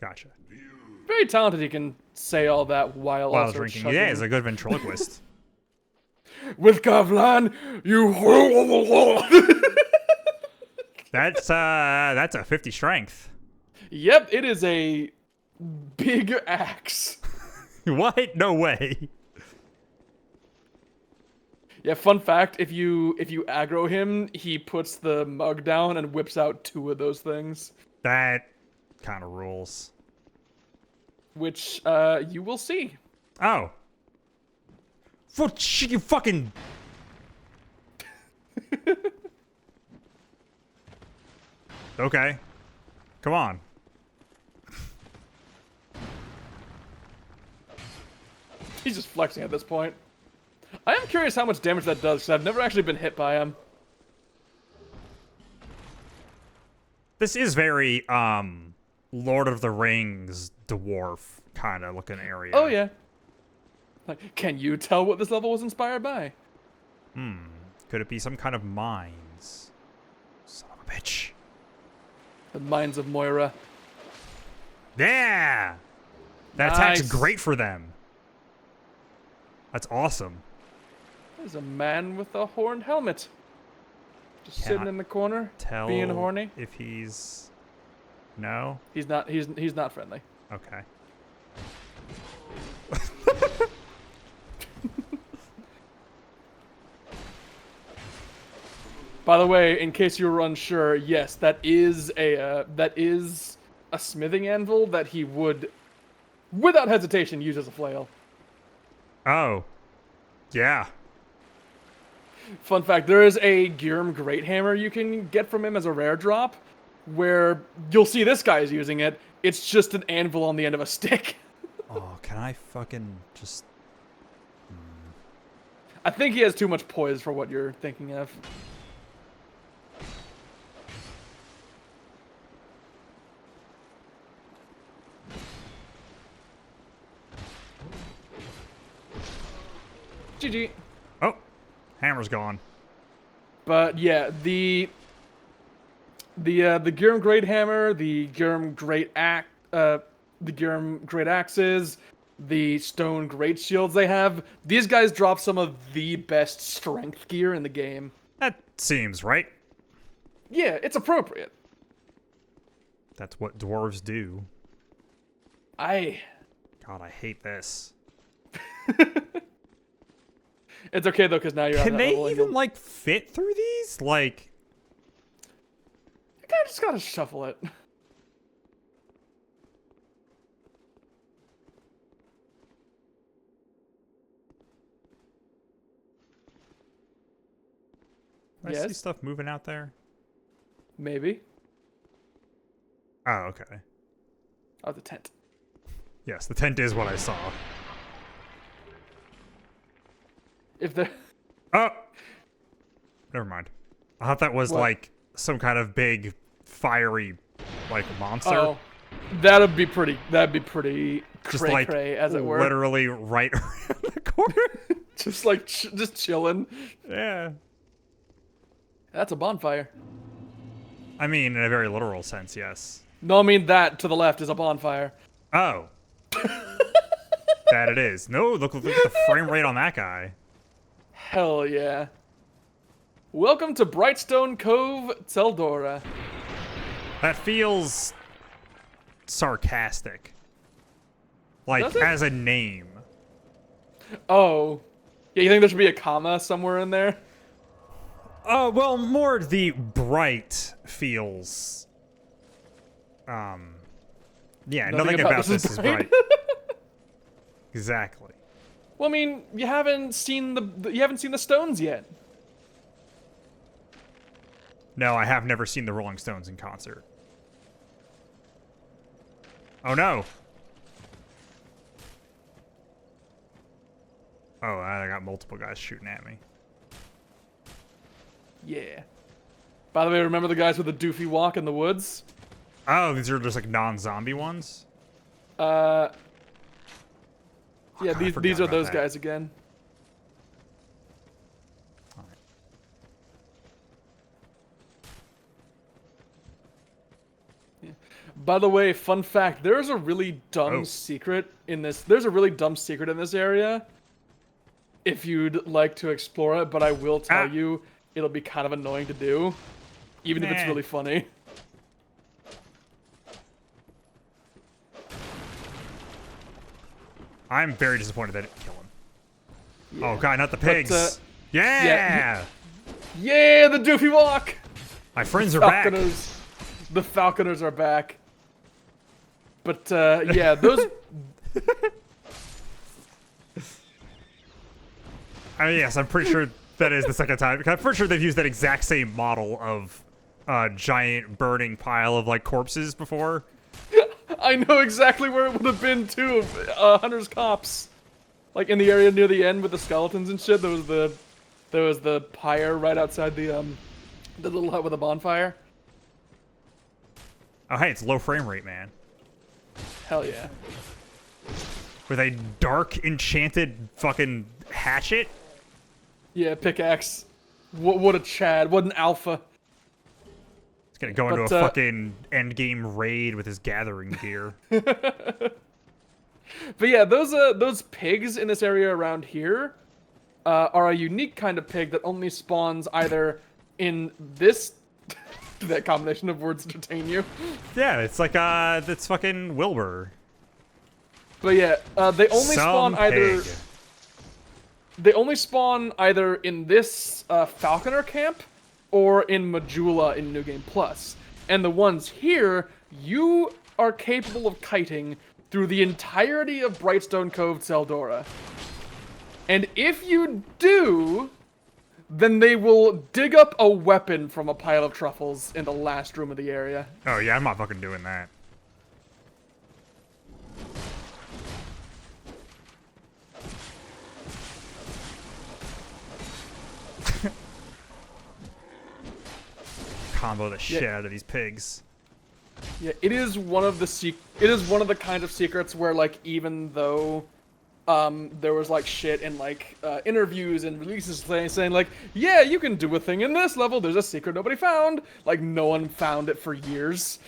S1: Gotcha.
S2: Very talented. He can say all that while
S1: While
S2: also
S1: drinking.
S2: chugging.
S1: Yeah, he's a good ventriloquist.
S2: With Kavlan, you.
S1: That's a 50 strength.
S2: Yep, it is a big axe.
S1: What? No way.
S2: Yeah, fun fact, if you aggro him, he puts the mug down and whips out 2 of those things.
S1: That kind of rules.
S2: Which you will see.
S1: Oh. You fucking. Okay. Come on.
S2: He's just flexing at this point. I am curious how much damage that does, because I've never actually been hit by him.
S1: This is very, Lord of the Rings dwarf kind of looking area.
S2: Oh, yeah. Like, can you tell what this level was inspired by?
S1: Could it be some kind of mines? Son of a bitch.
S2: The Mines of Moira.
S1: Yeah! That attack's
S2: Nice.
S1: great for them. That's awesome.
S2: There's a man with a horned helmet. Just
S1: Cannot
S2: sitting in the corner,
S1: Tell
S2: being horny.
S1: if he's... No?
S2: He's not friendly.
S1: Okay.
S2: By the way, in case you were unsure, yes, that is a smithing anvil that he would, without hesitation, use as a flail.
S1: Oh. Yeah.
S2: Fun fact: there is a Gyrm Great Hammer you can get from him as a rare drop, where you'll see this guy is using it. It's just an anvil on the end of a stick.
S1: Oh, can I fucking just...
S2: I think he has too much poise for what you're thinking of. GG.
S1: Oh. Hammer's gone.
S2: But yeah, the Gyrm Great Hammer, the Gyrm Great Axes, the Stone Great Shields they have, these guys drop some of the best strength gear in the game.
S1: That seems right.
S2: Yeah, it's appropriate.
S1: That's what dwarves do.
S2: God,
S1: I hate this.
S2: it's okay though, because now you're
S1: Can
S2: on that
S1: they
S2: level and
S1: even,
S2: you'll-
S1: like, fit through these? Like...
S2: You kinda just gotta shuffle it.
S1: I see
S2: Yes?
S1: stuff moving out there.
S2: Maybe.
S1: Oh, okay.
S2: Oh, the tent.
S1: Yes, the tent is what I saw.
S2: If the
S1: Oh! Never mind. I thought that was,
S2: What?
S1: like, some kind of big, fiery, like, monster.
S2: oh, that'd be pretty
S1: Just,
S2: cray
S1: like,
S2: cray, as it were.
S1: literally right around the corner.
S2: Just like just chilling.
S1: Yeah.
S2: That's a bonfire.
S1: I mean, in a very literal sense, yes.
S2: No, I mean that to the left is a bonfire.
S1: Oh. That it is. No, look at the frame rate on that guy.
S2: Hell yeah. Welcome to Brightstone Cove, Teldora.
S1: That feels sarcastic. Like,
S2: Does it?
S1: as a name.
S2: Oh. Yeah, you think there should be a comma somewhere in there?
S1: Well, more the bright feels. Yeah, nothing about this is bright. Exactly.
S2: Well, I mean, you haven't seen the stones yet.
S1: No, I have never seen the Rolling Stones in concert. Oh no! Oh, I got multiple guys shooting at me.
S2: Yeah. By the way, remember the guys with the doofy walk in the woods?
S1: Oh, these are just like non-zombie ones?
S2: Yeah,
S1: God, I
S2: these
S1: forgot
S2: are
S1: about
S2: those
S1: that.
S2: guys again.
S1: Alright.
S2: By the way, fun fact: there's a really dumb
S1: Oh.
S2: secret in this. There's a really dumb secret in this area. If you'd like to explore it, but I will tell you, it'll be kind of annoying to do, even if it's
S1: Nah.
S2: really funny.
S1: I'm very disappointed that it didn't kill him.
S2: Yeah.
S1: Oh god, not the pigs.
S2: yeah. Yeah, the doofy walk.
S1: My friends are back.
S2: Falconers. The Falconers are back. But yeah, those.
S1: I mean, yes, I'm pretty sure that is the second time. Because I'm pretty sure they've used that exact same model of giant burning pile of like corpses before.
S2: I know exactly where it would have been too. Hunter's Cops, like in the area near the end with the skeletons and shit. There was the pyre right outside the little hut with a bonfire.
S1: Oh hey, it's low frame rate, man.
S2: Hell yeah.
S1: With a dark enchanted fucking hatchet.
S2: Yeah, pickaxe. What a Chad. What an alpha.
S1: He's gonna go into a
S2: But,
S1: fucking endgame raid with his gathering gear.
S2: But yeah, those pigs in this area around here are a unique kind of pig that only spawns either in this. Did that combination of words entertain you?
S1: Yeah, it's like that's fucking Wilbur.
S2: But yeah, they only spawn either.
S1: pig.
S2: They only spawn either in this Falconer camp or in Majula in New Game Plus. And the ones here, you are capable of kiting through the entirety of Brightstone Cove, Seldora. And if you do, then they will dig up a weapon from a pile of truffles in the last room of the area.
S1: Oh yeah, I'm not fucking doing that. Combo the shit out of these pigs.
S2: Yeah, it is one of the kind of secrets where like even though there was like shit in like interviews and releases saying like, yeah, you can do a thing in this level, there's a secret nobody found. Like no one found it for years.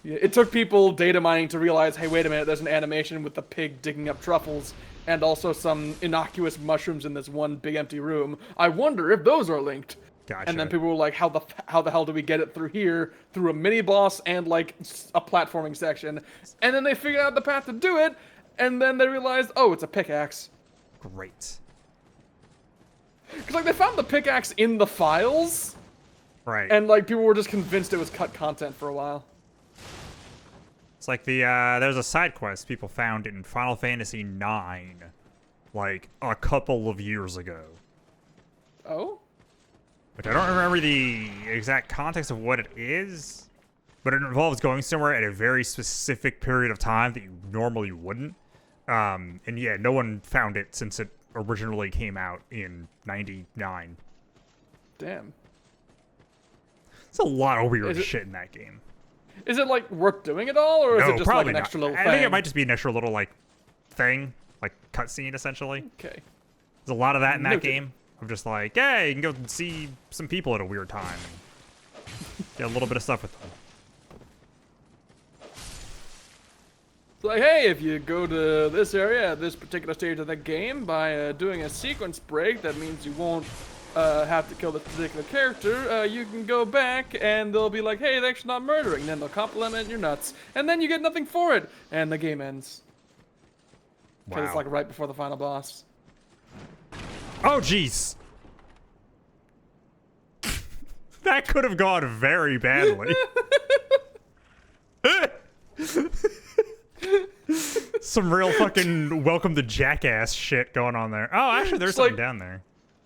S2: Yeah, it took people data mining to realize, hey, wait a minute, there's an animation with the pig digging up truffles and also some innocuous mushrooms in this one big empty room. I wonder if those are linked.
S1: Gotcha.
S2: And then people were like, how the hell do we get it through here, through a mini boss and like a platforming section? And then they figured out the path to do it, and then they realized, oh, it's a pickaxe.
S1: Great.
S2: Because like they found the pickaxe in the files,
S1: Right.
S2: and like people were just convinced it was cut content for a while.
S1: It's like the there's a side quest people found in Final Fantasy IX, like a couple of years ago.
S2: Oh?
S1: Which I don't remember the exact context of what it is, but it involves going somewhere at a very specific period of time that you normally wouldn't. And yeah, no one found it since it originally came out in '99.
S2: Damn.
S1: It's a lot of weird
S2: Is it-
S1: shit in that game.
S2: Is it like worth doing at all, or is
S1: No,
S2: it just like
S1: probably
S2: an
S1: not.
S2: extra little
S1: I
S2: thing?
S1: think it might just be an extra little like thing, like cutscene essentially.
S2: Okay.
S1: There's a lot of that in that
S2: Noted.
S1: game. I'm just like, hey, you can go see some people at a weird time and get a little bit of stuff with them.
S2: It's like, hey, if you go to this area at this particular stage of the game by doing a sequence break, that means you won't have to kill this particular character. You can go back and they'll be like, hey, thanks for not murdering. Then they'll compliment your nuts. And then you get nothing for it. And the game ends. Because it's
S1: Wow.
S2: like right before the final boss.
S1: Oh, jeez. That could have gone very badly. Some real fucking welcome to Jackass shit going on there. Oh, actually, there's
S2: It's
S1: something
S2: like-
S1: down there.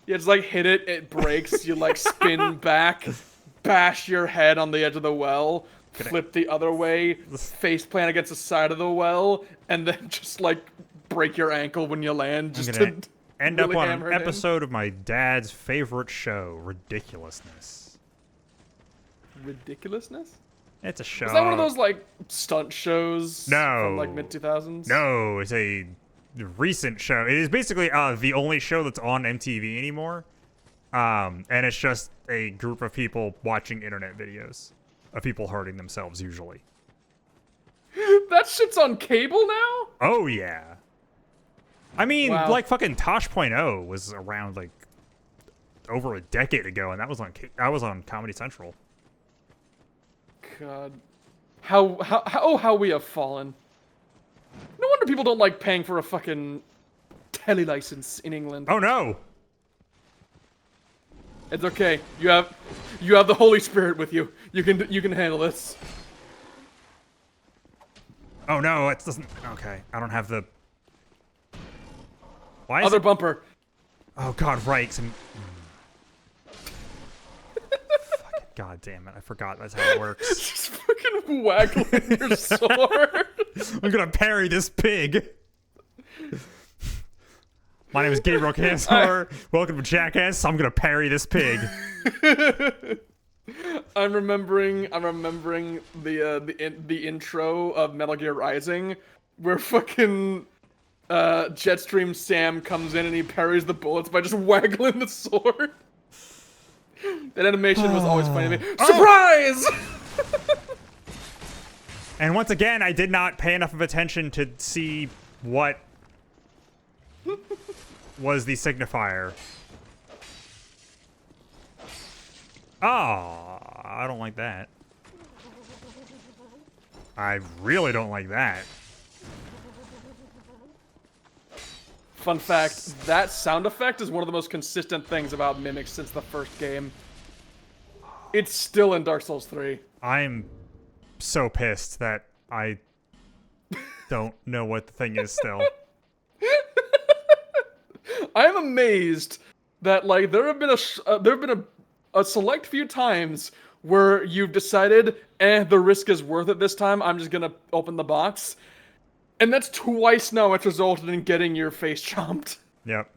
S2: You just like hit it, it breaks, you like spin back, bash your head on the edge of the well, flip the other way, face plant against the side of the well, and then just like break your ankle when you land.
S1: I'm
S2: Just
S1: gonna
S2: to
S1: end
S2: really
S1: up on
S2: hammer
S1: an
S2: it in.
S1: episode of my dad's favorite show, Ridiculousness.
S2: Ridiculousness?
S1: It's a show.
S2: Is that one of those like stunt shows?
S1: No.
S2: From like mid 2000s?
S1: No, it's a recent show. It is basically the only show that's on MTV anymore. And it's just a group of people watching internet videos of people hurting themselves usually.
S2: That shit's on cable now?
S1: Oh yeah. I mean,
S2: Wow.
S1: like fucking Tosh.0 was around like over a decade ago, and that was on Comedy Central.
S2: God. How we have fallen. No wonder people don't like paying for a fucking telly license in England.
S1: Oh no.
S2: It's okay. You have the Holy Spirit with you. You can handle this.
S1: Oh no, it doesn't. Okay, I don't have the. Why is
S2: Other
S1: it?
S2: bumper.
S1: Oh god, right. Fucking god damn it! I forgot that's how it works.
S2: Just fucking waggling your sword.
S1: I'm gonna parry this pig. My name is Gabriel Cansor. Welcome to Jackass. I'm gonna parry this pig.
S2: I'm remembering the intro of Metal Gear Rising, where fucking Jetstream Sam comes in and he parries the bullets by just waggling the sword. That animation was always funny to me. Surprise!
S1: And once again, I did not pay enough of attention to see what was the signifier. Oh, I don't like that. I really don't like that.
S2: Fun fact, that sound effect is one of the most consistent things about Mimics since the first game. It's still in Dark Souls 3.
S1: I'm so pissed that I don't know what the thing is still.
S2: I am amazed that like there have been a select few times where you've decided, the risk is worth it this time. I'm just gonna open the box, and that's twice now it's resulted in getting your face chomped.
S1: Yep.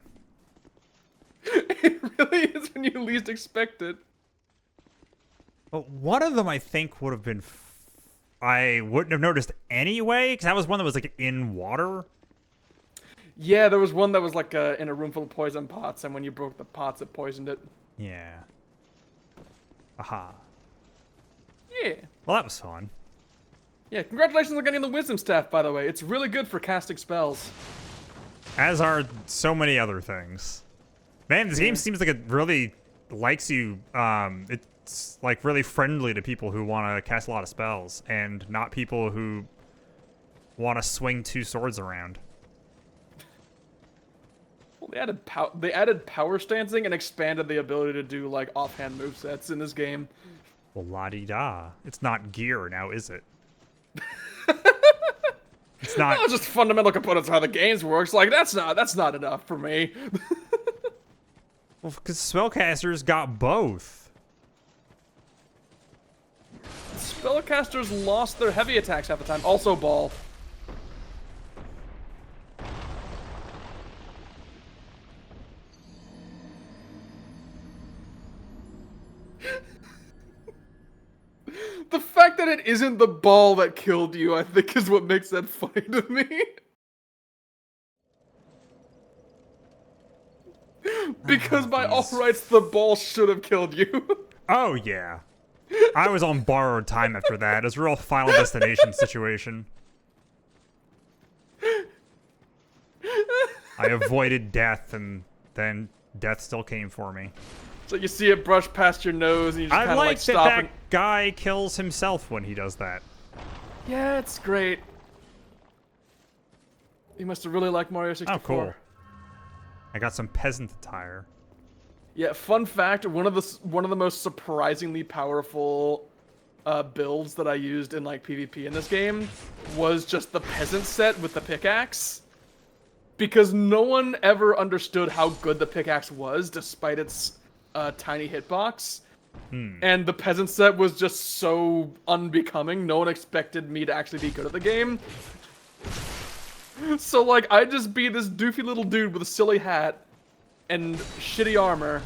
S2: It really is when you least expect it.
S1: But one of them I think would have been. I wouldn't have noticed anyway, because that was one that was like in water.
S2: Yeah, there was one that was like in a room full of poison pots, and when you broke the pots, it poisoned it.
S1: Yeah. Aha.
S2: Yeah.
S1: Well, that was fun.
S2: Yeah, congratulations on getting the wisdom staff, by the way. It's really good for casting spells.
S1: As are so many other things. Man, this game seems like it really likes you. It's like really friendly to people who want to cast a lot of spells, and not people who want to swing two swords around.
S2: Well, they added power stancing and expanded the ability to do like offhand movesets in this game.
S1: Well, la-di-da. It's not gear now, is it? It's not.
S2: That was just fundamental components of how the games works. Like that's not enough for me.
S1: Well, because spellcasters got both.
S2: Spellcasters lost their heavy attacks half the time. Also, ball. The fact that it isn't the ball that killed you, I think, is what makes that funny to me. Because by all rights, the ball should have killed you.
S1: Oh, yeah. I was on borrowed time after that. It was a real Final Destination situation. I avoided death, and then death still came for me.
S2: So you see it brush past your nose, and you just
S1: I
S2: kind of
S1: like
S2: like
S1: that
S2: stop.
S1: that guy kills himself when he does that.
S2: Yeah, it's great. You must have really liked Mario 64.
S1: Oh, cool. I got some peasant attire.
S2: Yeah, fun fact, one of the most surprisingly powerful builds that I used in like PvP in this game was just the peasant set with the pickaxe. Because no one ever understood how good the pickaxe was despite its tiny hitbox. And the peasant set was just so unbecoming, no one expected me to actually be good at the game. So like, I'd just be this doofy little dude with a silly hat and shitty armor,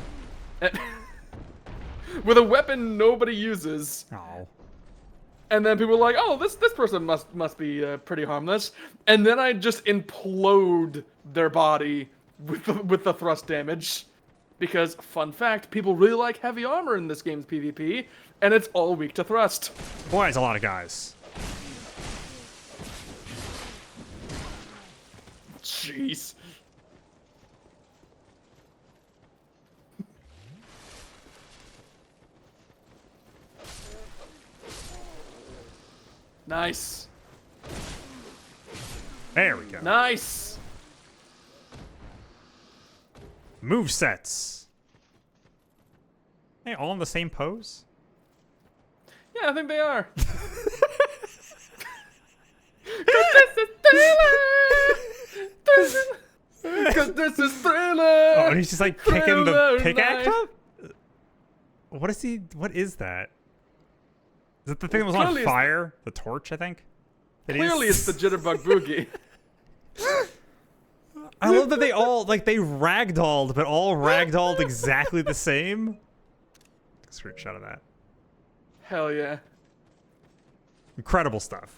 S2: and with a weapon nobody uses.
S1: Oh.
S2: And then people were like, "Oh, this person must be pretty harmless." And then I just implode their body with the thrust damage. Because, fun fact, people really like heavy armor in this game's PvP, and it's all weak to thrust.
S1: Boy, it's a lot of guys.
S2: Jeez. Nice.
S1: There we go.
S2: Nice.
S1: Move sets. Hey, all in the same pose?
S2: Yeah, I think they are. Cause this is Thriller.
S1: Oh, and he's just like picking the
S2: Thriller
S1: pickaxe
S2: night.
S1: up? What is he? What is that? Is it the thing that was on
S2: Clearly it's-
S1: fire? The torch, I think?
S2: Clearly, it's the Jitterbug Boogie.
S1: I love that they all, like, they ragdolled, but all ragdolled exactly the same. Screenshot of that.
S2: Hell yeah.
S1: Incredible stuff.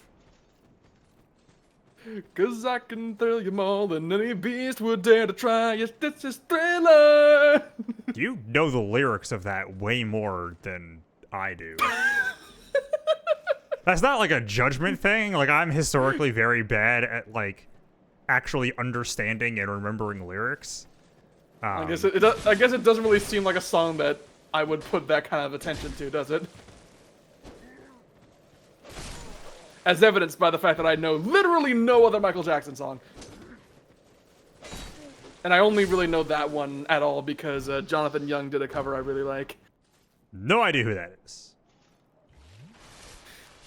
S2: Cause I can thrill you more than any beast would dare to try. Yes, this is Thriller.
S1: You know the lyrics of that way more than I do. That's not like a judgment thing. Like, I'm historically very bad at, like, actually understanding and remembering lyrics.
S2: I guess it doesn't really seem like a song that I would put that kind of attention to, does it? As evidenced by the fact that I know literally no other Michael Jackson song. And I only really know that one at all because Jonathan Young did a cover I really like.
S1: No idea who that is.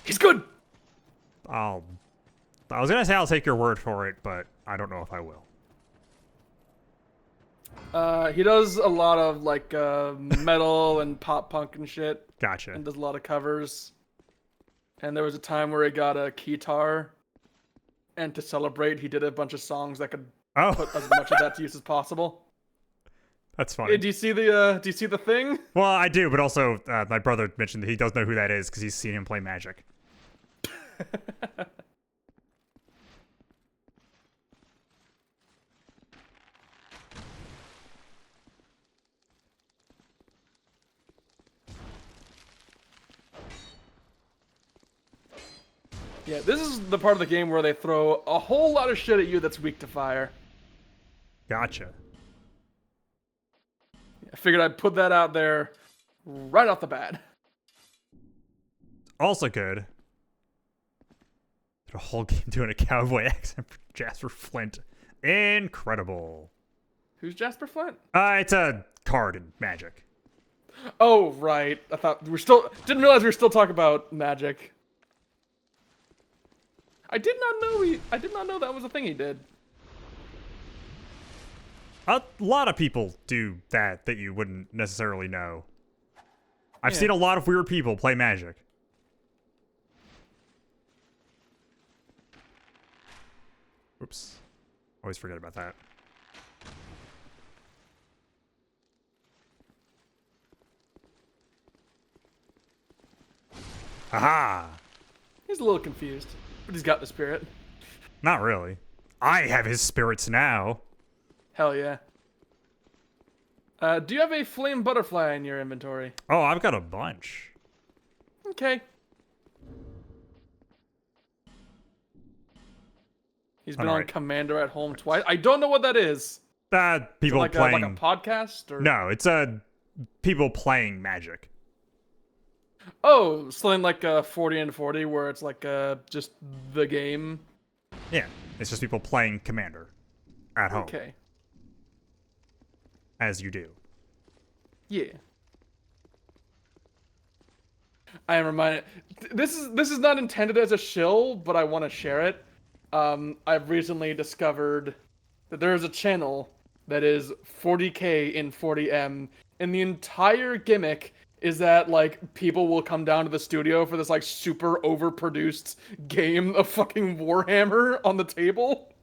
S2: He's good!
S1: I was gonna say I'll take your word for it, but I don't know if I will.
S2: He does a lot of like metal and pop punk and shit.
S1: Gotcha.
S2: And does a lot of covers. And there was a time where he got a keytar, and to celebrate, he did a bunch of songs that could
S1: Oh,
S2: put as much of that to use as possible.
S1: that's
S2: Hey,
S1: funny.
S2: do you see the thing?
S1: Well, I do, but also my brother mentioned that he does know who that is because he's seen him play Magic.
S2: Yeah, this is the part of the game where they throw a whole lot of shit at you that's weak to fire.
S1: Gotcha.
S2: I figured I'd put that out there right off the bat.
S1: Also good. The whole game doing a cowboy accent for Jasper Flint. Incredible.
S2: Who's Jasper Flint?
S1: It's a card in Magic.
S2: Oh, right. I thought didn't realize we were still talking about Magic. I did not know that was a thing he did.
S1: A lot of people do that you wouldn't necessarily know. I've
S2: Yeah.
S1: seen a lot of weird people play Magic. Oops. Always forget about that. Aha!
S2: He's a little confused, but he's got the spirit.
S1: Not really. I have his spirits now.
S2: Hell yeah. Do you have a flame butterfly in your inventory?
S1: Oh, I've got a bunch.
S2: Okay. He's been on
S1: Alright.
S2: Commander at Home twice. I don't know what that is.
S1: People
S2: Like
S1: playing.
S2: a podcast or
S1: No, it's people playing Magic.
S2: Oh, something like 40 and 40 where it's like just the game.
S1: Yeah, it's just people playing Commander at home,
S2: Okay.
S1: as you do.
S2: Yeah. I am reminded. This is not intended as a shill, but I want to share it. I've recently discovered that there is a channel that is 40K in 40M, and the entire gimmick is that like people will come down to the studio for this like super overproduced game of fucking Warhammer on the table.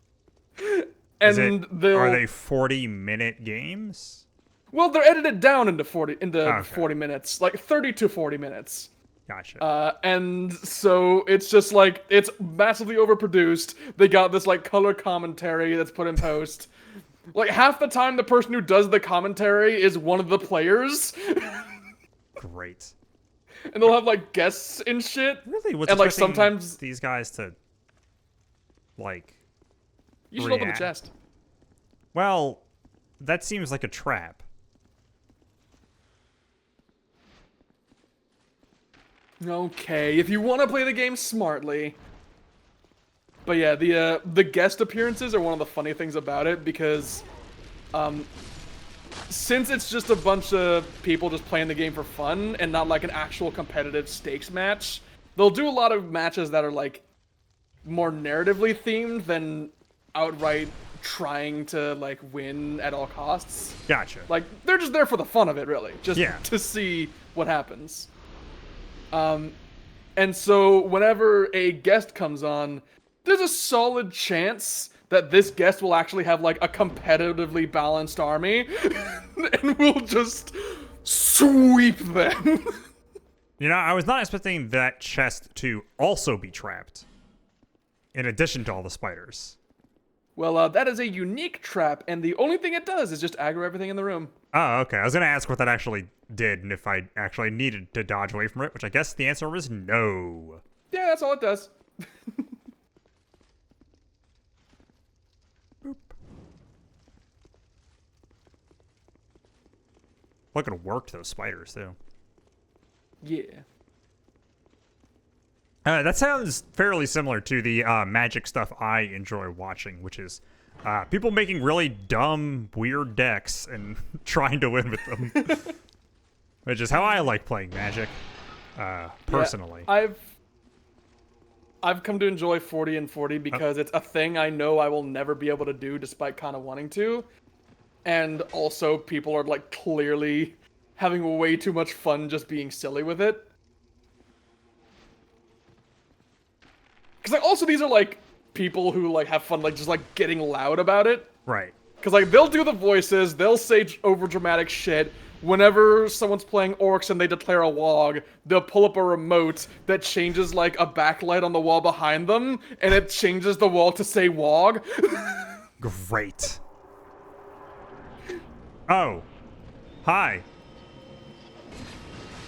S2: And
S1: Are they 40-minute games?
S2: well, they're edited down into 40
S1: Okay.
S2: 40 minutes, like 30 to 40 minutes.
S1: Gotcha.
S2: And so it's just like, it's massively overproduced. They got this like color commentary that's put in post. Like, half the time, the person who does the commentary is one of the players.
S1: Great.
S2: And they'll have, like, guests and shit.
S1: Really? What's
S2: And, like,
S1: expecting
S2: sometimes...
S1: these guys to, like,
S2: You should open the
S1: react?
S2: chest.
S1: Well, that seems like a trap.
S2: Okay, if you want to play the game smartly. But yeah, the guest appearances are one of the funny things about it because, since it's just a bunch of people just playing the game for fun and not like an actual competitive stakes match, they'll do a lot of matches that are like more narratively themed than outright trying to like win at all costs.
S1: Gotcha.
S2: Like they're just there for the fun of it, really, just
S1: Yeah.
S2: to see what happens. And so whenever a guest comes on, there's a solid chance that this guest will actually have like a competitively balanced army and will just sweep them.
S1: You know, I was not expecting that chest to also be trapped. In addition to all the spiders.
S2: Well, that is a unique trap, and the only thing it does is just aggro everything in the room.
S1: Oh, okay. I was gonna ask what that actually did and if I actually needed to dodge away from it, which I guess the answer was no.
S2: Yeah, that's all it does.
S1: Look, it worked those spiders too.
S2: Yeah.
S1: That sounds fairly similar to the magic stuff I enjoy watching, which is people making really dumb, weird decks and trying to win with them. Which is how I like playing Magic, personally.
S2: Yeah, I've come to enjoy 40 and 40 because it's a thing I know I will never be able to do despite kind of wanting to. And also people are like clearly having way too much fun just being silly with it. Because like also these are like people who like have fun like just like getting loud about it.
S1: Right.
S2: Because like they'll do the voices, they'll say over dramatic shit. Whenever someone's playing orcs and they declare a wog, they'll pull up a remote that changes like a backlight on the wall behind them, and it changes the wall to say wog.
S1: Great. Oh. Hi.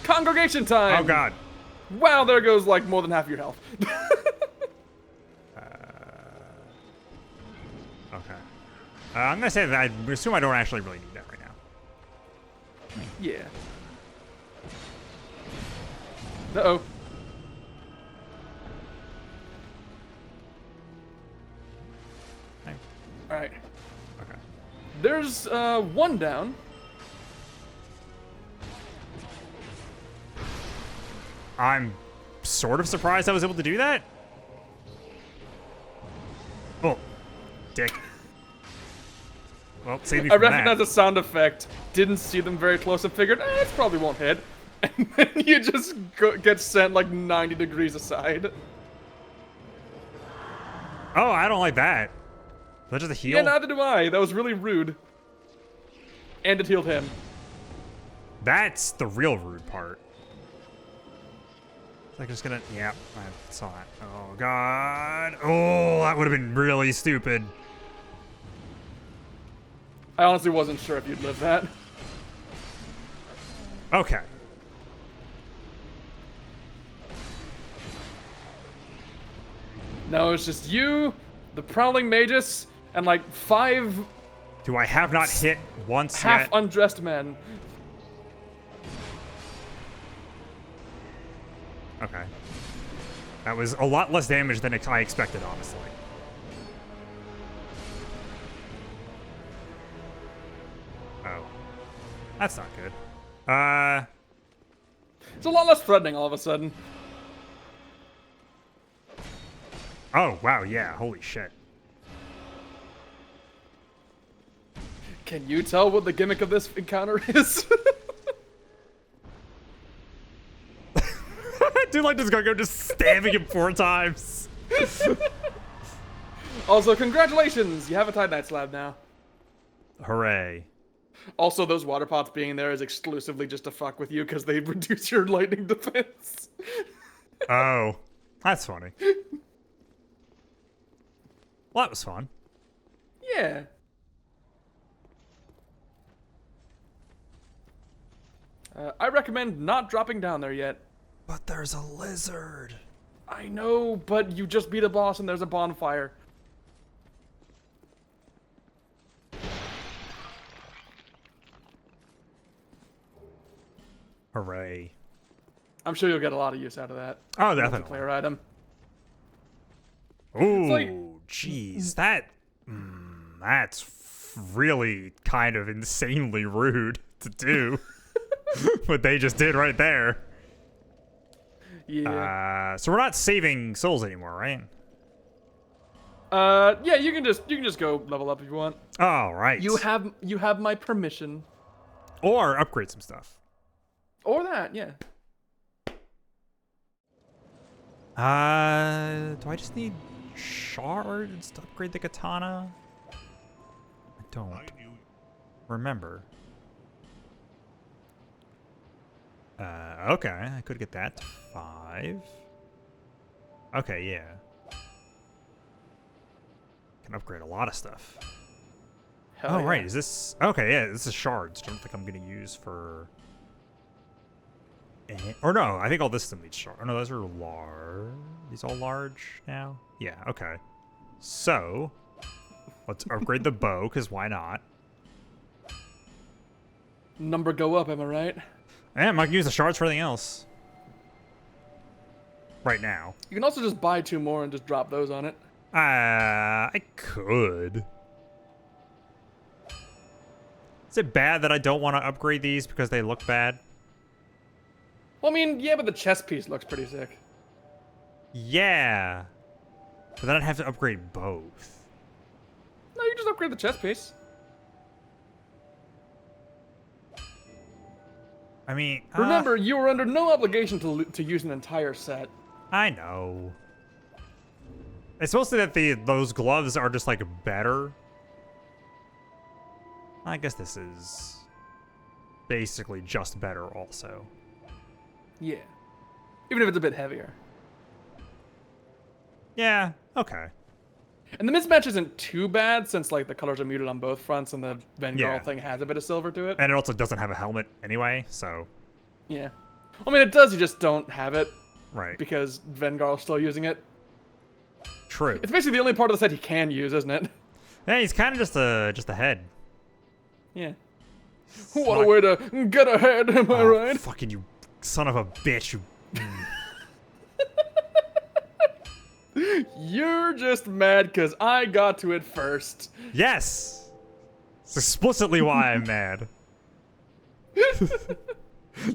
S2: Congregation time!
S1: Oh, God.
S2: Wow, there goes like more than half your health.
S1: Okay. I'm gonna say that I assume I don't actually really need that right now.
S2: Yeah. Uh-oh.
S1: Hey.
S2: Alright.
S1: Okay.
S2: There's one down.
S1: I'm sort of surprised I was able to do that. Oh, dick. Well, save me
S2: I
S1: from
S2: recognized
S1: that.
S2: the sound effect, didn't see them very close, and figured, it probably won't hit. And then you just get sent like 90 degrees aside.
S1: Oh, I don't like that. Was that just a heal?
S2: Yeah, neither do I. That was really rude. And it healed him.
S1: That's the real rude part. Like just gonna, yeah, I saw that. Oh God! Oh, that would have been really stupid.
S2: I honestly wasn't sure if you'd live that.
S1: Okay.
S2: No, it's just you, the Prowling Magus, and like 5
S1: Do I have not hit once
S2: half
S1: yet?
S2: undressed men.
S1: Okay. That was a lot less damage than I expected, honestly. Oh. That's not good.
S2: It's a lot less threatening all of a sudden.
S1: Oh, wow, yeah, holy shit.
S2: Can you tell what the gimmick of this encounter is?
S1: Dude, like this go just stabbing him 4 times.
S2: Also, congratulations! You have a Titanite slab now.
S1: Hooray.
S2: Also, those water pots being there is exclusively just to fuck with you because they reduce your lightning defense.
S1: Oh, that's funny. Well, that was fun.
S2: Yeah. I recommend not dropping down there yet.
S1: But there's a lizard.
S2: I know, but you just beat a boss and there's a bonfire.
S1: Hooray.
S2: I'm sure you'll get a lot of use out of that.
S1: Oh, definitely.
S2: Player item.
S1: Ooh,
S2: like-
S1: jeez, that's really kind of insanely rude to do. What they just did right there.
S2: Yeah.
S1: So we're not saving souls anymore, right?
S2: Yeah, you can just go level up if you want.
S1: All right.
S2: You have my permission.
S1: Or upgrade some stuff.
S2: Or that, yeah.
S1: Do I just need shards to upgrade the katana? I don't remember. Okay, I could get that to 5. Okay, yeah. Can upgrade a lot of stuff.
S2: Hell yeah.
S1: Right, is this... Okay, yeah, this is shards. Don't think I'm gonna use for... Or no, I think all this stuff needs shards. Oh no, those are large. These all large now? Yeah, okay. So, let's upgrade the bow, because why not?
S2: Number go up, am I right?
S1: And I can use the shards for anything else. Right now.
S2: You can also just buy 2 more and just drop those on it.
S1: I could. Is it bad that I don't want to upgrade these because they look bad?
S2: Well, I mean, yeah, but the chest piece looks pretty sick.
S1: Yeah. But then I'd have to upgrade both.
S2: No, you just upgrade the chest piece.
S1: I mean...
S2: Remember, you were under no obligation to use an entire set.
S1: I know. It's mostly that those gloves are just, like, better. I guess this is basically just better also.
S2: Yeah. Even if it's a bit heavier.
S1: Yeah, okay.
S2: And the mismatch isn't too bad since, like, the colors are muted on both fronts and the Vanguard
S1: Yeah.
S2: thing has a bit of silver to it.
S1: And it also doesn't have a helmet anyway, so...
S2: Yeah. I mean, it does, you just don't have it
S1: Right.
S2: because Vanguard's still using it.
S1: True.
S2: It's basically the only part of the set he can use, isn't it?
S1: Yeah, he's kind of just a head.
S2: Yeah. What a way to get ahead, am I right?
S1: Fucking you son of a bitch. You...
S2: You're just mad because I got to it first.
S1: Yes! It's explicitly why I'm mad.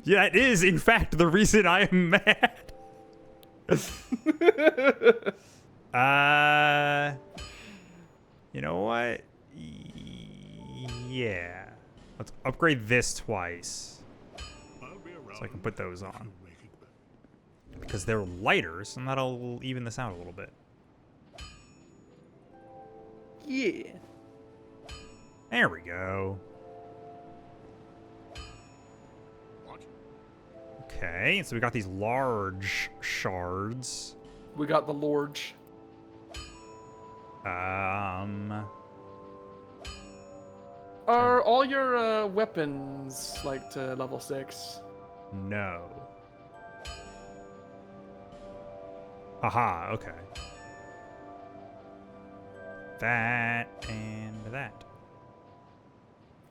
S1: Yeah, it is, in fact, the reason I am mad. You know what? Yeah. Let's upgrade this twice. So I can put those on. Because they're lighter, so that'll even this out a little bit.
S2: Yeah.
S1: There we go. Okay, so we got these large shards.
S2: We got the Lorge. Are all your weapons like to level 6?
S1: No. Aha, okay. That and that.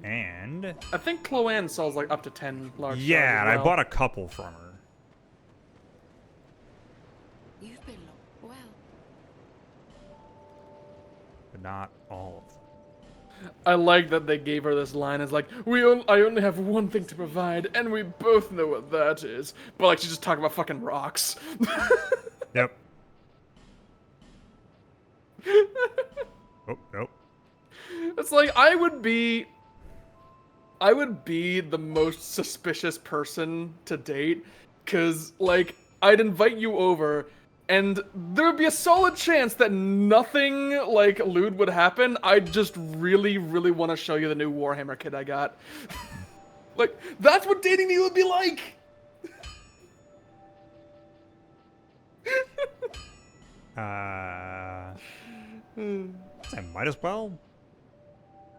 S1: And
S2: I think Chloanne sells like up to 10 large shards
S1: yeah,
S2: as
S1: and I
S2: well.
S1: bought a couple from her.
S5: You've been well.
S1: But not all of them.
S2: I like that they gave her this line. It's like, I only have one thing to provide, and we both know what that is. But like, she's just talking about fucking rocks.
S1: Yep. Oh, nope.
S2: It's like, I would be the most suspicious person to date, because, like, I'd invite you over, and there would be a solid chance that nothing, like, lewd would happen. I'd just really, really want to show you the new Warhammer kit I got. Like, that's what dating me would be like!
S1: I might as well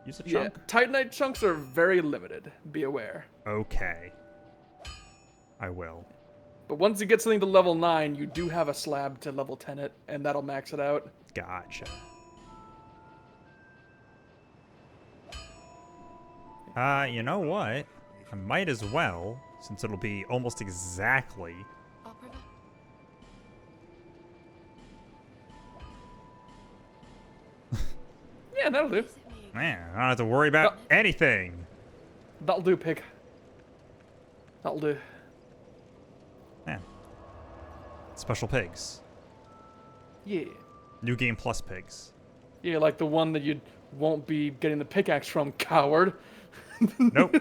S1: use a chunk.
S2: Yeah, Titanite chunks are very limited. Be aware.
S1: Okay. I will.
S2: But once you get something to level 9, you do have a slab to level 10 it, and that'll max it out.
S1: Gotcha. You know what? I might as well, since it'll be almost exactly.
S5: Opera?
S2: Yeah, that'll do.
S1: Man, I don't have to worry about anything.
S2: That'll do, pig. That'll do.
S1: Man. Special pigs.
S2: Yeah.
S1: New game plus pigs.
S2: Yeah, like the one that you won't be getting the pickaxe from, coward.
S1: Nope.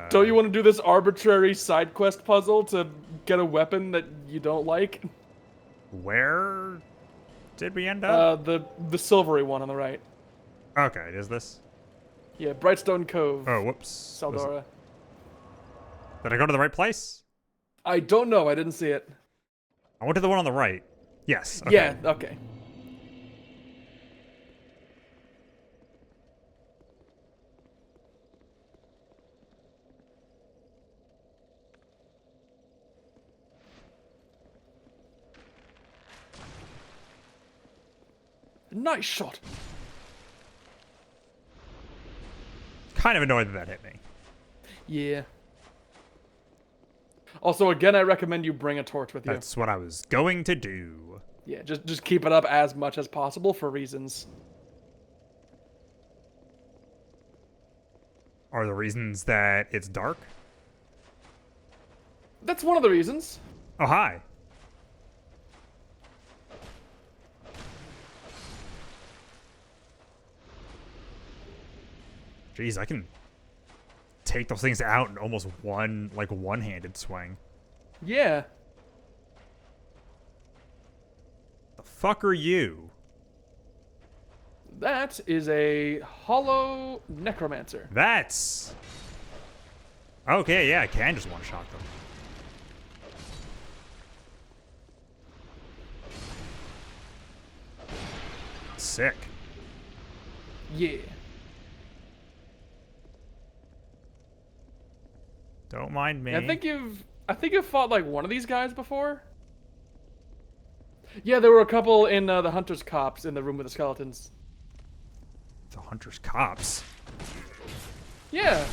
S2: Don't you want to do this arbitrary side quest puzzle to get a weapon that you don't like?
S1: Where did we end up?
S2: The silvery one on the right.
S1: Okay, is this?
S2: Yeah, Brightstone Cove.
S1: Oh, whoops.
S2: Saldora.
S1: Did I go to the right place?
S2: I don't know. I didn't see it.
S1: I went to the one on the right. Yes. Okay.
S2: Yeah. Okay. Nice shot.
S1: Kind of annoyed that that hit me.
S2: Yeah. Also, again, I recommend you bring a torch with you.
S1: That's what I was going to do.
S2: Yeah, just keep it up as much as possible for reasons.
S1: Are the reasons that it's dark?
S2: That's one of the reasons.
S1: Oh, hi. Jeez, I can take those things out in almost one-handed swing.
S2: Yeah.
S1: The fuck are you?
S2: That is a hollow necromancer.
S1: That's... Okay, yeah, I can just one-shot them. Sick.
S2: Yeah.
S1: Don't mind me.
S2: I think you've fought like one of these guys before. Yeah, there were a couple in the Hunter's Cops in the room with the skeletons.
S1: The Hunter's Cops.
S2: Yeah,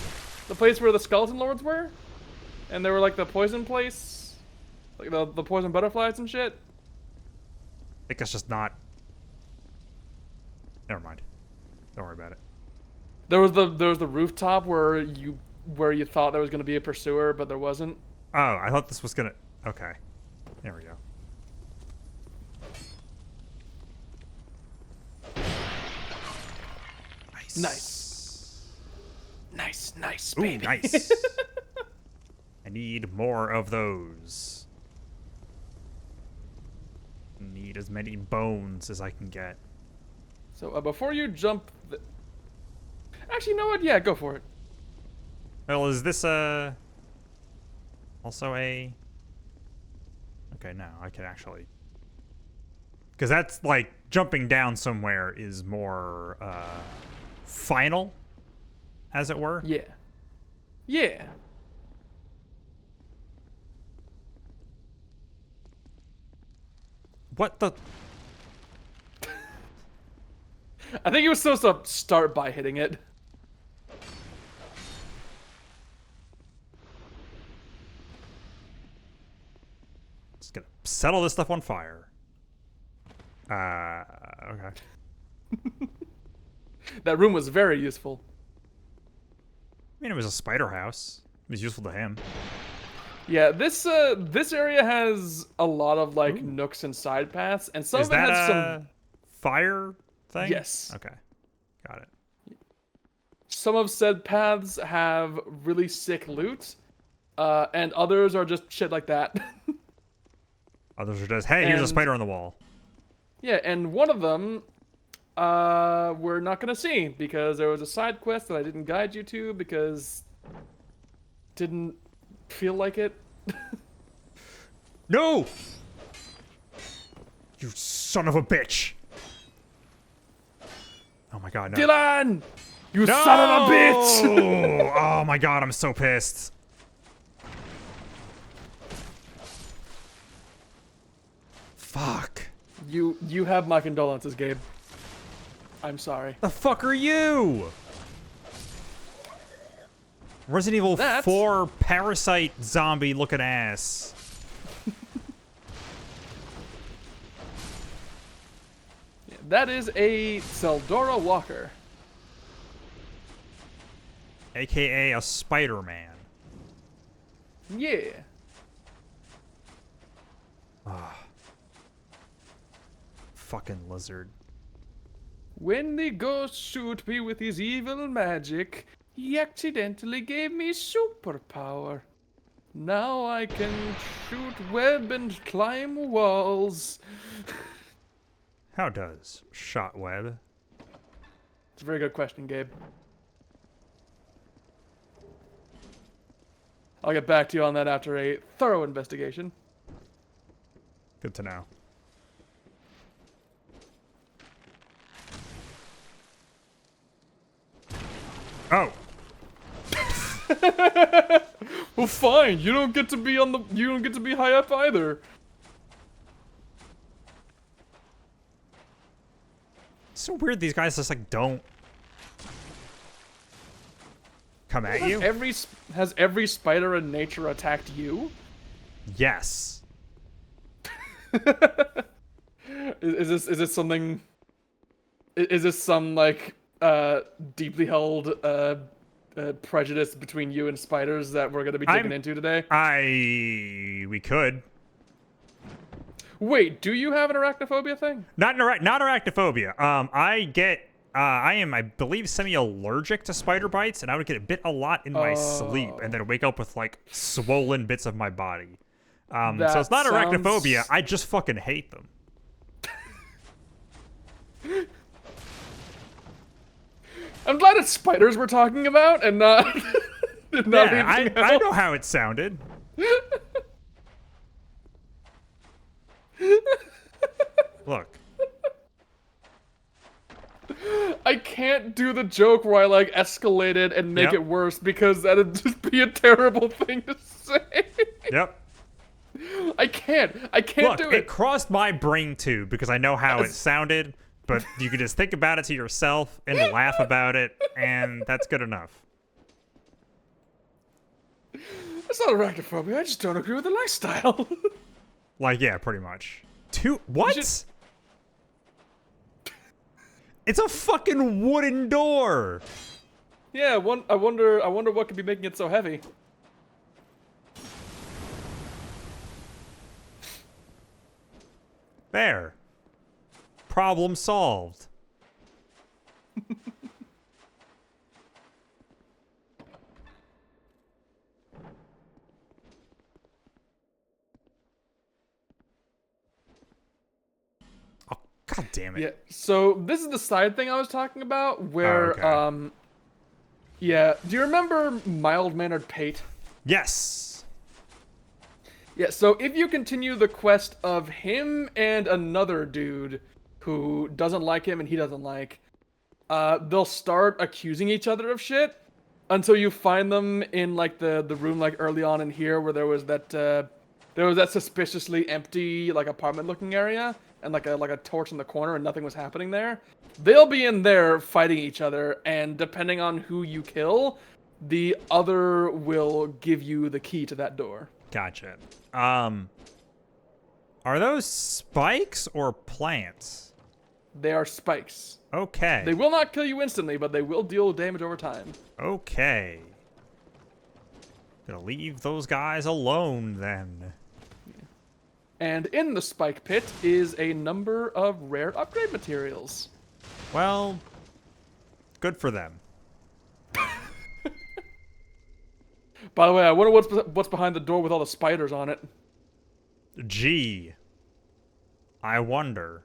S2: the place where the skeleton lords were, and there were like the poison place, like the poison butterflies and shit.
S1: I think that's just not... Never mind. Don't worry about it.
S2: There was the rooftop where you thought there was gonna be a pursuer, but there wasn't.
S1: Oh, I thought this was gonna... Okay. There we go.
S2: Nice,
S1: Ooh,
S2: baby.
S1: nice. I need more of those. Need as many bones as I can get.
S2: So before you jump, actually, you know what? Yeah, go for it.
S1: Well, is this also a... Okay, no, I can actually... Because that's like jumping down somewhere is more final, as it were.
S2: Yeah. Yeah.
S1: What the...
S2: I think he was supposed to start by hitting it.
S1: Just gonna settle this stuff on fire. Okay.
S2: That room was very useful.
S1: I mean, it was a spider house. It was useful to him.
S2: Yeah, this area has a lot of like nooks and side paths, and some
S1: Is
S2: of it
S1: that
S2: has
S1: a
S2: some.
S1: fire thing?
S2: Yes.
S1: Okay. Got it.
S2: Some of said paths have really sick loot, and others are just shit like that.
S1: Others are just, hey, here's a
S2: And-
S1: spider on the wall.
S2: Yeah, and one of them, we're not gonna see because there was a side quest that I didn't guide you to because didn't feel like it.
S1: No! You son of a bitch! Oh my god, no.
S2: Dylan! You son of a bitch!
S1: Oh my god, I'm so pissed. Fuck.
S2: You have my condolences, Gabe. I'm sorry.
S1: The fuck are you? Resident Evil
S2: That's-
S1: 4 parasite zombie looking ass.
S2: That is a Seldora Walker.
S1: AKA a Spider-Man.
S2: Yeah.
S1: Fucking lizard.
S2: When the ghost shoot me with his evil magic, he accidentally gave me superpower. Now I can shoot web and climb walls.
S1: How does shot web?
S2: It's a very good question, Gabe. I'll get back to you on that after a thorough investigation.
S1: Good to know. Oh.
S2: Well, fine. You don't get to be on the. You don't get to be high up either.
S1: It's so weird these guys just like don't come at you.
S2: Has every spider in nature attacked you?
S1: Yes.
S2: Is this something? Is this some like deeply held prejudice between you and spiders that we're gonna be digging into today?
S1: We could.
S2: Wait, do you have an arachnophobia thing?
S1: Not arachnophobia. I am, I believe, semi-allergic to spider bites, and I would get bit a lot in my sleep, and then wake up with like swollen bits of my body. So it's not arachnophobia. I just fucking hate them.
S2: I'm glad it's spiders we're talking about, and not. not
S1: Yeah,
S2: anything
S1: I
S2: else.
S1: know how it sounded. Look.
S2: I can't do the joke where I like escalate it and make
S1: Yep.
S2: it worse because that'd just be a terrible thing to say.
S1: Yep.
S2: I can't
S1: Look,
S2: do
S1: it
S2: it.
S1: crossed my brain too because I know how it sounded, but you could just think about it to yourself and laugh about it, and that's good enough.
S2: It's not arachnophobia. I just don't agree with the lifestyle.
S1: Like, yeah, pretty much. What?
S2: should-
S1: It's a fucking wooden door.
S2: Yeah, I wonder what could be making it so heavy.
S1: There. Problem solved. Oh, god damn it.
S2: Yeah. So this is the side thing I was talking about, where
S1: okay.
S2: yeah. Do you remember mild-mannered Pate?
S1: Yes.
S2: Yeah, so if you continue the quest of him and another dude who doesn't like him and he doesn't like, they'll start accusing each other of shit until you find them in like the room like early on in here where there was that suspiciously empty like apartment looking area and like a torch in the corner and nothing was happening there. They'll be in there fighting each other, and depending on who you kill, the other will give you the key to that door.
S1: Gotcha. Are those spikes or plants?
S2: They are spikes.
S1: Okay.
S2: They will not kill you instantly, but they will deal damage over time.
S1: Okay. Gonna leave those guys alone then.
S2: And in the spike pit is a number of rare upgrade materials.
S1: Well, good for them.
S2: By the way, I wonder what's behind the door with all the spiders on it.
S1: Gee. I wonder.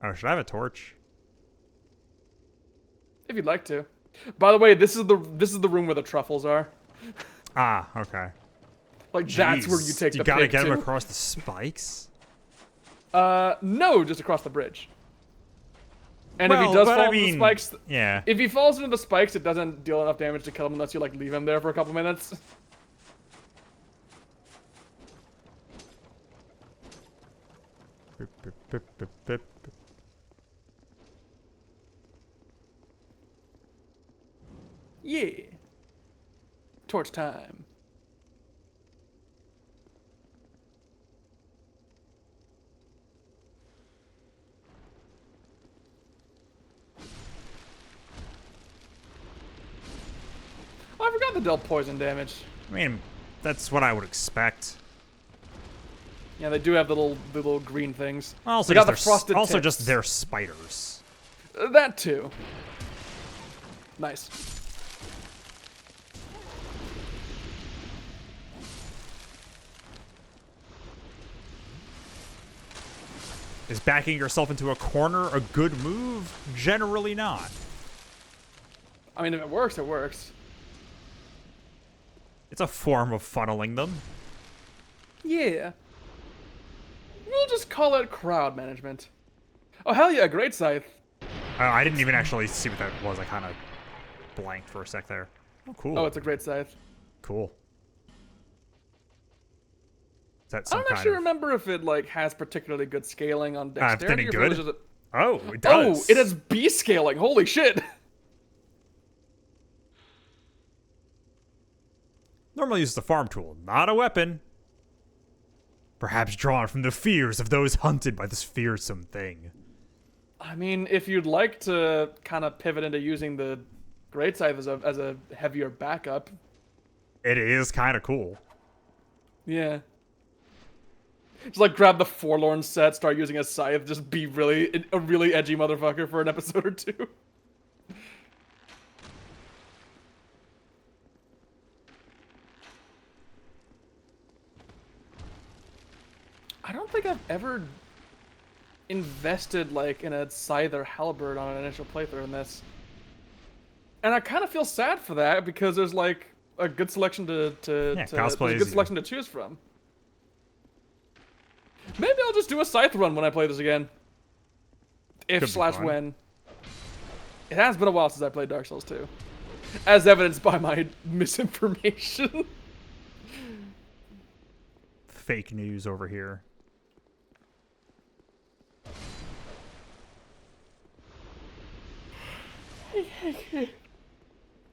S1: Oh, should I have a torch?
S2: If you'd like to. By the way, this is the room where the truffles are.
S1: Ah, okay.
S2: Like that's where you
S1: Jeez.
S2: take
S1: You
S2: the
S1: gotta
S2: pig
S1: get them
S2: to.
S1: across the spikes?
S2: No, just across the bridge. And if he
S1: Well,
S2: does
S1: but
S2: fall
S1: I
S2: into the
S1: mean,
S2: spikes,
S1: yeah.
S2: if he falls into the spikes, it doesn't deal enough damage to kill him unless you like leave him there for a couple minutes. Yeah. Torch time. Oh, I forgot they dealt poison damage.
S1: I mean, that's what I would expect.
S2: Yeah, they do have the little green things.
S1: Also,
S2: They got
S1: just
S2: the frosted
S1: also
S2: tips.
S1: just they're spiders.
S2: That too. Nice.
S1: Is backing yourself into a corner a good move? Generally not.
S2: I mean, if it works, it works.
S1: It's a form of funneling them.
S2: Yeah. We'll just call it crowd management. Oh, hell yeah, great scythe.
S1: I didn't even actually see what that was. I kind of blanked for a sec there. Oh, cool.
S2: Oh, it's a great scythe.
S1: Cool. Is that
S2: I
S1: some
S2: don't
S1: kind
S2: actually
S1: of...
S2: remember if it like has particularly good scaling on
S1: If
S2: dexterity.
S1: any
S2: or if it was
S1: good?
S2: just
S1: Oh, it
S2: oh,
S1: does.
S2: it has B scaling. Holy shit.
S1: Normally uses a farm tool, not a weapon. Perhaps drawn from the fears of those hunted by this fearsome thing.
S2: I mean, if you'd like to kind of pivot into using the great scythe as a heavier backup,
S1: It is kind of cool.
S2: yeah. Just like grab the forlorn set, start using a scythe, just be a really edgy motherfucker for an episode or two. I don't think I've ever invested like in a scythe or halberd on an initial playthrough in this. And I kind of feel sad for that because there's like a good selection
S1: Cosplay
S2: there's a
S1: is
S2: good selection to choose from. Maybe I'll just do a scythe run when I play this again.
S1: Could be
S2: If
S1: fun.
S2: / when. It has been a while since I played Dark Souls 2. As evidenced by my misinformation.
S1: Fake news over here.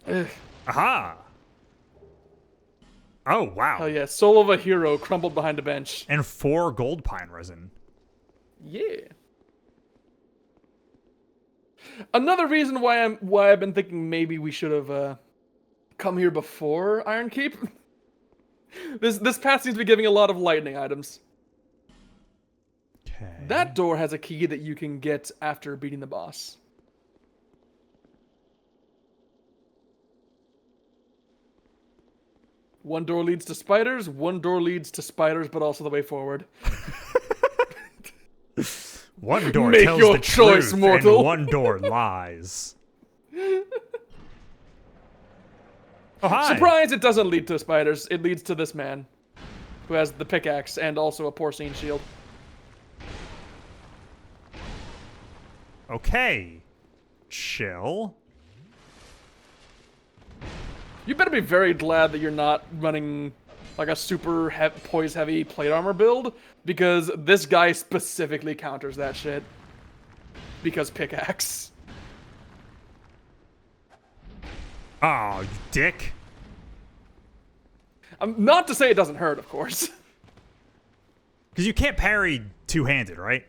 S2: Ugh.
S1: Aha! Oh, wow.
S2: Hell yeah, soul of a hero crumbled behind a bench.
S1: And 4 gold pine resin.
S2: Yeah. Another reason why I've been thinking maybe we should have come here before Iron Keep. This path seems to be giving a lot of lightning items.
S1: Okay.
S2: That door has a key that you can get after beating the boss. One door leads to spiders, one door leads to spiders, but also the way forward.
S1: One door
S2: Make
S1: tells
S2: your
S1: the
S2: choice,
S1: truth,
S2: mortal.
S1: and one door lies. Oh, hi.
S2: Surprise, it doesn't lead to spiders. It leads to this man, who has the pickaxe and also a porcine shield.
S1: Okay. Chill.
S2: You better be very glad that you're not running like a super poise-heavy plate armor build, because this guy specifically counters that shit. Because pickaxe.
S1: Oh, you dick.
S2: Not to say it doesn't hurt, of course.
S1: Because you can't parry two-handed, right?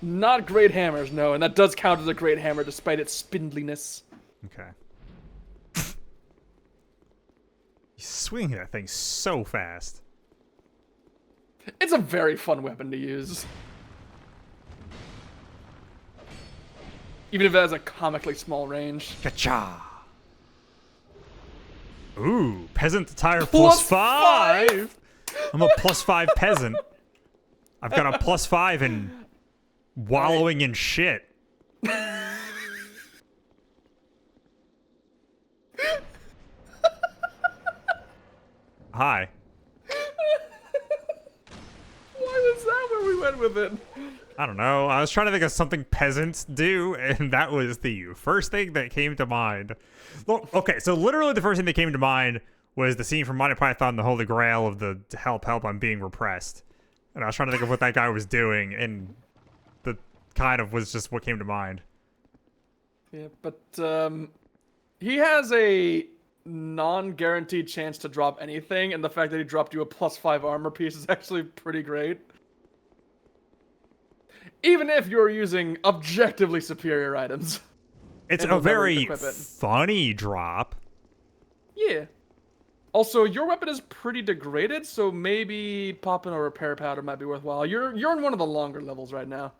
S2: Not great hammers, no, and that does count as a great hammer despite its spindliness.
S1: Okay. You swing that thing so fast.
S2: It's a very fun weapon to use. Even if it has a comically small range.
S1: Ka-cha! Ooh, peasant attire
S2: Plus
S1: +5! I'm a +5 peasant. I've got a +5 in wallowing in shit. Hi.
S2: Why was that where we went went with it.
S1: I don't know. I was trying to think of something peasants do, and that was the first thing that came to mind. Well, okay, so literally the first thing that came to mind was the scene from Monty Python, The Holy Grail of the help, I'm being repressed. And I was trying to think of what that guy was doing, and the kind of was just what came to mind.
S2: Yeah, but he has a non-guaranteed chance to drop anything, and the fact that he dropped you a +5 armor piece is actually pretty great. Even if you're using objectively superior items.
S1: It's
S2: And
S1: a
S2: we'll never
S1: very
S2: equip it.
S1: funny drop.
S2: Yeah. Also, your weapon is pretty degraded, so maybe popping a repair powder might be worthwhile. You're in one of the longer levels right now,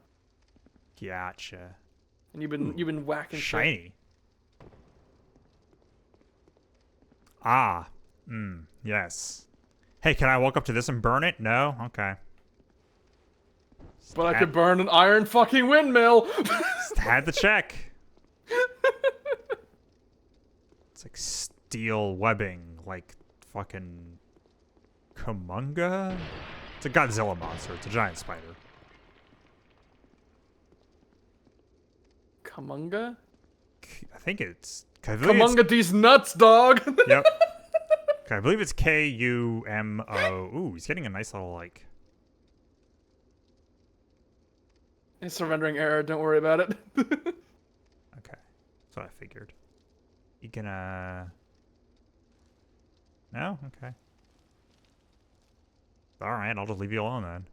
S1: Gotcha.
S2: and you've been whacking shit.
S1: Shiny. Ah. Yes. Hey, can I walk up to this and burn it? No? Okay.
S2: But I could burn an iron fucking windmill.
S1: Had to check. It's like steel webbing, like fucking Kamunga? It's a Godzilla monster. It's a giant spider.
S2: Kamunga?
S1: I think it's... I believe it's-
S2: Kamunga these nuts, dog.
S1: Yep. Okay, I believe it's Kumo. Ooh, he's getting a nice little, like...
S2: It's a rendering error. Don't worry about it.
S1: Okay. That's what I figured. You gonna... No? Okay. Alright, I'll just leave you alone then.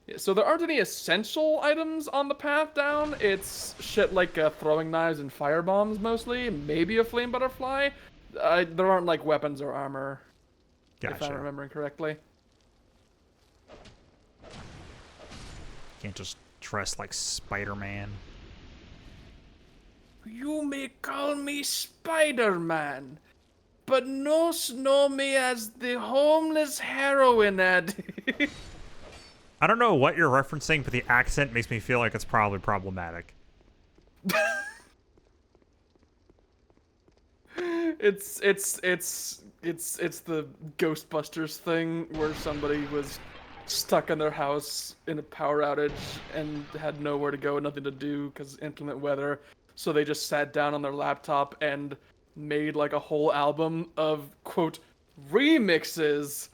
S2: Yeah, so there aren't any essential items on the path down. It's shit like throwing knives and fire bombs mostly. Maybe a flame butterfly. There aren't like weapons or armor. If I'm
S1: Gotcha.
S2: remembering correctly.
S1: Can't just dress like Spider-Man.
S2: You may call me Spider-Man, but no know me as the homeless heroin addict.
S1: I don't know what you're referencing, but the accent makes me feel like it's probably problematic.
S2: It's the Ghostbusters thing where somebody was stuck in their house in a power outage and had nowhere to go and nothing to do because inclement weather. So they just sat down on their laptop and made like a whole album of, quote, remixes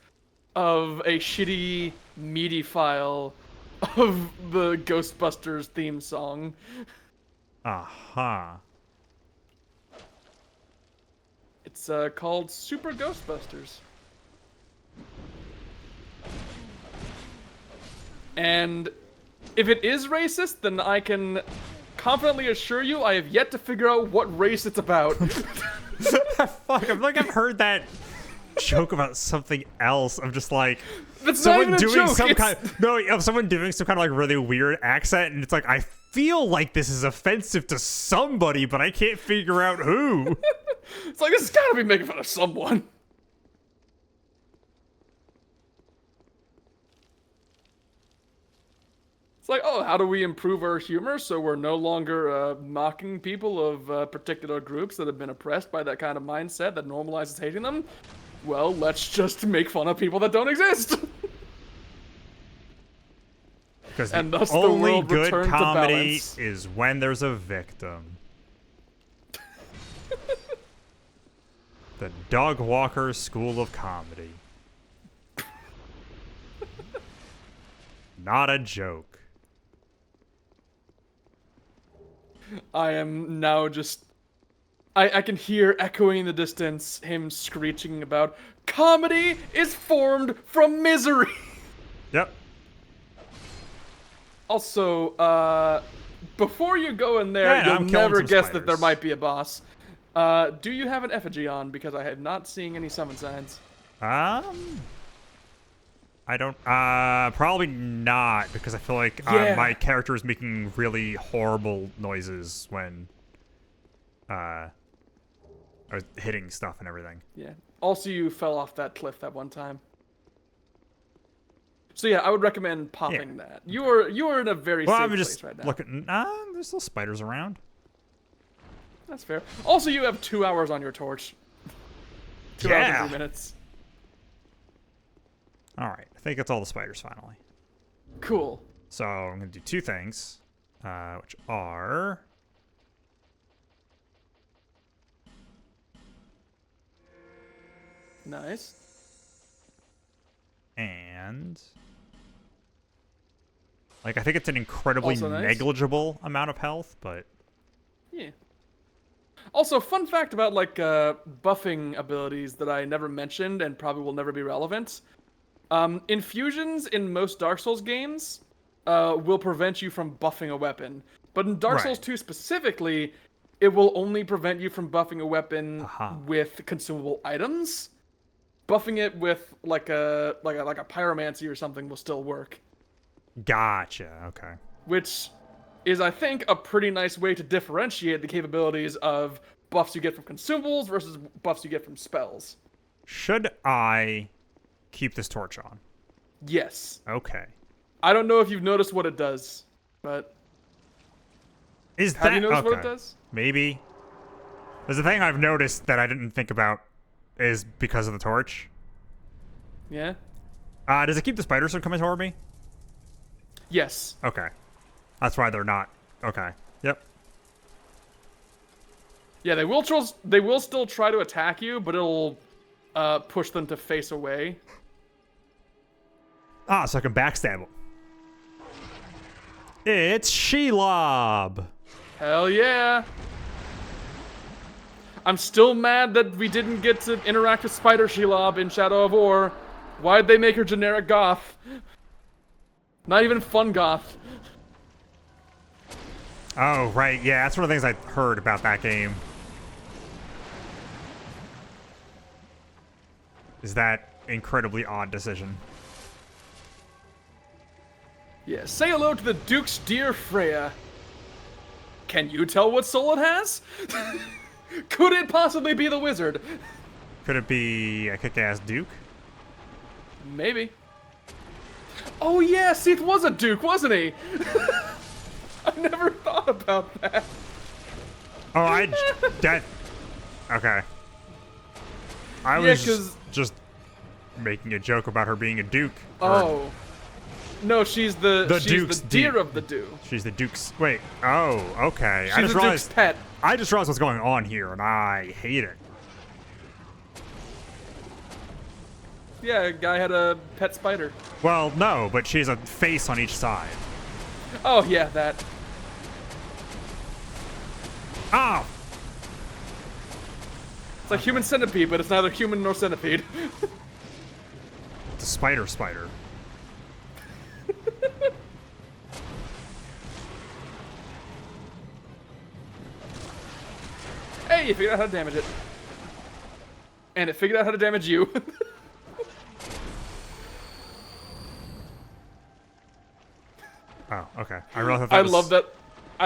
S2: of a shitty MIDI file of the Ghostbusters theme song.
S1: Aha.
S2: It's called Super Ghostbusters. And if it is racist, then I can confidently assure you I have yet to figure out what race it's about.
S1: Fuck, I'm like I've heard that joke about something else. I'm just like
S2: That's not even a joke.
S1: of someone doing some kind of like really weird accent, and it's like I feel like this is offensive to somebody, but I can't figure out who.
S2: It's like, this has got to be making fun of someone. It's like, oh, how do we improve our humor so we're no longer mocking people of particular groups that have been oppressed by that kind of mindset that normalizes hating them? Well, let's just make fun of people that don't exist.
S1: Because
S2: And
S1: the
S2: thus the
S1: only
S2: world
S1: good
S2: returned to
S1: comedy
S2: balance.
S1: is when there's a victim. The Dog Walker School of Comedy. Not a joke.
S2: I am now just... I can hear echoing in the distance him screeching about, comedy is formed from misery!
S1: Yep.
S2: Also, before you go in there,
S1: Yeah, no, I'm
S2: you'll
S1: killing
S2: never
S1: some
S2: guess that there
S1: spiders.
S2: might be a boss. Do you have an effigy on? Because I have not seen any summon signs.
S1: I don't, probably not, because I feel like
S2: Yeah.
S1: my character is making really horrible noises when, I was hitting stuff and everything.
S2: Yeah. Also, you fell off that cliff that one time. So yeah, I would recommend popping that. You are in a very
S1: Well,
S2: safe
S1: I'm
S2: place
S1: just
S2: right now.
S1: looking, there's still spiders around.
S2: That's fair. Also, you have 2 hours on your torch. 2 hours
S1: Yeah.
S2: and 3 minutes.
S1: Alright, I think it's all the spiders finally.
S2: Cool.
S1: So I'm going to do two things, which are...
S2: Nice.
S1: And... Like, I think it's an incredibly
S2: Also nice.
S1: negligible amount of health, but...
S2: Yeah. Also, fun fact about, like, buffing abilities that I never mentioned and probably will never be relevant. Infusions in most Dark Souls games will prevent you from buffing a weapon. But in Dark Souls 2 specifically, it will only prevent you from buffing a weapon with consumable items. Buffing it with like a pyromancy or something will still work.
S1: Gotcha, okay.
S2: Which is, I think, a pretty nice way to differentiate the capabilities of buffs you get from consumables versus buffs you get from spells.
S1: Should I keep this torch on?
S2: Yes.
S1: Okay.
S2: I don't know if you've noticed what it does, but... Have you noticed what it does?
S1: Maybe. There's a thing I've noticed that I didn't think about is because of the torch.
S2: Yeah?
S1: Does it keep the spiders from coming toward me?
S2: Yes.
S1: Okay. That's why they're not. Okay. Yep.
S2: Yeah, they will still try to attack you, but it'll push them to face away.
S1: Ah, so I can backstab them. It's Shelob!
S2: Hell yeah! I'm still mad that we didn't get to interact with Spider Shelob in Shadow of War. Why'd they make her generic goth? Not even fun goth.
S1: Oh, right. Yeah, that's one of the things I heard about that game. Is that incredibly odd decision.
S2: Yeah, say hello to the Duke's dear Freya. Can you tell what soul it has? Could it possibly be the wizard?
S1: Could it be a kick-ass Duke?
S2: Maybe. Oh yeah, Seath was a Duke, wasn't he? I never thought about that.
S1: Oh, okay. I was
S2: 'cause-
S1: just making a joke about her being a Duke.
S2: Oh. No, she's the
S1: Duke's
S2: deer
S1: Duke.
S2: of the Dew.
S1: She's the Duke's... Wait. Oh, okay.
S2: She's the Duke's pet.
S1: I just realized what's going on here, and I hate it.
S2: Yeah, a guy had a pet spider.
S1: Well, no, but she has a face on each side.
S2: Oh yeah, that.
S1: Oh!
S2: It's like human centipede, but it's neither human nor centipede.
S1: It's a spider.
S2: Hey, you figured out how to damage it. And it figured out how to damage you.
S1: Oh, okay. I realized
S2: I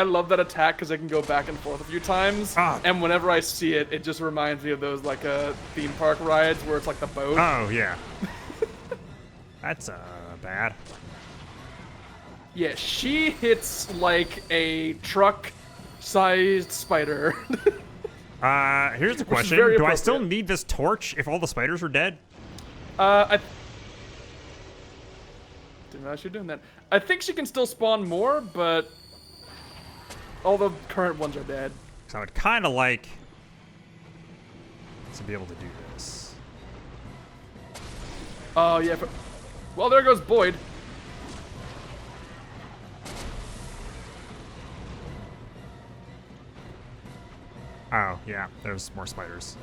S2: love that attack because I can go back and forth a few times.
S1: Ah.
S2: And whenever I see it, it just reminds me of those like theme park rides where it's like the boat.
S1: Oh, yeah. That's, bad.
S2: Yeah, she hits like a truck-sized spider.
S1: Here's the
S2: Which is
S1: question.
S2: very
S1: Do I still
S2: appropriate.
S1: need this torch if all the spiders are dead?
S2: I didn't realize you're doing that. I think she can still spawn more, but all the current ones are dead.
S1: So I would kind of like to be able to do this.
S2: Oh, yeah. Well, there goes Boyd.
S1: Oh, yeah. There's more spiders.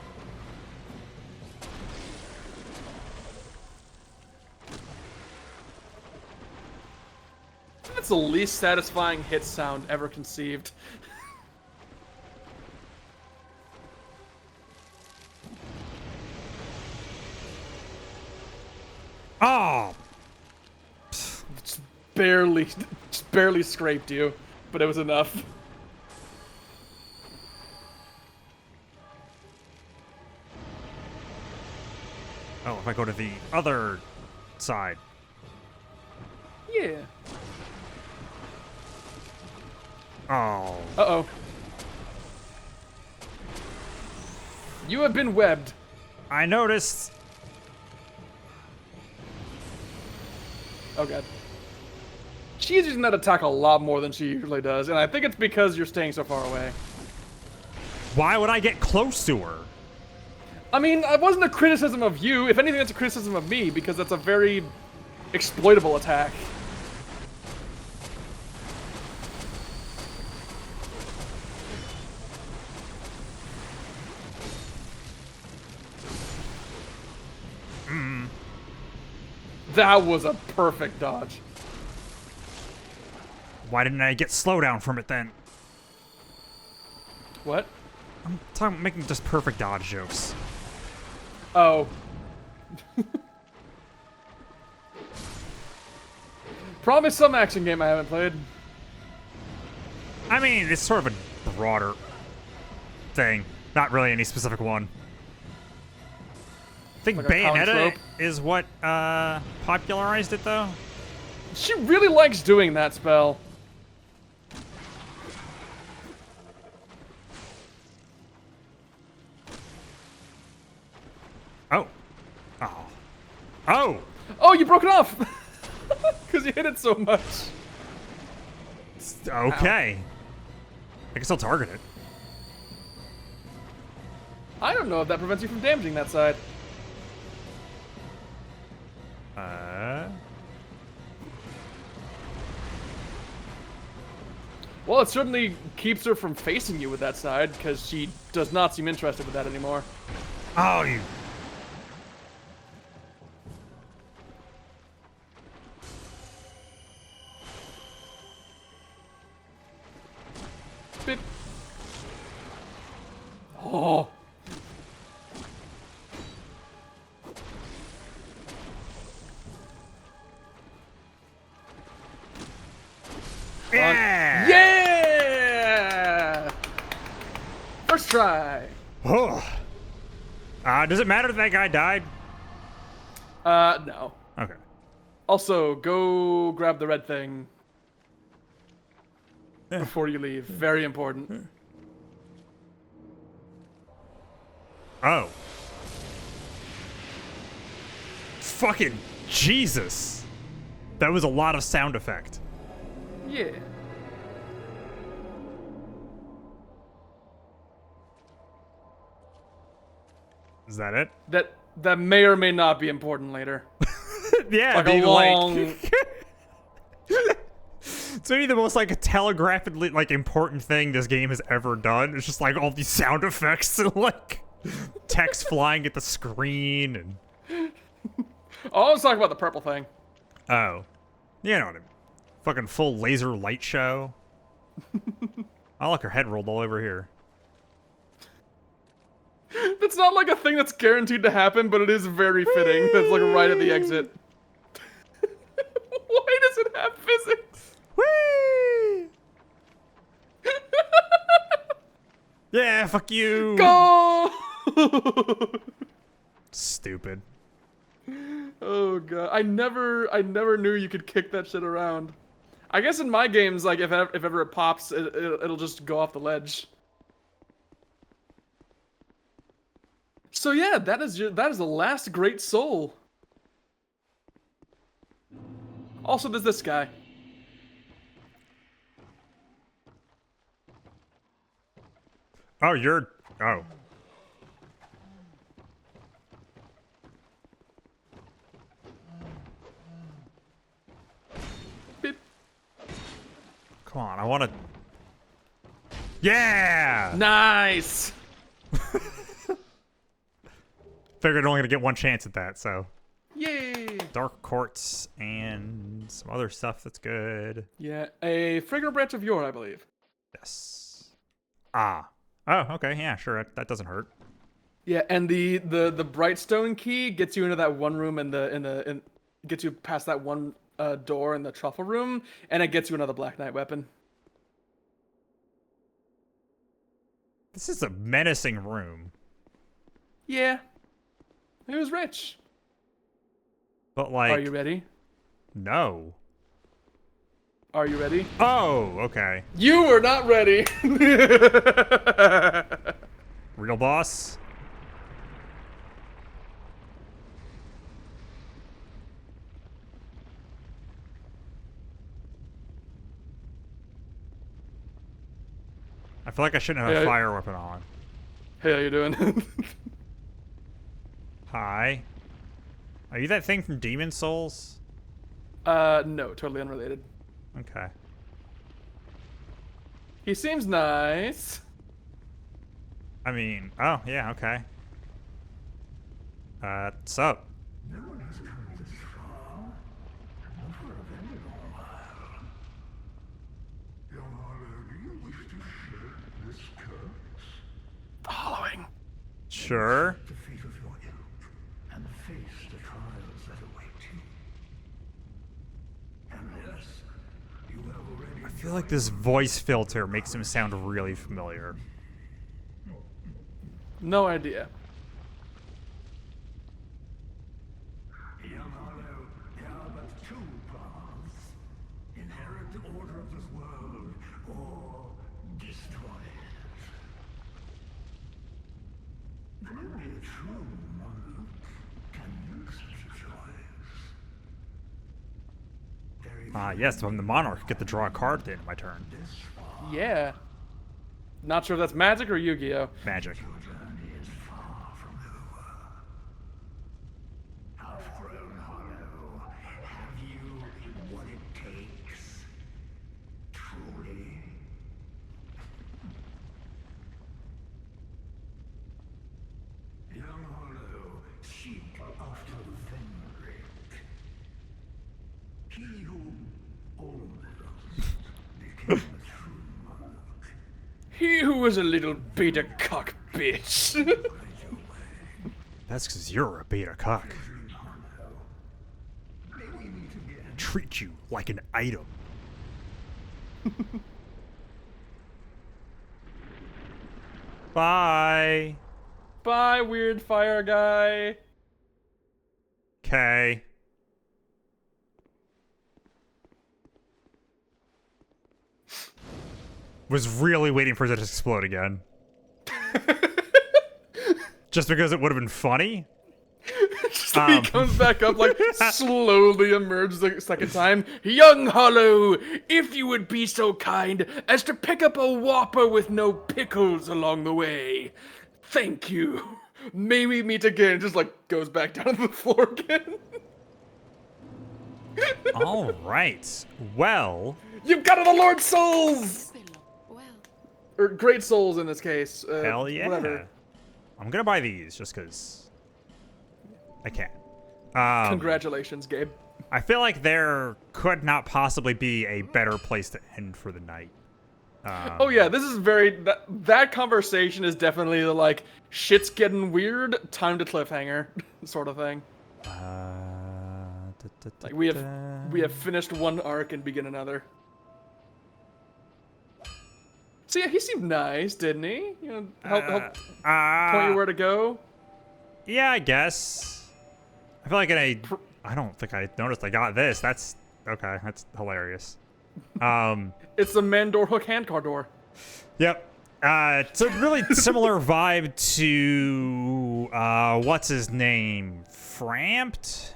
S2: That's the least satisfying hit sound ever conceived.
S1: Oh!
S2: Just barely scraped you, but it was enough.
S1: Oh, if I go to the other side.
S2: Yeah.
S1: Oh.
S2: Uh-oh. You have been webbed.
S1: I noticed.
S2: Oh god. She's using that attack a lot more than she usually does, and I think it's because you're staying so far away.
S1: Why would I get close to her?
S2: I mean, it wasn't a criticism of you. If anything, it's a criticism of me, because that's a very exploitable attack. That was a perfect dodge.
S1: Why didn't I get slowdown from it then?
S2: What?
S1: I'm talking making just perfect dodge jokes.
S2: Oh. Promise some action game I haven't played.
S1: I mean, it's sort of a broader thing. Not really any specific one. I think
S2: Like a common
S1: Bayonetta
S2: trope?
S1: is what popularized it, though.
S2: She really likes doing that spell.
S1: Oh. Oh. Oh!
S2: Oh, you broke it off! Because you hit it so much.
S1: Okay. I guess I'll target it.
S2: I don't know if that prevents you from damaging that side. Well, it certainly keeps her from facing you with that side, because she does not seem interested with that anymore.
S1: Oh, you.
S2: Bip. Oh.
S1: Yeah!
S2: Yeah! First try.
S1: Oh. Does it matter that guy died?
S2: No.
S1: Okay.
S2: Also, go grab the red thing before you leave. Very important.
S1: Oh. Fucking Jesus. That was a lot of sound effect.
S2: Yeah.
S1: Is that it?
S2: That may or may not be important later.
S1: Yeah,
S2: Like a
S1: being
S2: long.
S1: it's maybe the most like telegraphically like important thing this game has ever done. It's just like all these sound effects and like text flying at the screen and
S2: Oh, let's talk about the purple thing.
S1: oh, you know what I mean. Fucking full laser light show. I like her head rolled all over here.
S2: That's not like a thing that's guaranteed to happen, but it is very fitting. That's like right at the exit. Why does it have physics?
S1: Whee! Yeah, fuck you.
S2: Go!
S1: Stupid.
S2: Oh god, I never knew you could kick that shit around. I guess in my games, like if ever it pops, it'll just go off the ledge. So yeah, that is the last great soul. Also, there's this guy.
S1: Oh, you're. Oh.
S2: Beep.
S1: Come on, I want to. Yeah!
S2: Nice.
S1: Figured I'm only gonna get one chance at that, so.
S2: Yay.
S1: Dark quartz and some other stuff that's good.
S2: Yeah, a fragrant branch of yore, I believe.
S1: Yes. Ah. Oh, okay, yeah, sure. That doesn't hurt.
S2: Yeah, and the brightstone key gets you into that one room and gets you past that one door in the truffle room, and it gets you another Black Knight weapon.
S1: This is a menacing room.
S2: Yeah. It was rich.
S1: But like.
S2: Are you ready?
S1: No.
S2: Are you ready?
S1: Oh, okay.
S2: You were not ready.
S1: Real boss? I feel like I shouldn't have a fire weapon on.
S2: Hey, how you doing?
S1: Hi. Are you that thing from Demon Souls?
S2: No, totally unrelated.
S1: Okay.
S2: He seems nice.
S1: I mean, oh, yeah, okay. What's up?
S6: No one has come this far. Not for a very long while. Young Harlow, do you wish to share this curse?
S2: Following.
S1: Sure.
S6: The fate of your ilk and face the trials that await you. And yes, you have already
S1: I feel like this voice filter makes him sound really familiar.
S2: No idea.
S6: Young Harlow, there are but two paths. Inherit the order of this world, or destroy it. Only a true monk can make such a choice. Very
S1: Yes, if I'm the monarch, get to draw a card at the end of my turn.
S6: this far,
S2: Yeah. Not sure if that's magic or Yu-Gi-Oh.
S1: Magic.
S6: your journey is far from over. Half-grown Hollow, have you what it takes? Truly? Young Hollow, seek after Vendrick. He who almost became a true monk.
S2: He who was a little beta cock bitch.
S1: That's because you're a beta cock.
S6: May we meet again?
S1: Treat you like an item. Bye.
S2: Bye, weird fire guy.
S1: Okay. Was really waiting for it to explode again. Just because it would have been funny?
S2: So he comes back up, like, slowly emerges a second time. Young Hollow, if you would be so kind as to pick up a Whopper with no pickles along the way. Thank you. May we meet again. Just, like, goes back down to the floor again.
S1: All right. Well,
S2: You've got the Lord Souls!
S5: Well,
S2: Or Great Souls in this case.
S1: hell yeah.
S2: Whatever.
S1: I'm gonna buy these just because I can.
S2: Congratulations, Gabe.
S1: I feel like there could not possibly be a better place to end for the night.
S2: Oh yeah, this is very that conversation is definitely the like shit's getting weird, time to cliffhanger sort of thing. Like we have finished one arc and begin another. So yeah, he seemed nice, didn't he? You know, help point you where to go.
S1: Yeah, I guess. I feel like I don't think I noticed I got this. That's okay. That's hilarious.
S2: It's the man door hook hand car door.
S1: Yep. It's a really similar vibe to what's his name? Framped?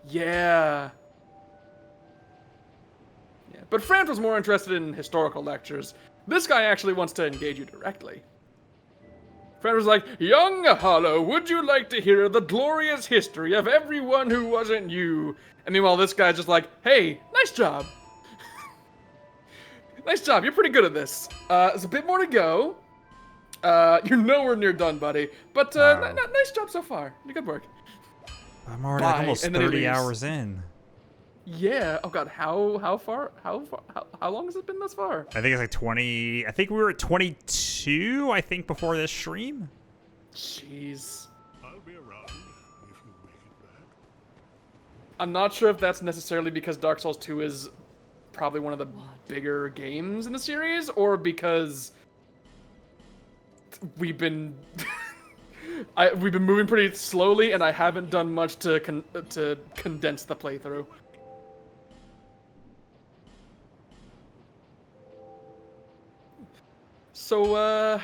S2: Yeah. Yeah, but Franz was more interested in historical lectures. This guy actually wants to engage you directly. Franz was like, Young Hollow, would you like to hear the glorious history of everyone who wasn't you? And meanwhile, this guy's just like, hey, nice job. Nice job, you're pretty good at this. There's a bit more to go. You're nowhere near done, buddy. But nice job so far. Good work.
S1: I'm already like,
S2: Bye,
S1: almost
S2: and then he
S1: 30
S2: leaves.
S1: hours in.
S2: Yeah. Oh god, how long has it been thus far?
S1: I think it's like 20. I think we were at 22, I think, before this stream.
S2: Jeez.
S6: I'll be around if you make it back.
S2: I'm not sure if that's necessarily because Dark Souls 2 is probably one of the bigger games in the series, or because we've been we've been moving pretty slowly, and I haven't done much to condense the playthrough. So,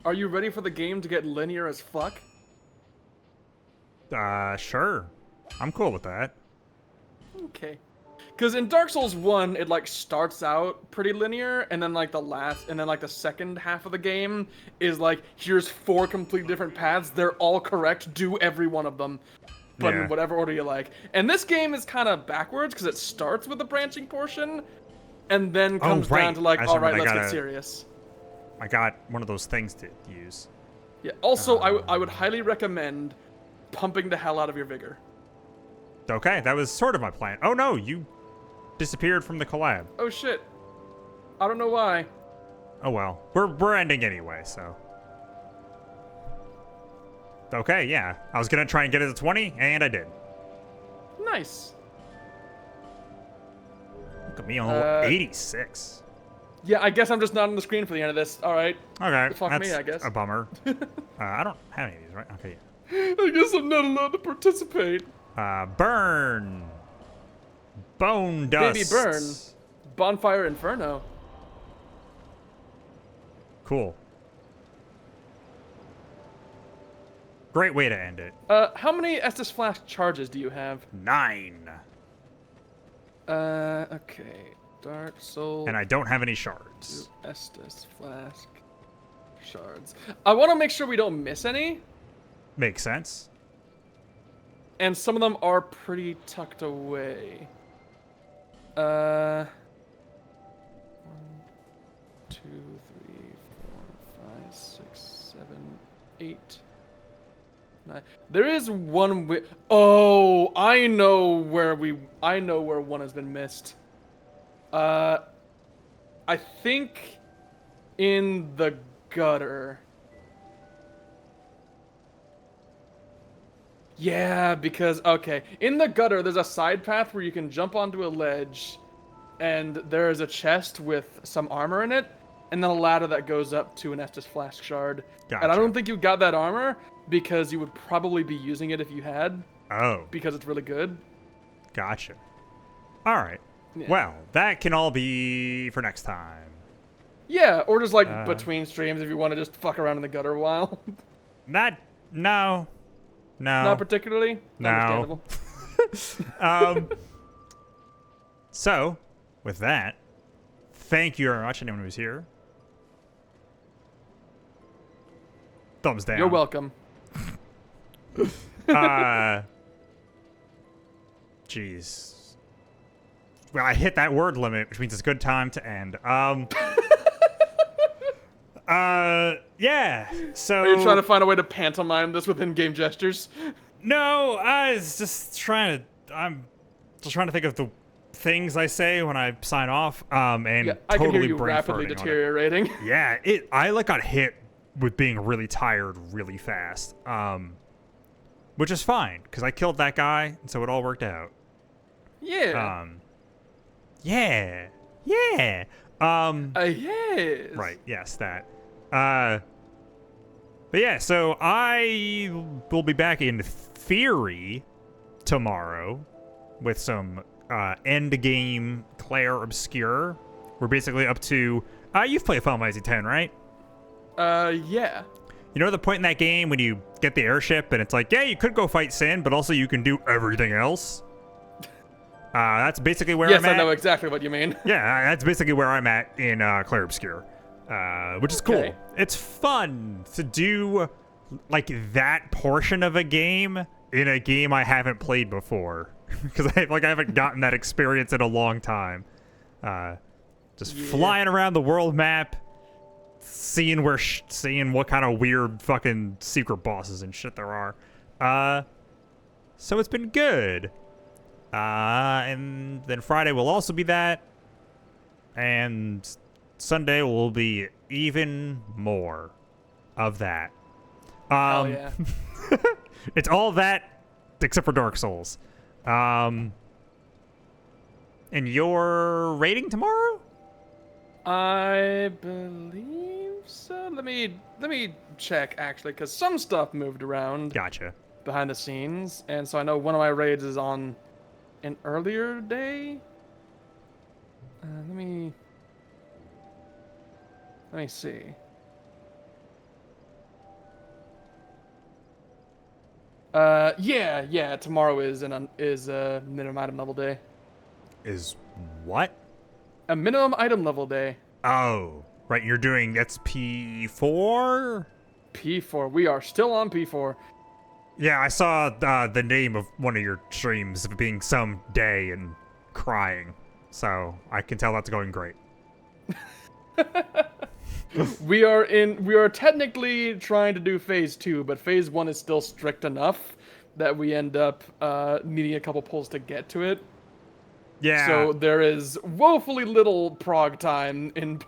S2: are you ready for the game to get linear as fuck?
S1: Sure. I'm cool with that.
S2: Okay. Because in Dark Souls 1, it like starts out pretty linear, and then like the second half of the game is like, here's 4 completely different paths. They're all correct. Do every one of them, but
S1: Yeah.
S2: in whatever order you like. And this game is kind of backwards because it starts with the branching portion, and then comes down
S1: right.
S2: to like,
S1: I
S2: all
S1: remember
S2: right,
S1: I
S2: let's get
S1: gotta-
S2: serious.
S1: I got one of those things to use.
S2: Yeah. Also, I would highly recommend pumping the hell out of your vigor.
S1: Okay, that was sort of my plan. Oh no, you disappeared from the collab.
S2: Oh shit. I don't know why.
S1: Oh well, we're ending anyway, so. Okay, yeah. I was gonna try and get it to 20, and I did.
S2: Nice.
S1: Look at me on level 86.
S2: Yeah, I guess I'm just not on the screen for the end of this. All right.
S1: Okay,
S2: Fuck
S1: that's
S2: me, I guess.
S1: a bummer. I don't have any of these, right? Okay.
S2: I guess I'm not allowed to participate.
S1: Burn. Bone dust.
S2: Baby burn. Bonfire Inferno.
S1: Cool. Great way to end it.
S2: How many Estus Flask charges do you have?
S1: 9.
S2: Okay. Dark Soul.
S1: And I don't have any shards.
S2: Estus Flask. Shards. I want to make sure we don't miss any.
S1: Makes sense.
S2: And some of them are pretty tucked away. 1, 2, 3, 4, 5, 6, 7, 8, 9. There is one oh, I know where one has been missed. I think in the gutter. Yeah, because, okay, in the gutter, there's a side path where you can jump onto a ledge, and there is a chest with some armor in it, and then a ladder that goes up to an Estus Flask shard. And I
S1: Gotcha.
S2: don't think you got that armor, because you would probably be using it if you had,
S1: Oh,
S2: because it's really good.
S1: gotcha. All right.
S2: Yeah.
S1: Well, that can all be for next time.
S2: Yeah, or just, like, between streams if you want to just fuck around in the gutter a while.
S1: No.
S2: Not particularly.
S1: No.
S2: Understandable.
S1: So, with that, thank you very much, anyone who's here. Thumbs down.
S2: You're welcome.
S1: Jeez. Well, I hit that word limit, which means it's a good time to end. Yeah. So.
S2: Are you trying to find a way to pantomime this with in-game gestures?
S1: No, I was just trying to. I'm just trying to think of the things I say when I sign off. And
S2: Yeah, I can
S1: totally
S2: hear you
S1: brain
S2: rapidly
S1: farting on it.
S2: deteriorating.
S1: Yeah, I like got hit with being really tired really fast. Which is fine because I killed that guy, and so it all worked out.
S2: Yeah.
S1: Yeah.
S2: Yes.
S1: Right. Yes, that. But yeah, so I will be back in theory tomorrow with some end game Claire Obscure. We're basically up to. You've played Final Fantasy X, right?
S2: Yeah.
S1: You know the point in that game when you get the airship and it's like, yeah, you could go fight Sin, but also you can do everything else? That's basically where
S2: Yes,
S1: I'm at.
S2: I know exactly what you mean.
S1: Yeah, that's basically where I'm at in Claire Obscure, which is cool.
S2: Okay.
S1: It's fun to do like that portion of a game in a game I haven't played before because I haven't gotten that experience in a long time. Just flying around the world map, seeing what kind of weird fucking secret bosses and shit there are. So it's been good. And then Friday will also be that. And Sunday will be even more of that.
S2: Hell yeah.
S1: It's all that except for Dark Souls. And your rating tomorrow?
S2: I believe so. Let me check actually, because some stuff moved around
S1: Gotcha.
S2: behind the scenes, and so I know one of my raids is on an earlier day. Let me see. Yeah. Tomorrow is minimum item level day.
S1: Is what?
S2: A minimum item level day.
S1: Oh, right. You're doing that's P4.
S2: P4. We are still on P4.
S1: Yeah, I saw the name of one of your streams of it being some day and crying, so I can tell that's going great.
S2: We are technically trying to do phase 2, but phase 1 is still strict enough that we end up needing a couple pulls to get to it.
S1: Yeah.
S2: So there is woefully little prog time in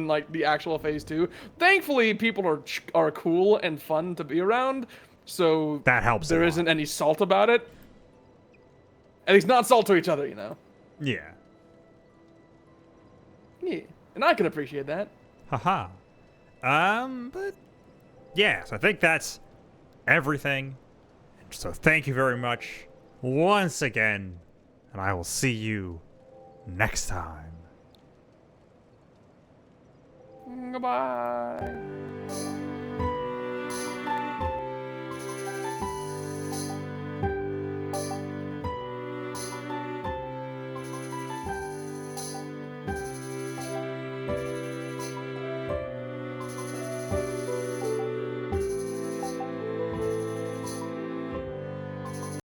S2: like the actual phase 2. Thankfully, people are cool and fun to be around, so
S1: that helps.
S2: There isn't any salt about it. At least not salt to each other, you know.
S1: Yeah.
S2: Yeah, and I can appreciate that.
S1: Haha. But yeah, so I think that's everything. So thank you very much once again, and I will see you next time.
S2: Goodbye.